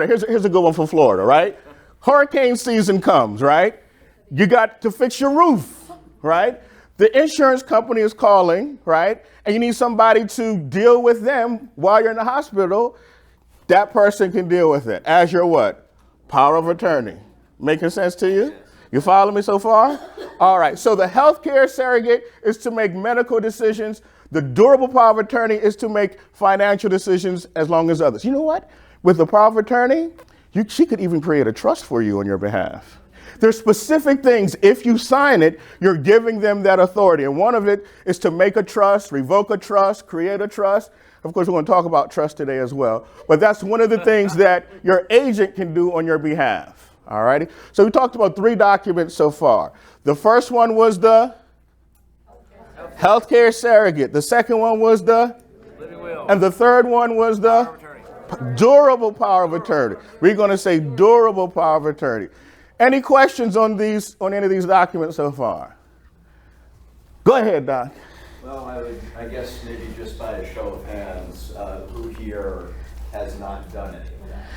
Here's a good one for Florida, right? Hurricane season comes, right? You got to fix your roof, right? The insurance company is calling, right? And you need somebody to deal with them while you're in the hospital. That person can deal with it as your what? Power of attorney. Making sense to you? You follow me so far? All right. So the healthcare surrogate is to make medical decisions. The durable power of attorney is to make financial decisions as long as others. You know what? With the power of attorney, she could even create a trust for you on your behalf. There's specific things, if you sign it, you're giving them that authority. And one of it is to make a trust, revoke a trust, create a trust. Of course, we're going to talk about trust today as well. But that's one of the things that your agent can do on your behalf. All righty? So we talked about 3 documents so far. The first one was the healthcare surrogate. The second one was the living will. And the third one was the durable power of attorney. We're going to say durable power of attorney. Any questions on any of these documents so far? Go ahead, Doc. Well, I guess maybe just by a show of hands, who here has not done any of that?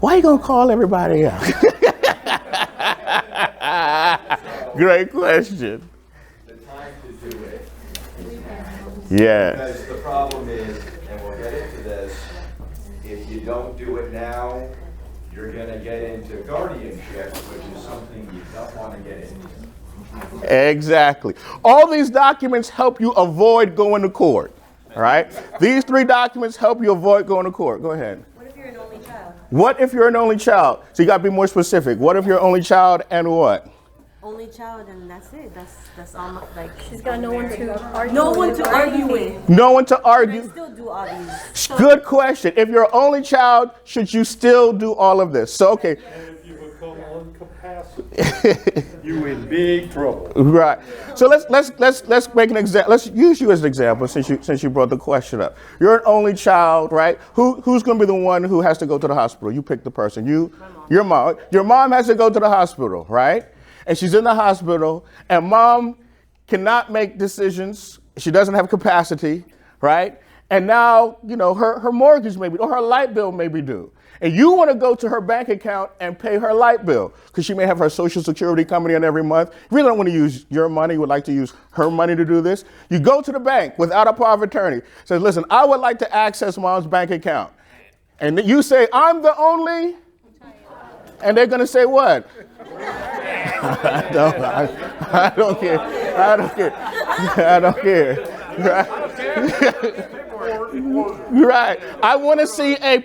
Why are you going to call everybody out? Great question. The time to do it. Yes. Because the problem is, and we'll get into this, if you don't do it now, you're going to get into guardianship, which is something you don't want to get into. Exactly. All these documents help you avoid going to court. All right? These 3 documents help you avoid going to court. Go ahead. What if you're an only child? What if you're an only child? So you got to be more specific. What if you're only child and what? Only child, and that's it. That's all. Like She's got no one to argue. no one to argue with. No one to argue. I still do all these. Good question. If you're only child, should you still do all of this? So, okay. And if you become incapacitated, you in big trouble. Right. So let's make an example. Let's use you as an example since you brought the question up. You're an only child, right? Who's going to be the one who has to go to the hospital? You pick the person. Your mom. Your mom has to go to the hospital, right? And she's in the hospital, and mom cannot make decisions. She doesn't have capacity, right? And now, her mortgage may be, or her light bill may be due. And you want to go to her bank account and pay her light bill because she may have her Social Security coming in every month. You really don't want to use your money. You would like to use her money to do this. You go to the bank without a power of attorney. Says, listen, I would like to access mom's bank account. And you say, I'm the only. And they're going to say what? I don't care. I don't care. Right? Right. I want to see a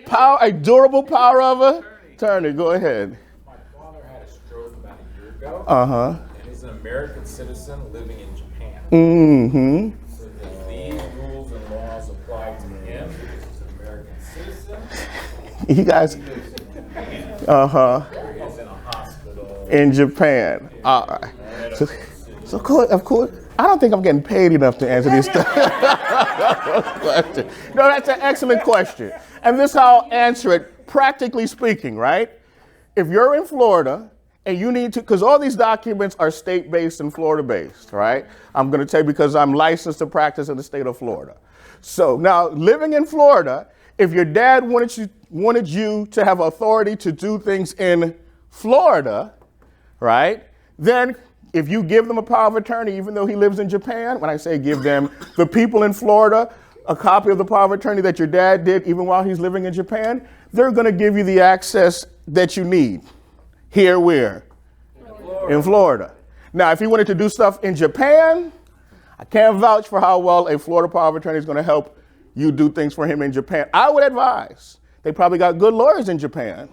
durable power of attorney. Go ahead. My father had a stroke about a year ago. And he's an American citizen living in Japan. Mm-hmm. So do these rules and laws apply to him because he's an American citizen? You guys. He's in a hospital in Japan. All right. So of course, I don't think I'm getting paid enough to answer these questions. No, that's an excellent question. And this is how I'll answer it, practically speaking, right? If you're in Florida and you need to, because all these documents are state-based and Florida-based, right? I'm going to tell you because I'm licensed to practice in the state of Florida. So now, living in Florida, if your dad wanted you to have authority to do things in Florida, right, then if you give them a power of attorney, even though he lives in Japan, when I say give them, the people in Florida, a copy of the power of attorney that your dad did even while he's living in Japan, they're going to give you the access that you need. Here where? In Florida. Now, if he wanted to do stuff in Japan, I can't vouch for how well a Florida power of attorney is going to help you do things for him in Japan. I would advise. They probably got good lawyers in Japan.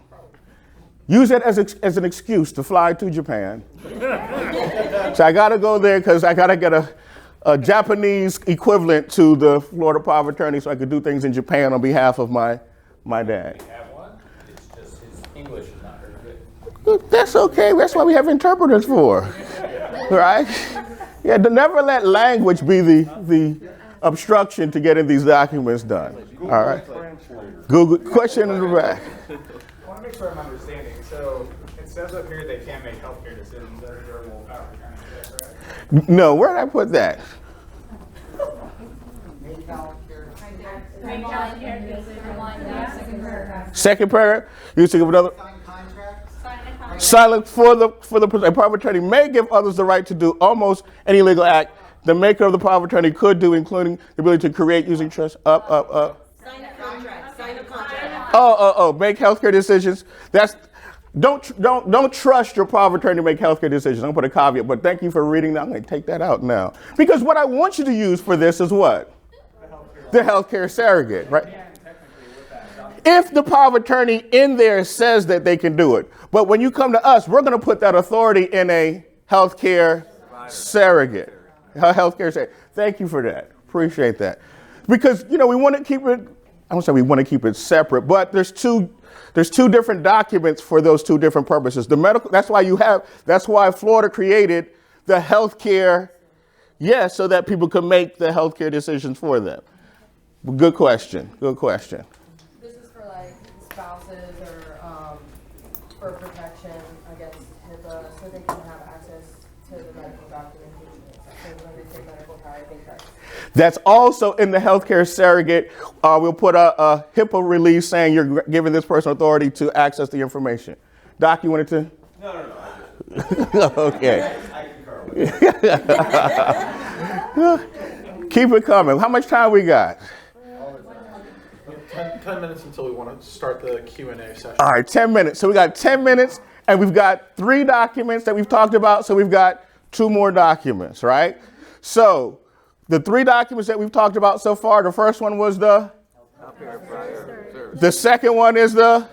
Use it as an excuse to fly to Japan. So I got to go there because I got to get a Japanese equivalent to the Florida power of attorney so I could do things in Japan on behalf of my dad. We have one. It's just his English is not very good. That's okay. That's why we have interpreters for, right? Yeah, never let language be the obstruction to getting these documents done. All right. Google question in the back. I want to make sure I'm understanding. So it says up here they can't make healthcare decisions as a durable power of attorney. Is that correct? No, where did I put that? Second paragraph. You should give another. Silent for the power of attorney may give others the right to do almost any legal act the maker of the power of attorney could do, including the ability to create using trust. Sign a contract. Sign a contract. Make healthcare decisions. Don't trust your power of attorney to make healthcare decisions. I'm gonna put a caveat, but thank you for reading that. I'm gonna take that out now. Because what I want you to use for this is what? the healthcare surrogate, right? If the power of attorney in there says that they can do it. But when you come to us, we're going to put that authority in a healthcare surrogate. A healthcare surrogate. Thank you for that. Appreciate that. Because, we want to keep it, I don't say we want to keep it separate, but there's two different documents for those two different purposes. The medical, that's why Florida created the healthcare, so that people can make the healthcare decisions for them. Good question. Good question. This is for like spouses or for protection against HIPAA, so they can have access to the medical documentation. So when they say medical power, I think that's also in the healthcare surrogate. We'll put a HIPAA release saying you're giving this person authority to access the information. Doc, you wanted to? No. Okay. I concur with that. Keep it coming. How much time we got? 10 minutes until we want to start the Q&A session. All right, 10 minutes. So we got 10 minutes, and we've got 3 documents that we've talked about, so we've got 2 more documents, right? So the 3 documents that we've talked about so far, the first one was the second one is the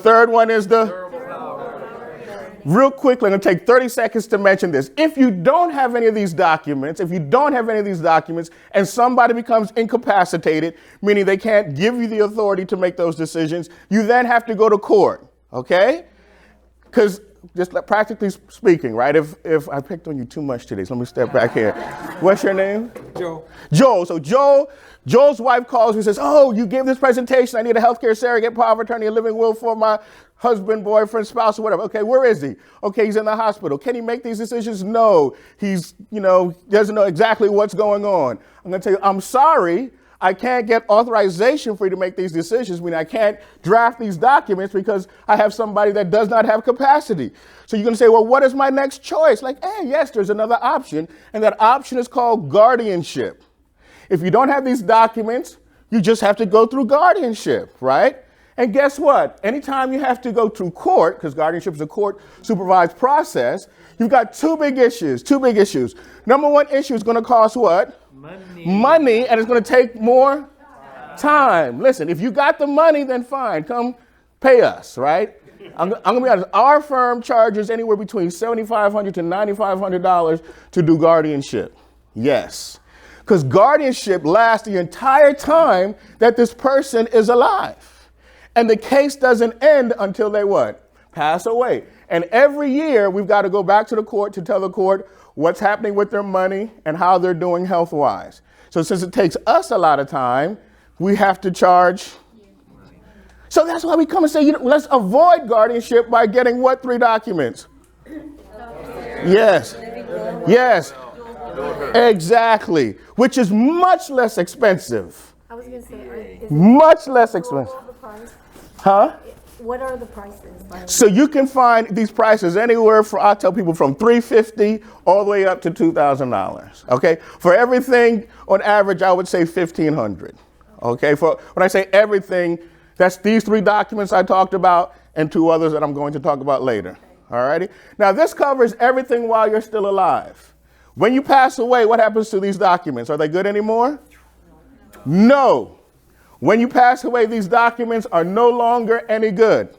third one is real quickly, I'm going to take 30 seconds to mention this. If you don't have any of these documents, and somebody becomes incapacitated, meaning they can't give you the authority to make those decisions, you then have to go to court, okay? Because just practically speaking, right, if I picked on you too much today, so let me step back here. What's your name? Joel. So Joel's wife calls me and says, oh, you gave this presentation. I need a healthcare surrogate, power of attorney, a living will for my husband, boyfriend, spouse, or whatever. Okay, where is he? Okay, he's in the hospital. Can he make these decisions? No. He's, doesn't know exactly what's going on. I'm going to tell you, I'm sorry. I can't get authorization for you to make these decisions. I mean, I can't draft these documents because I have somebody that does not have capacity. So you're going to say, well, what is my next choice? Like, yes, there's another option. And that option is called guardianship. If you don't have these documents, you just have to go through guardianship, right? And guess what? Anytime you have to go through court, because guardianship is a court-supervised process, you've got two big issues. Number one issue is going to cost what? Money, and it's going to take more time. Listen, if you got the money, then fine. Come pay us, right? I'm going to be honest. Our firm charges anywhere between $7,500 to $9,500 to do guardianship. Yes. Because guardianship lasts the entire time that this person is alive. And the case doesn't end until they what? Pass away. And every year we've got to go back to the court to tell the court what's happening with their money and how they're doing health-wise. So since it takes us a lot of time, we have to charge. So that's why we come and say, let's avoid guardianship by getting what 3 documents? Yes. Exactly. Which is much less expensive. I was going to say, much less expensive. Huh? What are the prices? So you can find these prices anywhere I tell people from $350 all the way up to $2,000. Okay? For everything, on average, I would say $1,500. Okay? When I say everything, that's these 3 documents I talked about and 2 others that I'm going to talk about later. All righty? Now, this covers everything while you're still alive. When you pass away, what happens to these documents? Are they good anymore? No. When you pass away, these documents are no longer any good.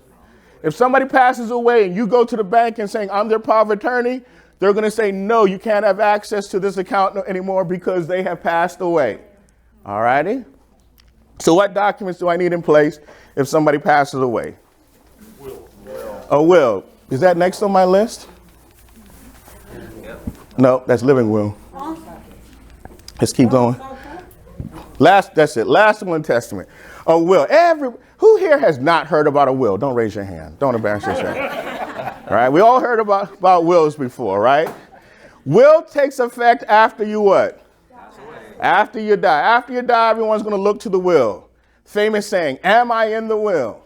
If somebody passes away and you go to the bank and saying, I'm their power of attorney, they're going to say, no, you can't have access to this account anymore because they have passed away. All righty? So what documents do I need in place if somebody passes away? A will. Is that next on my list? No, that's living will. Let's keep going. That's it. Last will and testament. A will. Who here has not heard about a will? Don't raise your hand. Don't embarrass yourself. All right. We all heard about wills before, right? Will takes effect after you what? After you die. After you die, everyone's going to look to the will. Famous saying, am I in the will?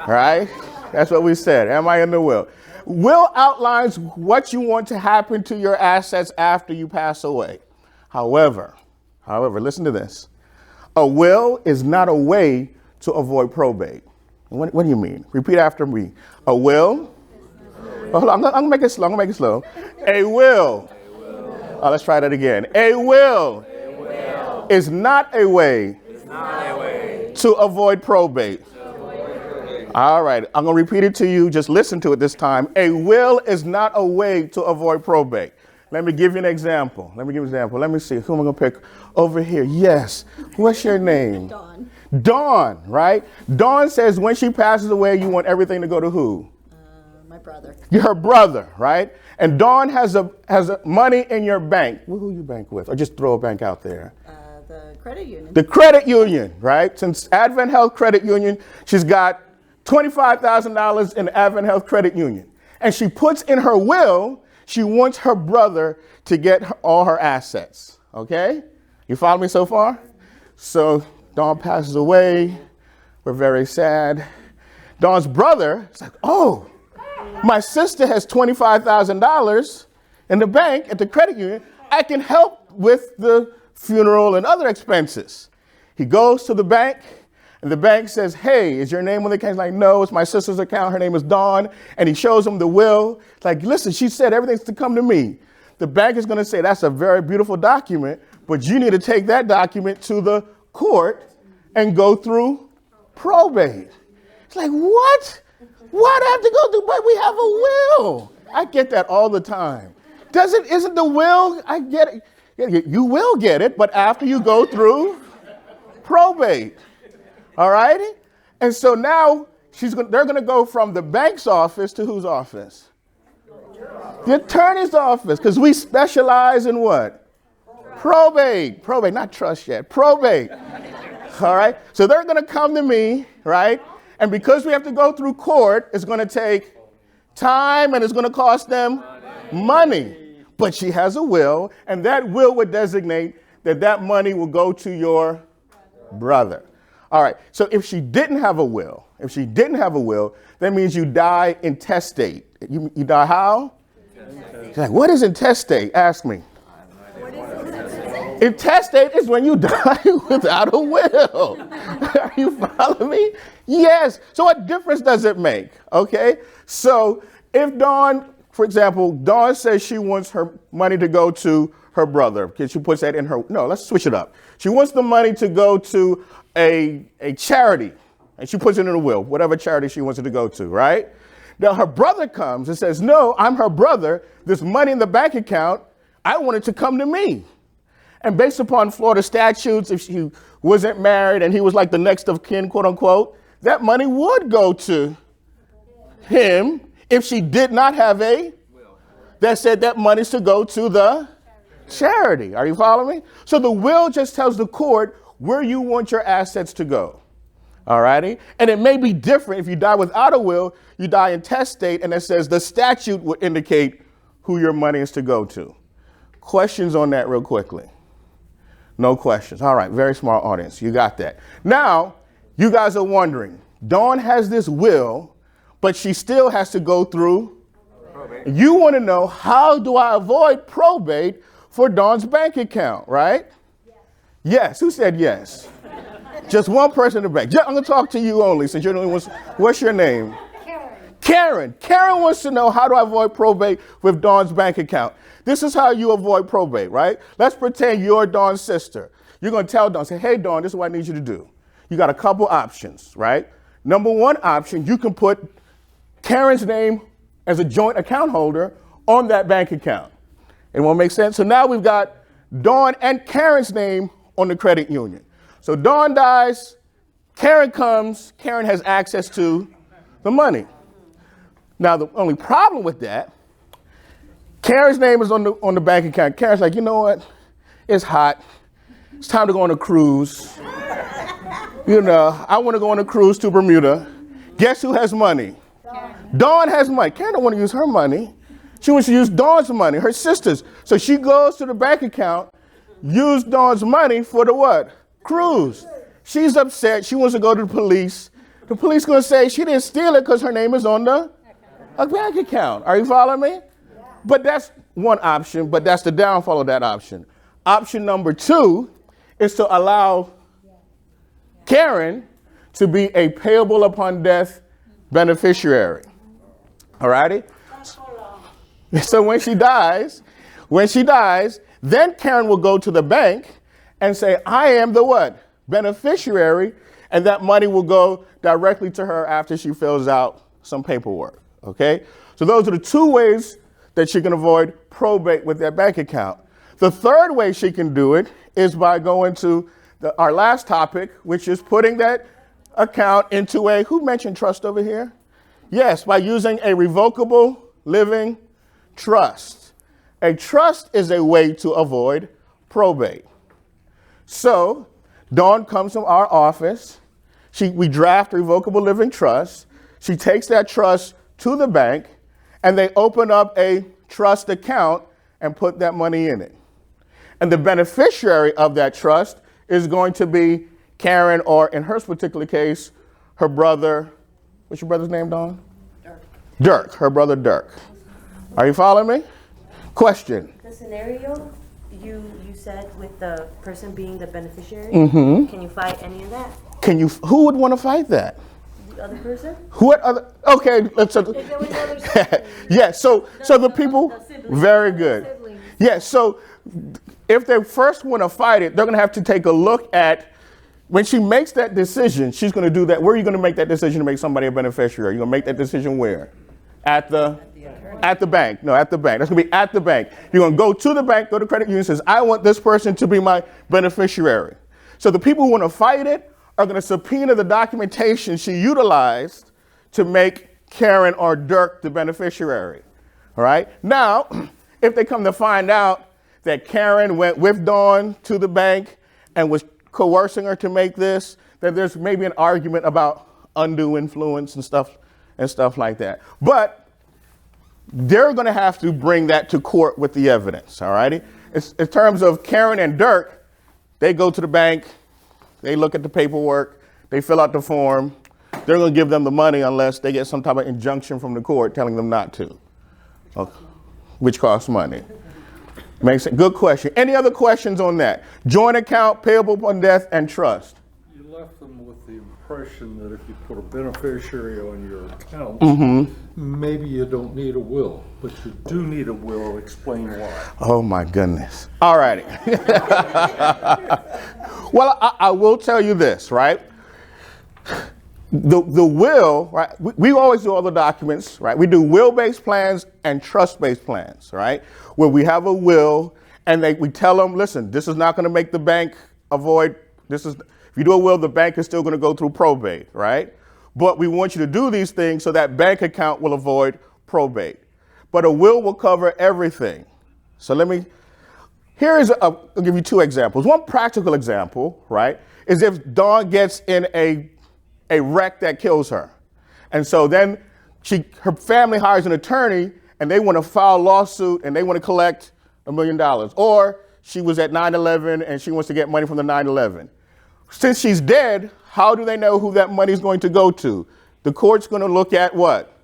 Right? That's what we said. Am I in the will? Will outlines what you want to happen to your assets after you pass away. However, listen to this. A will is not a way to avoid probate. What do you mean? Repeat after me. A will. Hold on, I'm going to make it slow. A will. Let's try that again. A will is not a way to avoid probate. All right, I'm going to repeat it to you. Just listen to it this time. A will is not a way to avoid probate. Let me give you an example. Let me see. Who am I going to pick over here? Yes. What's your name? Dawn. Dawn, right? Dawn says when she passes away, you want everything to go to who? My brother. Her brother, right? And Dawn has a money in your bank. Who you bank with? Or just throw a bank out there. The credit union. The credit union, right? Since Advent Health Credit Union, she's got $25,000 in Advent Health Credit Union. And she puts in her will, she wants her brother to get all her assets, okay? You follow me so far? So Dawn passes away. We're very sad. Dawn's brother is like, oh, my sister has $25,000 in the bank at the credit union. I can help with the funeral and other expenses. He goes to the bank, and the bank says, hey, is your name on the account? He's like, no, it's my sister's account. Her name is Dawn. And he shows him the will. It's like, listen, she said everything's to come to me. The bank is going to say, that's a very beautiful document, but you need to take that document to the court and go through probate. It's like, what? What I have to go through? But we have a will. I get that all the time. Isn't the will? I get it. You will get it, but after you go through probate. All righty? And so now they're going to go from the bank's office to whose office? The attorney's office, because we specialize in what? Probate. Probate, not trust yet. Probate. All right? So they're going to come to me, right? And because we have to go through court, it's going to take time and it's going to cost them money. But she has a will, and that will would designate that money will go to your brother. All right. So if she didn't have a will, that means you die intestate. You die how? She's like, what is intestate? Ask me. Intestate is when you die without a will. Are you following me? Yes. So what difference does it make? Okay. So if Dawn, for example, Dawn says she wants her money to go to her brother, because she puts that in her, no, let's switch it up. She wants the money to go to a charity, and she puts it in her will, whatever charity she wants it to go to, right? Now her brother comes and says, no, I'm her brother. This money in the bank account, I want it to come to me. And based upon Florida statutes, if she wasn't married and he was like the next of kin, quote unquote, that money would go to him if she did not have a will that said that money's to go to the charity. Are you following me? So the will just tells the court where you want your assets to go. All righty? And it may be different. If you die without a will, you die intestate, and it says the statute will indicate who your money is to go to. Questions on that real quickly? No questions. All right, very smart audience. You got that. Now, you guys are wondering, Dawn has this will, but she still has to go through probate. You want to know, how do I avoid probate for Dawn's bank account, right? Yes. Who said yes? Just one person in the back. I'm going to talk to you only, since you're the only one. What's your name? Karen. Karen wants to know, how do I avoid probate with Dawn's bank account? This is how you avoid probate, right? Let's pretend you're Dawn's sister. You're going to tell Dawn, say, hey, Dawn, this is what I need you to do. You got a couple options, right? Number one option, you can put Karen's name as a joint account holder on that bank account. Anyone make sense? So now we've got Dawn and Karen's name on the credit union. So Dawn dies, Karen comes, Karen has access to the money. Now, the only problem with that, Karen's name is on the bank account. Karen's like, you know what? It's hot. It's time to go on a cruise. You know, I want to go on a cruise to Bermuda. Guess who has money? Dawn has money. Karen don't want to use her money. She wants to use Dawn's money, her sister's. So she goes to the bank account, use Dawn's money for the what? Cruise. She's upset. She wants to go to the police. The police going to say she didn't steal it because her name is on the bank account. Are you following me? But that's one option, but that's the downfall of that option. Option number two is to allow Karen to be a payable upon death beneficiary. All righty? So when she dies, then Karen will go to the bank and say, I am the what? Beneficiary, and that money will go directly to her after she fills out some paperwork, okay? So those are the two ways that she can avoid probate with that bank account. The third way she can do it is by going to our last topic, which is putting that account into a, who mentioned trust over here? Yes, by using a revocable living trust. A trust is a way to avoid probate. So Dawn comes from our office. We draft a revocable living trust. She takes that trust to the bank, and they open up a trust account and put that money in it. And the beneficiary of that trust is going to be Karen, or in her particular case, her brother. What's your brother's name, Dawn? Dirk, her brother Dirk. Are you following me? Question. The scenario you said with the person being the beneficiary, Mm-hmm. can you fight any of that? Who would want to fight that? The other person? What other, okay, let's, yeah, so the people, very good. Yeah, so if they first want to fight it, they're going to have to take a look at, when she makes that decision, she's going to do that. Where are you going to make that decision to make somebody a beneficiary? You're going to make that decision where? At the bank. No, at the bank. That's going to be at the bank. You're going to go to the bank, go to credit union, says, I want this person to be my beneficiary. So the people who want to fight it are going to subpoena the documentation she utilized to make Karen or Dirk the beneficiary. All right? Now, if they come to find out that Karen went with Dawn to the bank and was coercing her to make this, then there's maybe an argument about undue influence and stuff like that. But they're going to have to bring that to court with the evidence, all righty? In terms of Karen and Dirk, they go to the bank, they look at the paperwork, they fill out the form. They're going to give them the money unless they get some type of injunction from the court telling them not to, okay, which costs money. Makes it. Good question. Any other questions on that? Joint account, payable upon death, and trust. You left them with the impression that if you put a beneficiary on your account, maybe you don't need a will, but you do need a will. Explain why. Oh my goodness. All righty. Well, I will tell you this, right? The will, right? We always do all the documents, right? We do will-based plans and trust-based plans, right? Where we have a will and we tell them, listen, this is not going to make the bank avoid, if you do a will, the bank is still going to go through probate, right? But we want you to do these things so that bank account will avoid probate. But a will cover everything. So I'll give you two examples. One practical example, right, is if Dawn gets in a wreck that kills her. And so then her family hires an attorney and they want to file a lawsuit and they want to collect $1 million. Or she was at 9/11 and she wants to get money from the 9/11. Since she's dead, how do they know who that money is going to go to? The court's going to look at what?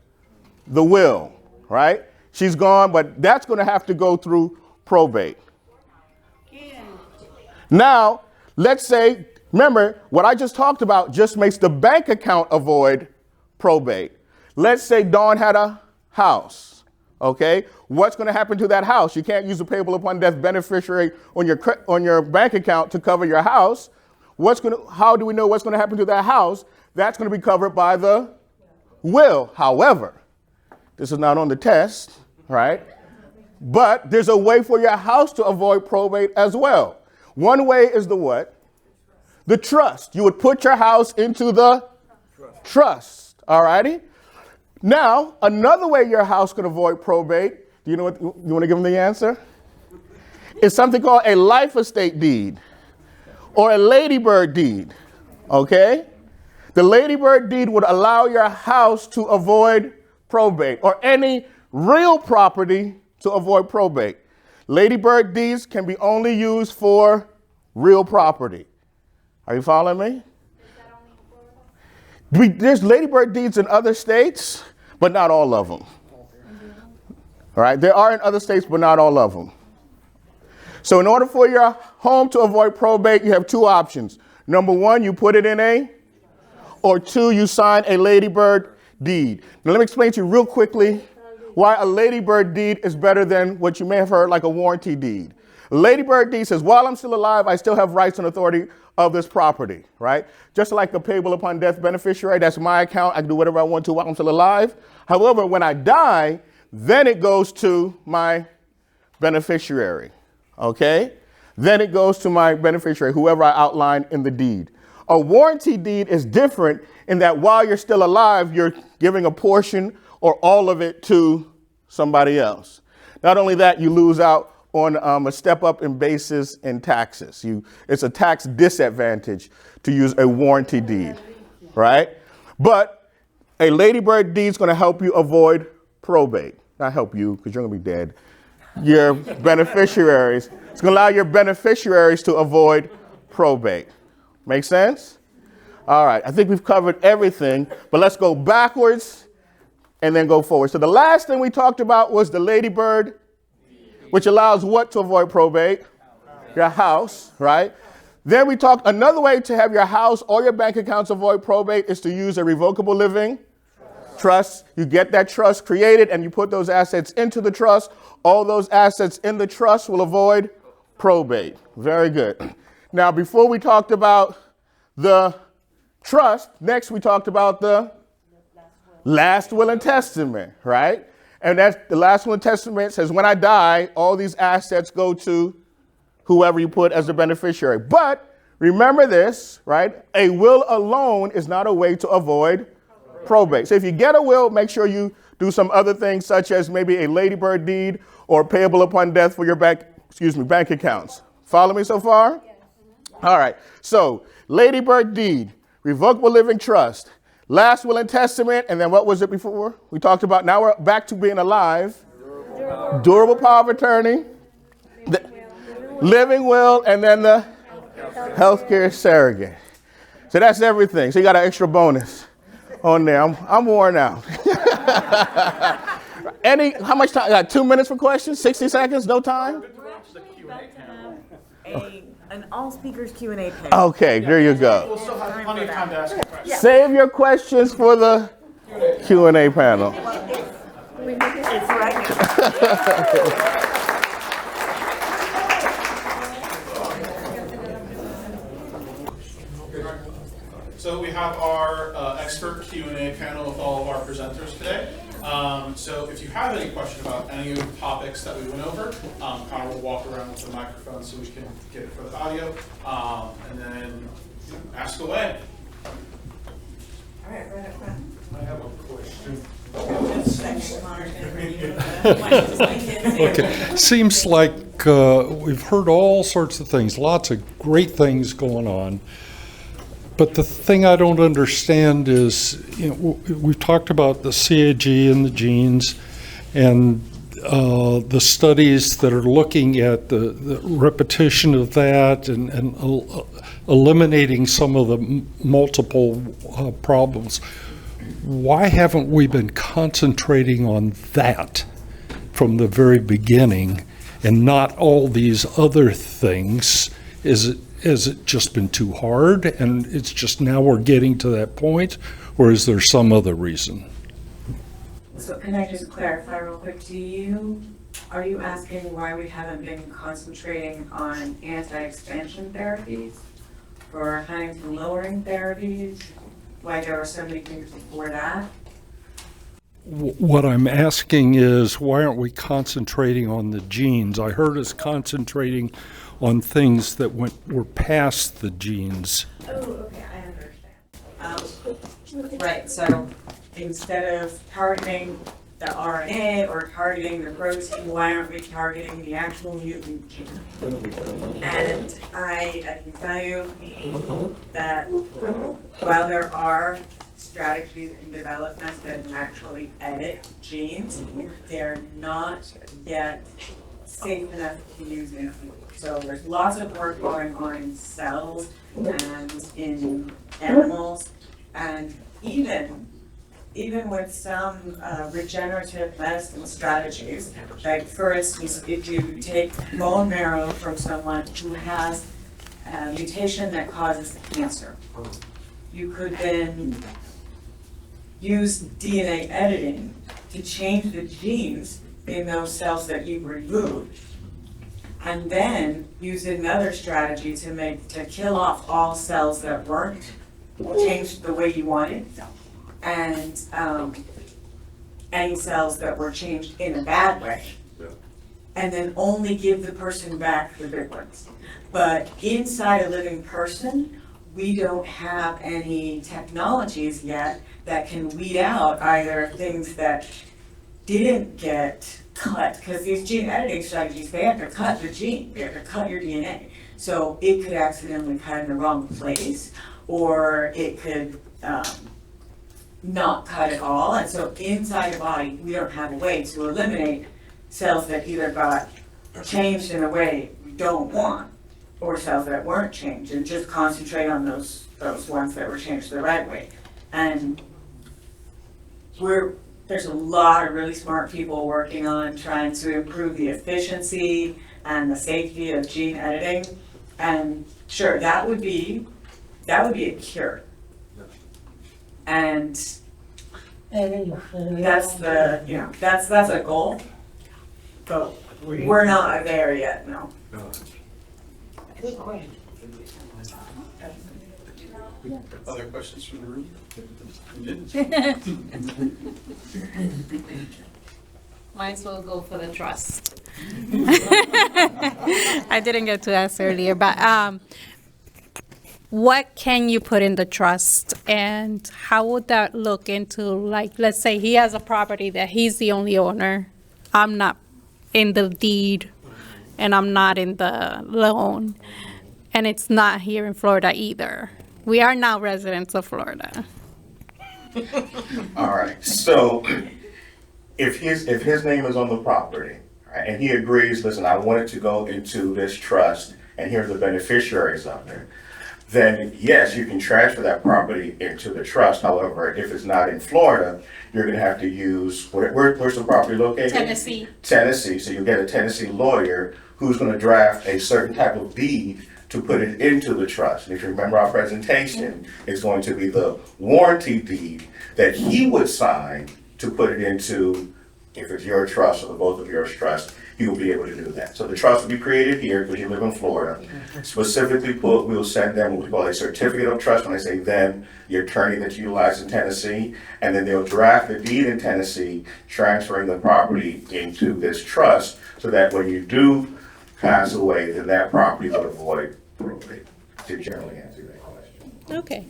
The will, right? She's gone, but that's going to have to go through probate. Now, let's say, remember, what I just talked about just makes the bank account avoid probate. Let's say Dawn had a house, okay? What's going to happen to that house? You can't use a payable upon death beneficiary on your bank account to cover your house. How do we know what's going to happen to that house? That's going to be covered by the will. However, this is not on the test, right? But there's a way for your house to avoid probate as well. One way is the what? The trust. You would put your house into the trust. All righty? Now, another way your house could avoid probate, do you know what? You want to give them the answer? It's something called a life estate deed or a ladybird deed. Okay? The ladybird deed would allow your house to avoid probate or any real property to avoid probate. Ladybird deeds can be only used for real property. Are you following me? There's ladybird deeds in other states, but not all of them. All right, there are in other states, but not all of them. So in order for your home to avoid probate, you have two options. Number one, you put it in or two, you sign a ladybird deed. Now let me explain to you real quickly why a ladybird deed is better than what you may have heard like a warranty deed. Ladybird deed says, while I'm still alive, I still have rights and authority of this property, right? Just like a payable upon death beneficiary, that's my account. I can do whatever I want to while I'm still alive. However, when I die, then it goes to my beneficiary, okay? Then it goes to my beneficiary, whoever I outlined in the deed. A warranty deed is different in that while you're still alive, you're giving a portion or all of it to somebody else. Not only that, you lose out on a step up in basis in taxes. It's a tax disadvantage to use a warranty deed, right? But a ladybird deed is going to help you avoid probate. Not help you, because you're going to be dead. Your beneficiaries. It's going to allow your beneficiaries to avoid probate. Make sense? All right, I think we've covered everything, but let's go backwards and then go forward. So the last thing we talked about was the ladybird, which allows what to avoid probate? Your house, right? Then we talked another way to have your house or your bank accounts avoid probate is to use a revocable living trust. You get that trust created and you put those assets into the trust. All those assets in the trust will avoid probate. Very good. Now, before we talked about the trust, next we talked about the last will and testament, right? And that's the last will and testament says, when I die, all these assets go to whoever you put as the beneficiary. But remember this, right? A will alone is not a way to avoid probate. So if you get a will, make sure you do some other things, such as maybe a ladybird deed or payable upon death for your bank accounts. Follow me so far? Yes. All right. So ladybird deed, revocable living trust, last will and testament, and then what was it before? We talked about, now we're back to being alive. Durable power of attorney, the living will, and then the healthcare surrogate. So that's everything. So you got an extra bonus on there. I'm worn out. How much time? Got 2 minutes for questions? 60 seconds? No time? An all speakers Q&A panel. Okay, there you go. We'll still have plenty of time to ask questions. Yeah. Save your questions for the Q&A panel. It's right. So we have our expert Q&A panel with all of our presenters today. So if you have any question about any of the topics that we went over, Connor will walk around with the microphone so we can get it for the audio, and then ask away. All right, right up front. I have a question. Okay. Seems like we've heard all sorts of things, lots of great things going on. But the thing I don't understand is, we've talked about the CAG and the genes and the studies that are looking at the repetition of that and eliminating some of the multiple problems. Why haven't we been concentrating on that from the very beginning and not all these other things? Has it just been too hard and it's just now we're getting to that point, or is there some other reason? So can I just clarify real quick, are you asking why we haven't been concentrating on anti-expansion therapies or Huntington lowering therapies? Why there are so many things before that? What I'm asking is, why aren't we concentrating on the genes? I heard us concentrating on things that were past the genes. Oh, okay, I understand. Right, so instead of targeting the RNA or targeting the protein, why aren't we targeting the actual mutant gene? And I can tell you that while there are strategies in development that actually edit genes, they're not yet safe enough to use in people. So there's lots of work going on in cells and in animals, and even with some regenerative medicine strategies, like for instance, if you take bone marrow from someone who has a mutation that causes cancer, you could then use DNA editing to change the genes in those cells that you've removed. and then use another strategy to kill off all cells that weren't changed the way you wanted, and any cells that were changed in a bad way, and then only give the person back the good ones. But inside a living person, we don't have any technologies yet that can weed out either things that didn't get cut, because these gene editing strategies, they have to cut the gene, they have to cut your DNA. So it could accidentally cut in the wrong place, or it could not cut at all. And so inside the body, we don't have a way to eliminate cells that either got changed in a way we don't want, or cells that weren't changed, and just concentrate on those ones that were changed the right way. And there's a lot of really smart people working on trying to improve the efficiency and the safety of gene editing. And sure, that would be a cure. And that's that's a goal, but we're not there yet, no. Other questions from the room? Might as well go for the trust. I didn't get to ask earlier, but what can you put in the trust, and how would that look into, like, let's say he has a property that he's the only owner, I'm not in the deed, and I'm not in the loan, and it's not here in Florida either. We are now residents of Florida. All right, so if his name is on the property, right, and he agrees, listen, I want it to go into this trust, and here are the beneficiaries of it, then yes, you can transfer that property into the trust. However, if it's not in Florida, you're gonna have to use, where's the property located? Tennessee. Tennessee, so you get a Tennessee lawyer who's gonna draft a certain type of deed to put it into the trust. And if you remember our presentation, it's going to be the warranty deed that he would sign to put it into, if it's your trust or both of your trust, he will be able to do that. So the trust will be created here because you live in Florida. Specifically put, we'll send them what we call a certificate of trust. When I say them, the attorney that you utilize in Tennessee, and then they'll draft the deed in Tennessee, transferring the property into this trust, so that when you do pass away, then that property will avoid probate, to generally answer that question. Okay.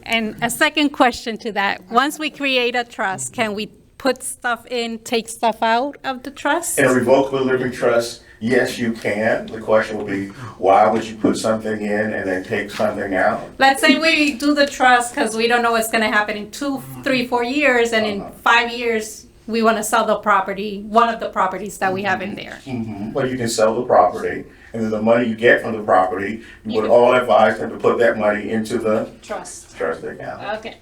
And a second question to that, once we create a trust, can we put stuff in, take stuff out of the trust? In a revocable living trust, yes, you can. The question will be, why would you put something in and then take something out? Let's say we do the trust because we don't know what's going to happen in 2, 3, 4 years, and in 5 years, we want to sell the property, one of the properties that we have in there. Mm-hmm. Well, you can sell the property, and then the money you get from the property, you would all advise them to put that money into the trust account. Okay.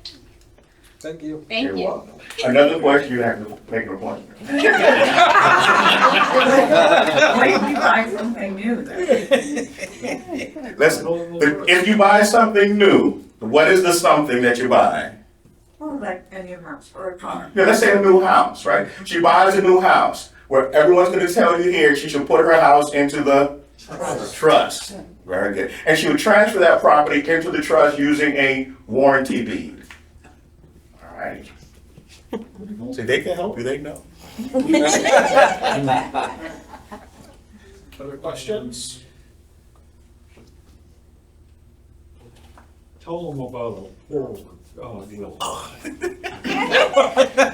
Thank you. Thank You're you. welcome. Another question, you have to make an appointment. Maybe buy something new then. Listen, if you buy something new, what is the something that you buy? Well, like a new house or a car. Yeah, let's say a new house, right? She buys a new house, where everyone's gonna tell you here, she should put her house into the trust. Very good. And she would transfer that property into the trust using a warranty deed. All right. See, they can help you, they know. Other questions? Tell them about a forward deal.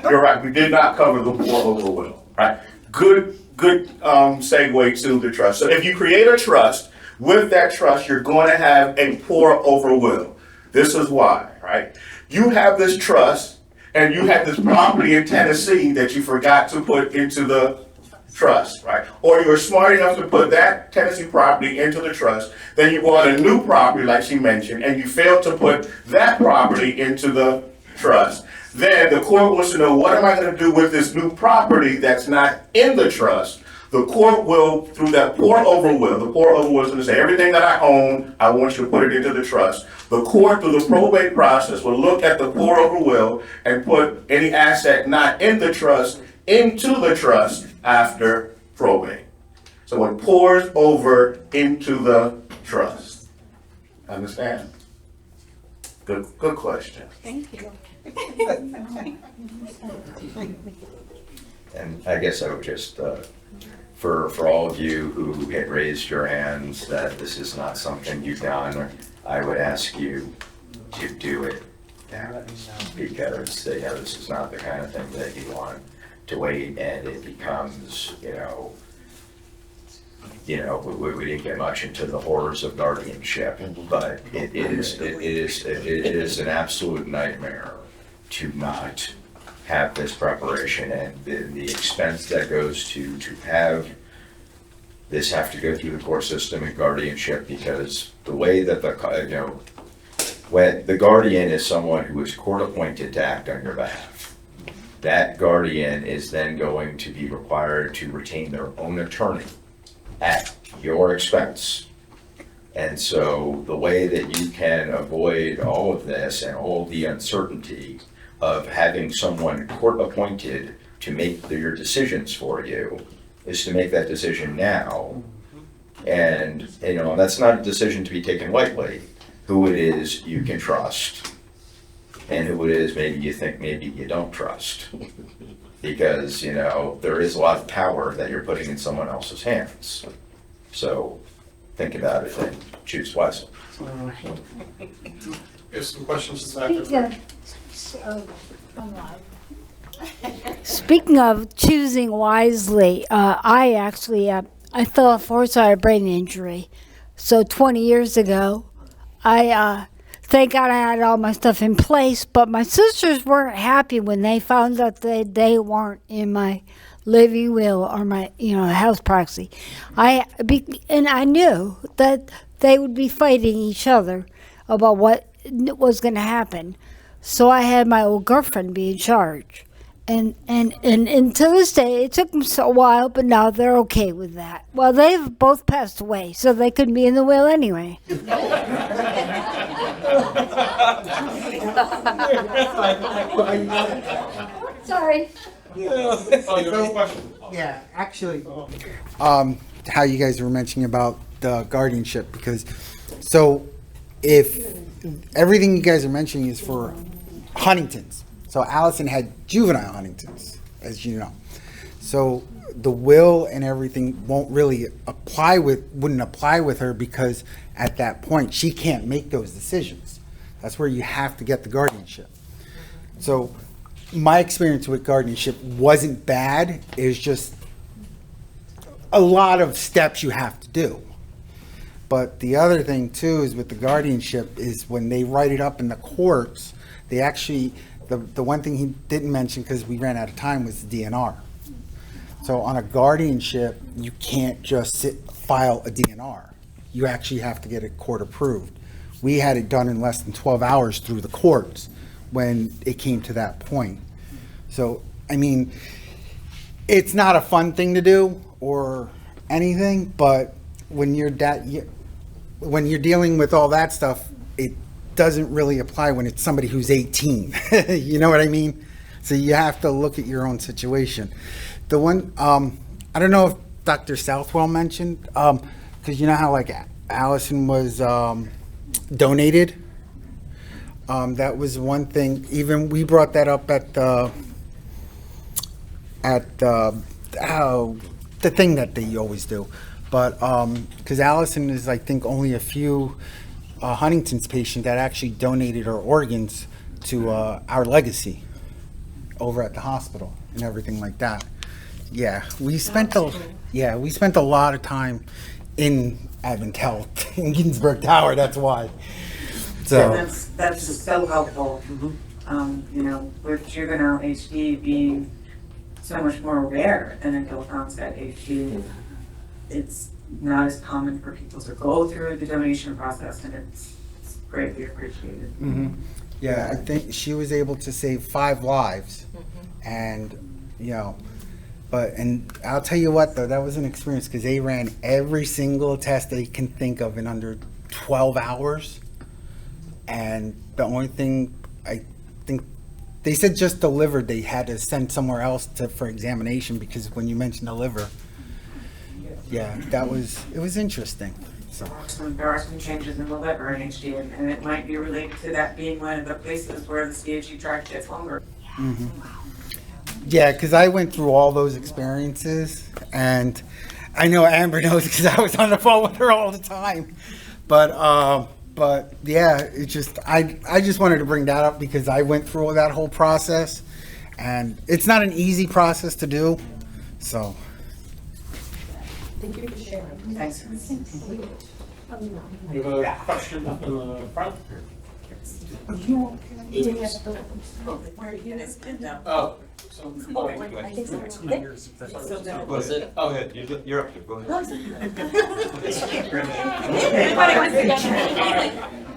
You're right, we did not cover the pour over will, right? Good segue to the trust. So if you create a trust, with that trust, you're going to have a pour over will. This is why, right? You have this trust, and you had this property in Tennessee that you forgot to put into the trust, right? Or you were smart enough to put that Tennessee property into the trust, then you bought a new property like she mentioned, and you failed to put that property into the trust. Then the court wants to know, what am I going to do with this new property that's not in the trust? The court will, through that pour over will, the pour over will is going to say, everything that I own, I want you to put it into the trust. The court, through the probate process, will look at the pour over will and put any asset not in the trust into the trust after probate. So it pours over into the trust. Understand? Good question. Thank you. And I guess I would just, for all of you who had raised your hands that this is not something you've done, I would ask you to do it now. Because, this is not the kind of thing that you want to wait and it becomes, we didn't get much into the horrors of guardianship, but it is an absolute nightmare to not have this preparation and the expense that goes to have this have to go through the court system and guardianship, because the way that when the guardian is someone who is court appointed to act on your behalf, that guardian is then going to be required to retain their own attorney at your expense. And so the way that you can avoid all of this and all the uncertainty of having someone court appointed to make your decisions for you is to make that decision now. And that's not a decision to be taken lightly. Who it is you can trust and who it is maybe you think maybe you don't trust. Because, there is a lot of power that you're putting in someone else's hands. So think about it and choose wisely. There's some questions. Speaking of choosing wisely, I fell off a horse. I had a brain injury. So 20 years ago, thank God I had all my stuff in place, but my sisters weren't happy when they found out that they weren't in my living will or my, health proxy. And I knew that they would be fighting each other about what was going to happen. So I had my old girlfriend be in charge. And to this day, it took them a while, but now they're okay with that. Well, they've both passed away, so they couldn't be in the will anyway. Sorry. Yeah, actually, how you guys were mentioning about the guardianship, because if everything you guys are mentioning is for Huntington's, so Allison had juvenile Huntington's, as you know, so the will and everything wouldn't apply with her, because at that point she can't make those decisions. That's where you have to get the guardianship. So my experience with guardianship wasn't bad. It's just a lot of steps you have to do. But the other thing too is with the guardianship is when they write it up in the courts, they actually, the one thing he didn't mention because we ran out of time was the DNR. So on a guardianship, you can't just file a DNR. You actually have to get it court approved. We had it done in less than 12 hours through the courts when it came to that point. So, I mean, it's not a fun thing to do or anything, but when you're dealing with all that stuff, it doesn't really apply when it's somebody who's 18. You know what I mean? So you have to look at your own situation. The one, I don't know if Dr. Southwell mentioned, because you know how like Allison was donated? That was one thing. Even we brought that up at the thing that they always do. But because Allison is, I think, only a few Huntington's patient that actually donated her organs to our legacy over at the hospital and everything like that. Yeah, we spent a lot of time in Advent Health in Ginsburg Tower. That's why. So that's so helpful. With juvenile HD being so much more rare than adult onset HD, it's not as common for people to go through the donation process, and it's greatly appreciated. Mm-hmm. Yeah, I think she was able to save 5 lives, and and I'll tell you what though, that was an experience because they ran every single test they can think of in under 12 hours, and the only thing I think they said just the liver they had to send somewhere else for examination, because when you mentioned the liver, yeah, it was interesting. So. There are some changes in the liver in HD, and it might be related to that being one of the places where the CHD tract gets longer. Mm-hmm. Yeah, because I went through all those experiences, and I know Amber knows because I was on the phone with her all the time. But yeah, it just I just wanted to bring that up because I went through that whole process, and it's not an easy process to do. So. Thank you for sharing. Thanks. We have a question up in the front. Oh. Was it? Oh, yeah, you're up there. Go ahead.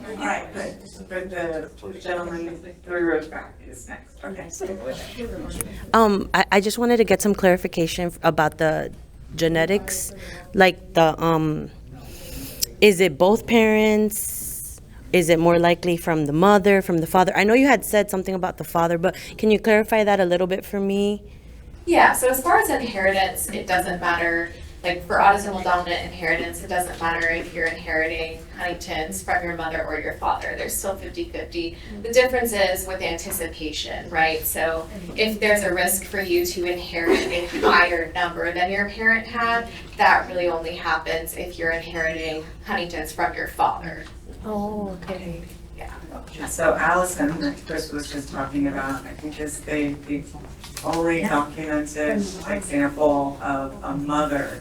All right, but the gentleman 3 rows back is next. Okay. I just wanted to get some clarification about the genetics, like the is it both parents? Is it more likely from the mother, from the father? I know you had said something about the father, but can you clarify that a little bit for me? Yeah, so as far as inheritance, it doesn't matter. Like for autosomal dominant inheritance, it doesn't matter if you're inheriting Huntington's from your mother or your father. There's still 50-50. The difference is with anticipation, right? So if there's a risk for you to inherit a higher number than your parent had, that really only happens if you're inheriting Huntington's from your father. Oh, okay. Yeah. So Allison, that Chris was just talking about, I think is the only documented example of a mother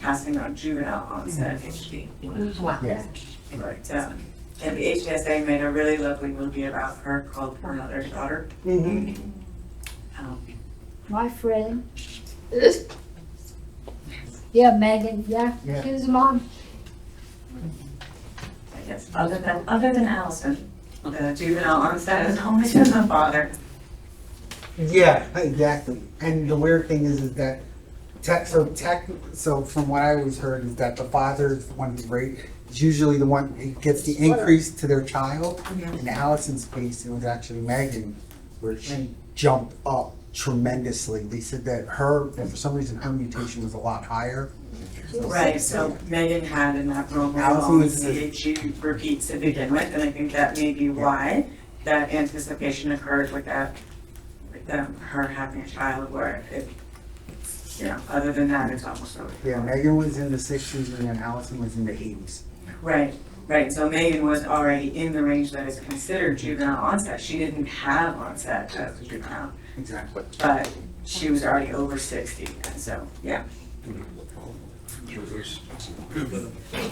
passing on juvenile onset HD. Yeah. But, and the HDSA made a really lovely movie about her called Another Daughter. My friend. Yeah, Megan, yeah, she was a mom. Yes, other than Allison, the juvenile onset is only to the father. Yeah, exactly. And the weird thing is that so from what I always heard is that the father is the one who's is usually the one who gets the increase to their child. In Allison's case, it was actually Megan, where she jumped up tremendously. They said that for some reason, her mutation was a lot higher. Right, so Megan had an abnormal CHU repeats to begin with, and I think that may be why that anticipation occurred with that, her having a child where it, other than that, it's almost over. Yeah, Megan was in the 60s and then Allison was in the 80s. Right, so Megan was already in the range that is considered juvenile onset. She didn't have onset as a juvenile. Exactly. But she was already over 60, and so, yeah.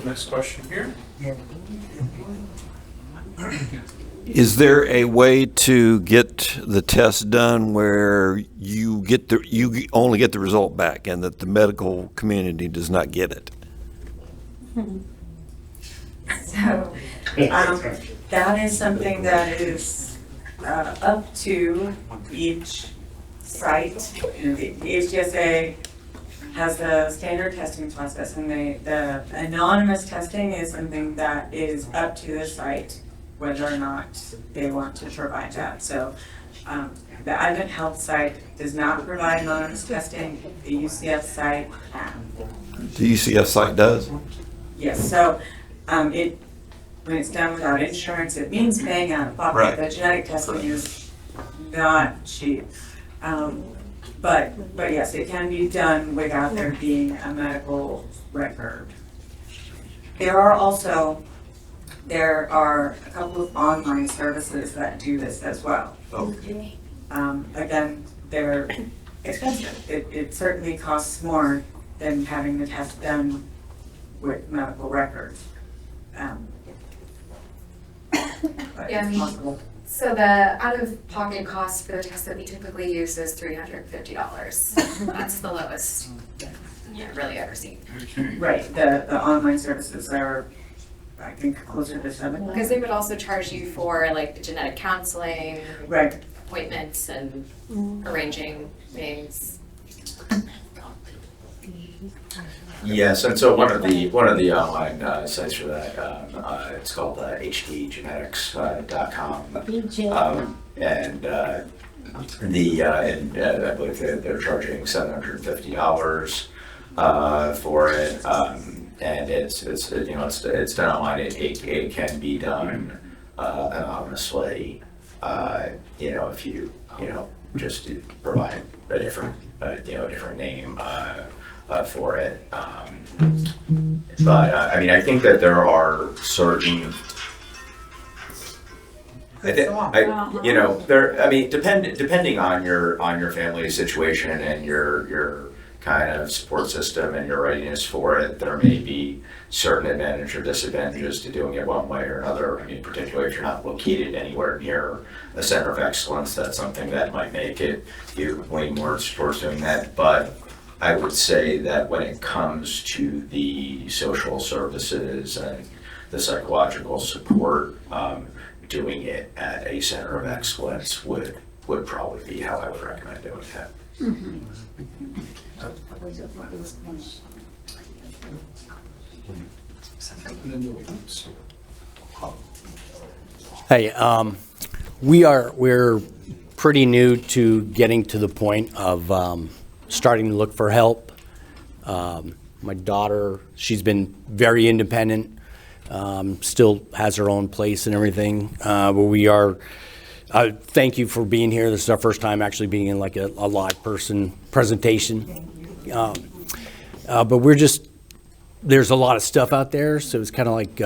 Next question here. Is there a way to get the test done where you only get the result back and that the medical community does not get it? So that is something that is up to each site. The HDSA has the standard testing process, and the anonymous testing is something that is up to the site whether or not they want to provide that. So the Advent Health site does not provide anonymous testing. The UCF site can. The UCF site does? Yes, so when it's done without insurance, it means paying out of pocket. Right. The genetic testing is not cheap. But yes, it can be done without there being a medical record. There are a couple of online services that do this as well. Okay. Again, they're expensive. It certainly costs more than having the test done with medical records. But Yeah, it's possible. So the out-of-pocket cost for the test that we typically use is $350. That's the lowest you've really ever seen. Right, the online services are, I think, closer to $7. Because they would also charge you for like the genetic counseling, right, appointments, and arranging things. Yes, and so one of the online sites for that, it's called hdgenetics.com, and I believe they're charging $750 for it, and it's done online. It can be done anonymously. If you just provide a different name for it. But I think that there are certain. Depending on your family situation and your kind of support system and your readiness for it, there may be certain advantages or disadvantages to doing it one way or another. Particularly if you're not located anywhere near a center of excellence, that's something that might make it you lean more towards doing that. But I would say that when it comes to the social services and the psychological support, doing it at a center of excellence would probably be how I would recommend doing that. Hey, we're pretty new to getting to the point of starting to look for help. My daughter, she's been very independent, still has her own place and everything. But we are, thank you for being here. This is our first time actually being in like a live person presentation. But there's a lot of stuff out there, so it's kind of like,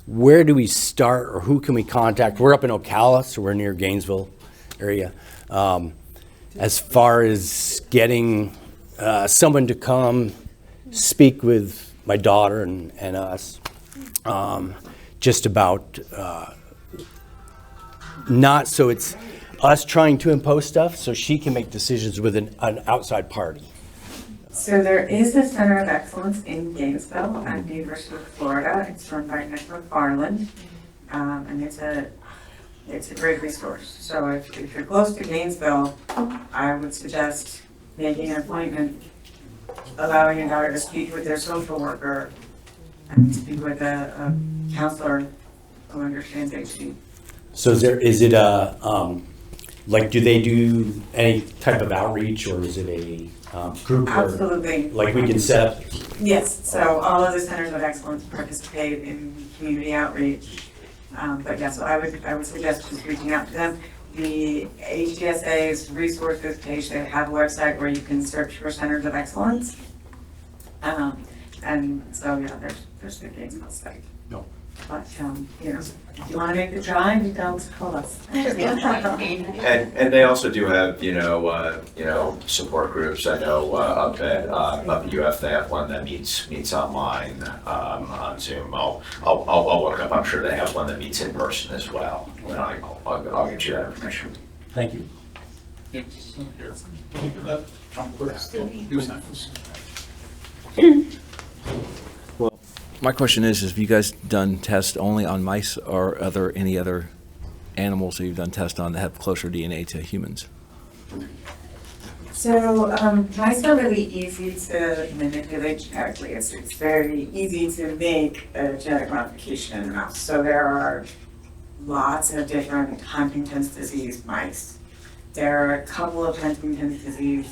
where do we start or who can we contact? We're up in Ocala, so we're near Gainesville area. As far as getting someone to come speak with my daughter and us, just about not so it's us trying to impose stuff so she can make decisions with an outside party. So there is a Center of Excellence in Gainesville at the University of Florida. It's run by Nick McFarland, and it's a great resource. So if you're close to Gainesville, I would suggest making an appointment, allowing your daughter to speak with their social worker and speak with a counselor who understands HD. So is it like, do they do any type of outreach, or is it a group? Absolutely. Like we can set up? Yes, so all of the Centers of Excellence participate in community outreach. But yeah, so I would suggest just reaching out to them. The HDSA's Resources page, they have a website where you can search for Centers of Excellence. And so yeah, there's the Gainesville site. No. But if you want to make the drive, you don't call us. And they also do have support groups. I know up at UF they have one that meets online on Zoom. I'll look up. I'm sure they have one that meets in person as well. And I'll get you that information. Thank you. Well, my question is have you guys done tests only on mice or any other animals that you've done tests on that have closer DNA to humans? So mice are really easy to manipulate genetically. It's very easy to make a genetic modification in a mouse. So there are lots of different Huntington's disease mice. There are a couple of Huntington's disease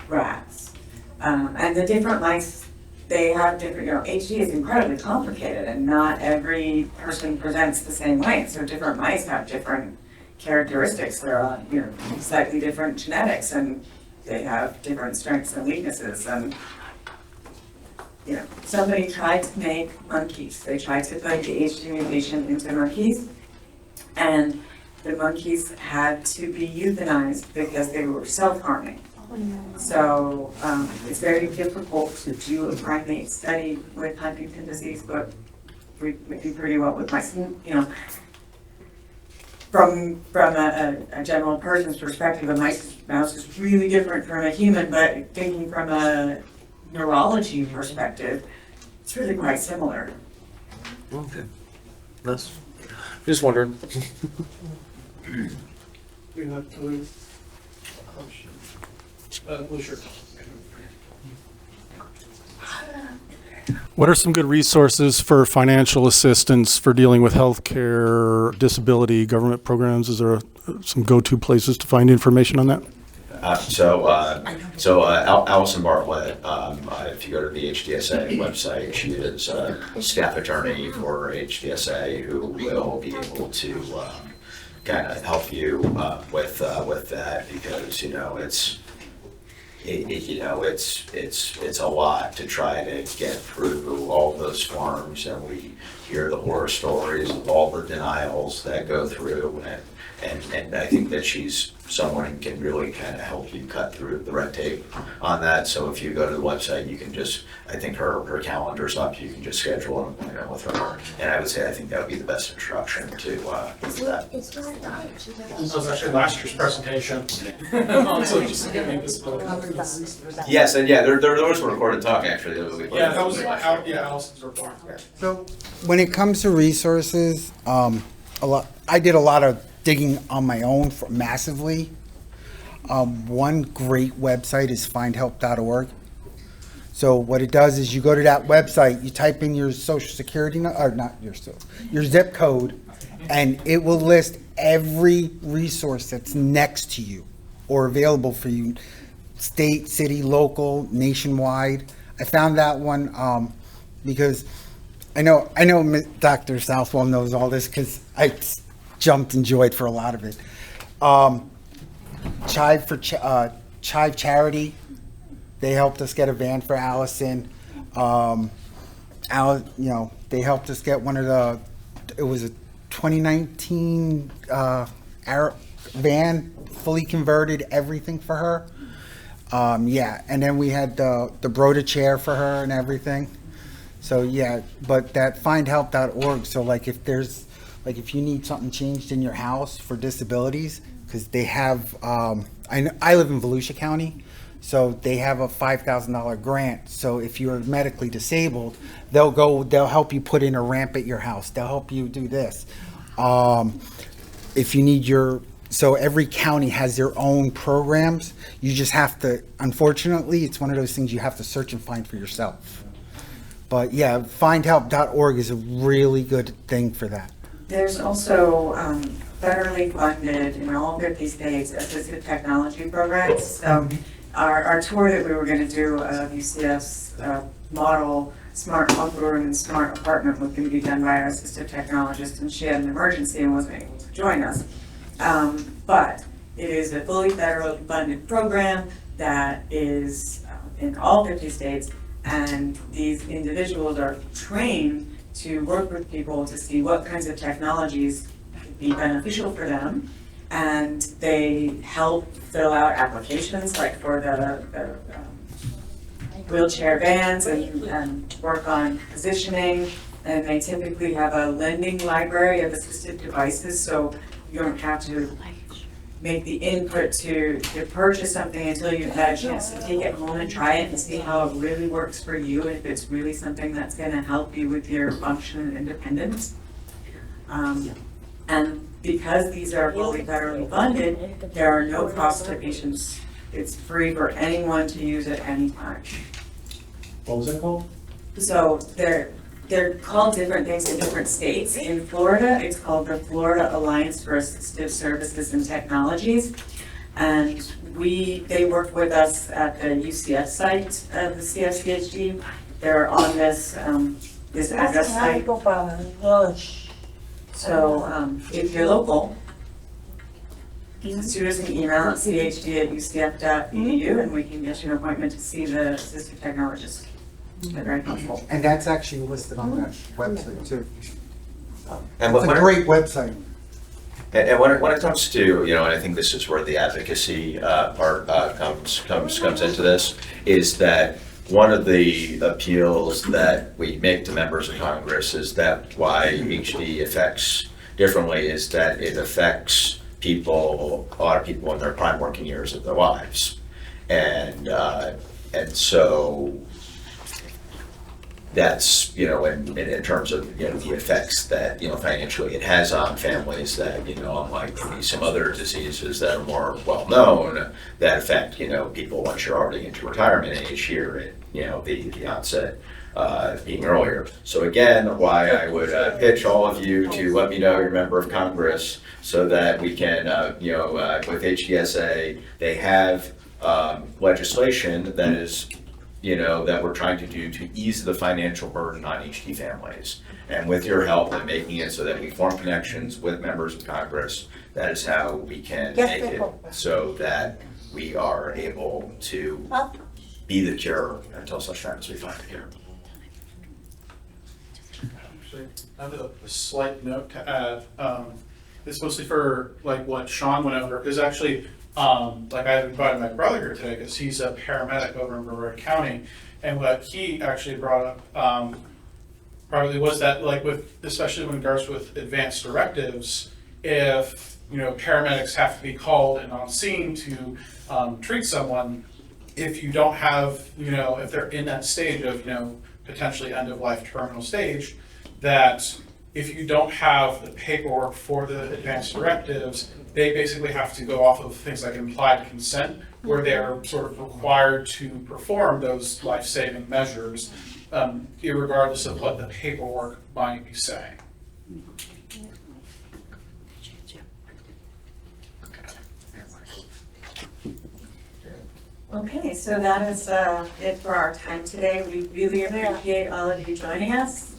rats. And the different mice, they have different, HD is incredibly complicated and not every person presents the same way. So different mice have different characteristics. They're on, slightly different genetics and they have different strengths and weaknesses. And, somebody tried to make monkeys. They tried to put the HD mutation into monkeys and the monkeys had to be euthanized because they were self-harming. So it's very difficult to do a primate study with Huntington disease, but we do pretty well with mice. From a general person's perspective, a mouse is really different from a human, but thinking from a neurology perspective, it's really quite similar. Okay. Nice. Just wondering. What are some good resources for financial assistance for dealing with healthcare, disability, government programs? Is there some go-to places to find information on that? Allison Bartlett, if you go to the HDSA website, she is a staff attorney for HDSA who will be able to kind of help you with that, because it's a lot to try to get through all those forms, and we hear the horror stories of all the denials that go through, and I think that she's someone who can really kind of help you cut through the red tape on that. So if you go to the website, you can just, I think her calendar's up, you can just schedule an appointment with her. And I would say I think that would be the best introduction to that. This was actually last year's presentation. Yes, and yeah, there was a recorded talk actually. Yeah, that was Allison's report. So when it comes to resources, I did a lot of digging on my own massively. One great website is findhelp.org. So what it does is you go to that website, you type in your social security, or not your zip code, and it will list every resource that's next to you or available for you, state, city, local, nationwide. I found that one because I know Dr. Southwell knows all this because I jumped and joyed for a lot of it. Chive Charity, they helped us get a van for Allison. They helped us get it was a 2019 van, fully converted, everything for her. And then we had the Broda chair for her and everything. So yeah, but that findhelp.org, so if you need something changed in your house for disabilities, because they have, I live in Volusia County, so they have a $5,000 grant. So if you're medically disabled, they'll help you put in a ramp at your house. They'll help you do this. If you need so every county has their own programs. You just have to, unfortunately, it's one of those things you have to search and find for yourself. But yeah, findhelp.org is a really good thing for that. There's also federally funded in all 50 states assistive technology programs. So our tour that we were going to do of UCF's model smart home room and smart apartment was going to be done by our assistive technologist, and she had an emergency and wasn't able to join us. But it is a fully federally funded program that is in all 50 states, and these individuals are trained to work with people to see what kinds of technologies could be beneficial for them, and they help fill out applications like for the wheelchair vans and work on positioning, and they typically have a lending library of assistive devices, so you don't have to make the input to purchase something until you've had a chance to take it home and try it and see how it really works for you, and if it's really something that's going to help you with your function and independence. And because these are fully federally funded, there are no costs to patients. It's free for anyone to use at any time. What was it called? So they're called different things in different states. In Florida, it's called the Florida Alliance for Assistive Services and Technologies. And they work with us at the UCF site of the CFCHD. They're on this address site. So if you're local, shoot us an email at chd@ucf.edu and we can get you an appointment to see the assistive technologist. They're very helpful. And that's actually listed on that website too. And It's a great website. And when it comes to, and I think this is where the advocacy part comes into this, is that one of the appeals that we make to members of Congress is that why HD affects differently is that it affects a lot of people in their prime working years of their lives. And so that's, in terms of, the effects that, financially it has on families that, unlike maybe some other diseases that are more well-known, that affect, people once you're already into retirement age here at, the onset being earlier. So again, why I would pitch all of you to let me know your member of Congress so that we can, with HDSA, they have legislation that is, that we're trying to do to ease the financial burden on HD families. And with your help in making it so that we form connections with members of Congress, that is how we can make it so that we are able to be the cure until such time as we find the cure. Actually, I have a slight note to add. It's mostly for like what Sean went over, because actually, like I invited my brother here today because he's a paramedic over in Broward County, and what he actually brought up probably was that, like, with especially in regards with advanced directives, if paramedics have to be called and on scene to treat someone, if you don't have if they're in that stage of potentially end of life terminal stage, that if you don't have the paperwork for the advanced directives, they basically have to go off of things like implied consent, where they're sort of required to perform those life-saving measures, irregardless of what the paperwork might be saying. Okay, so that is it for our time today. We really appreciate all of you joining us.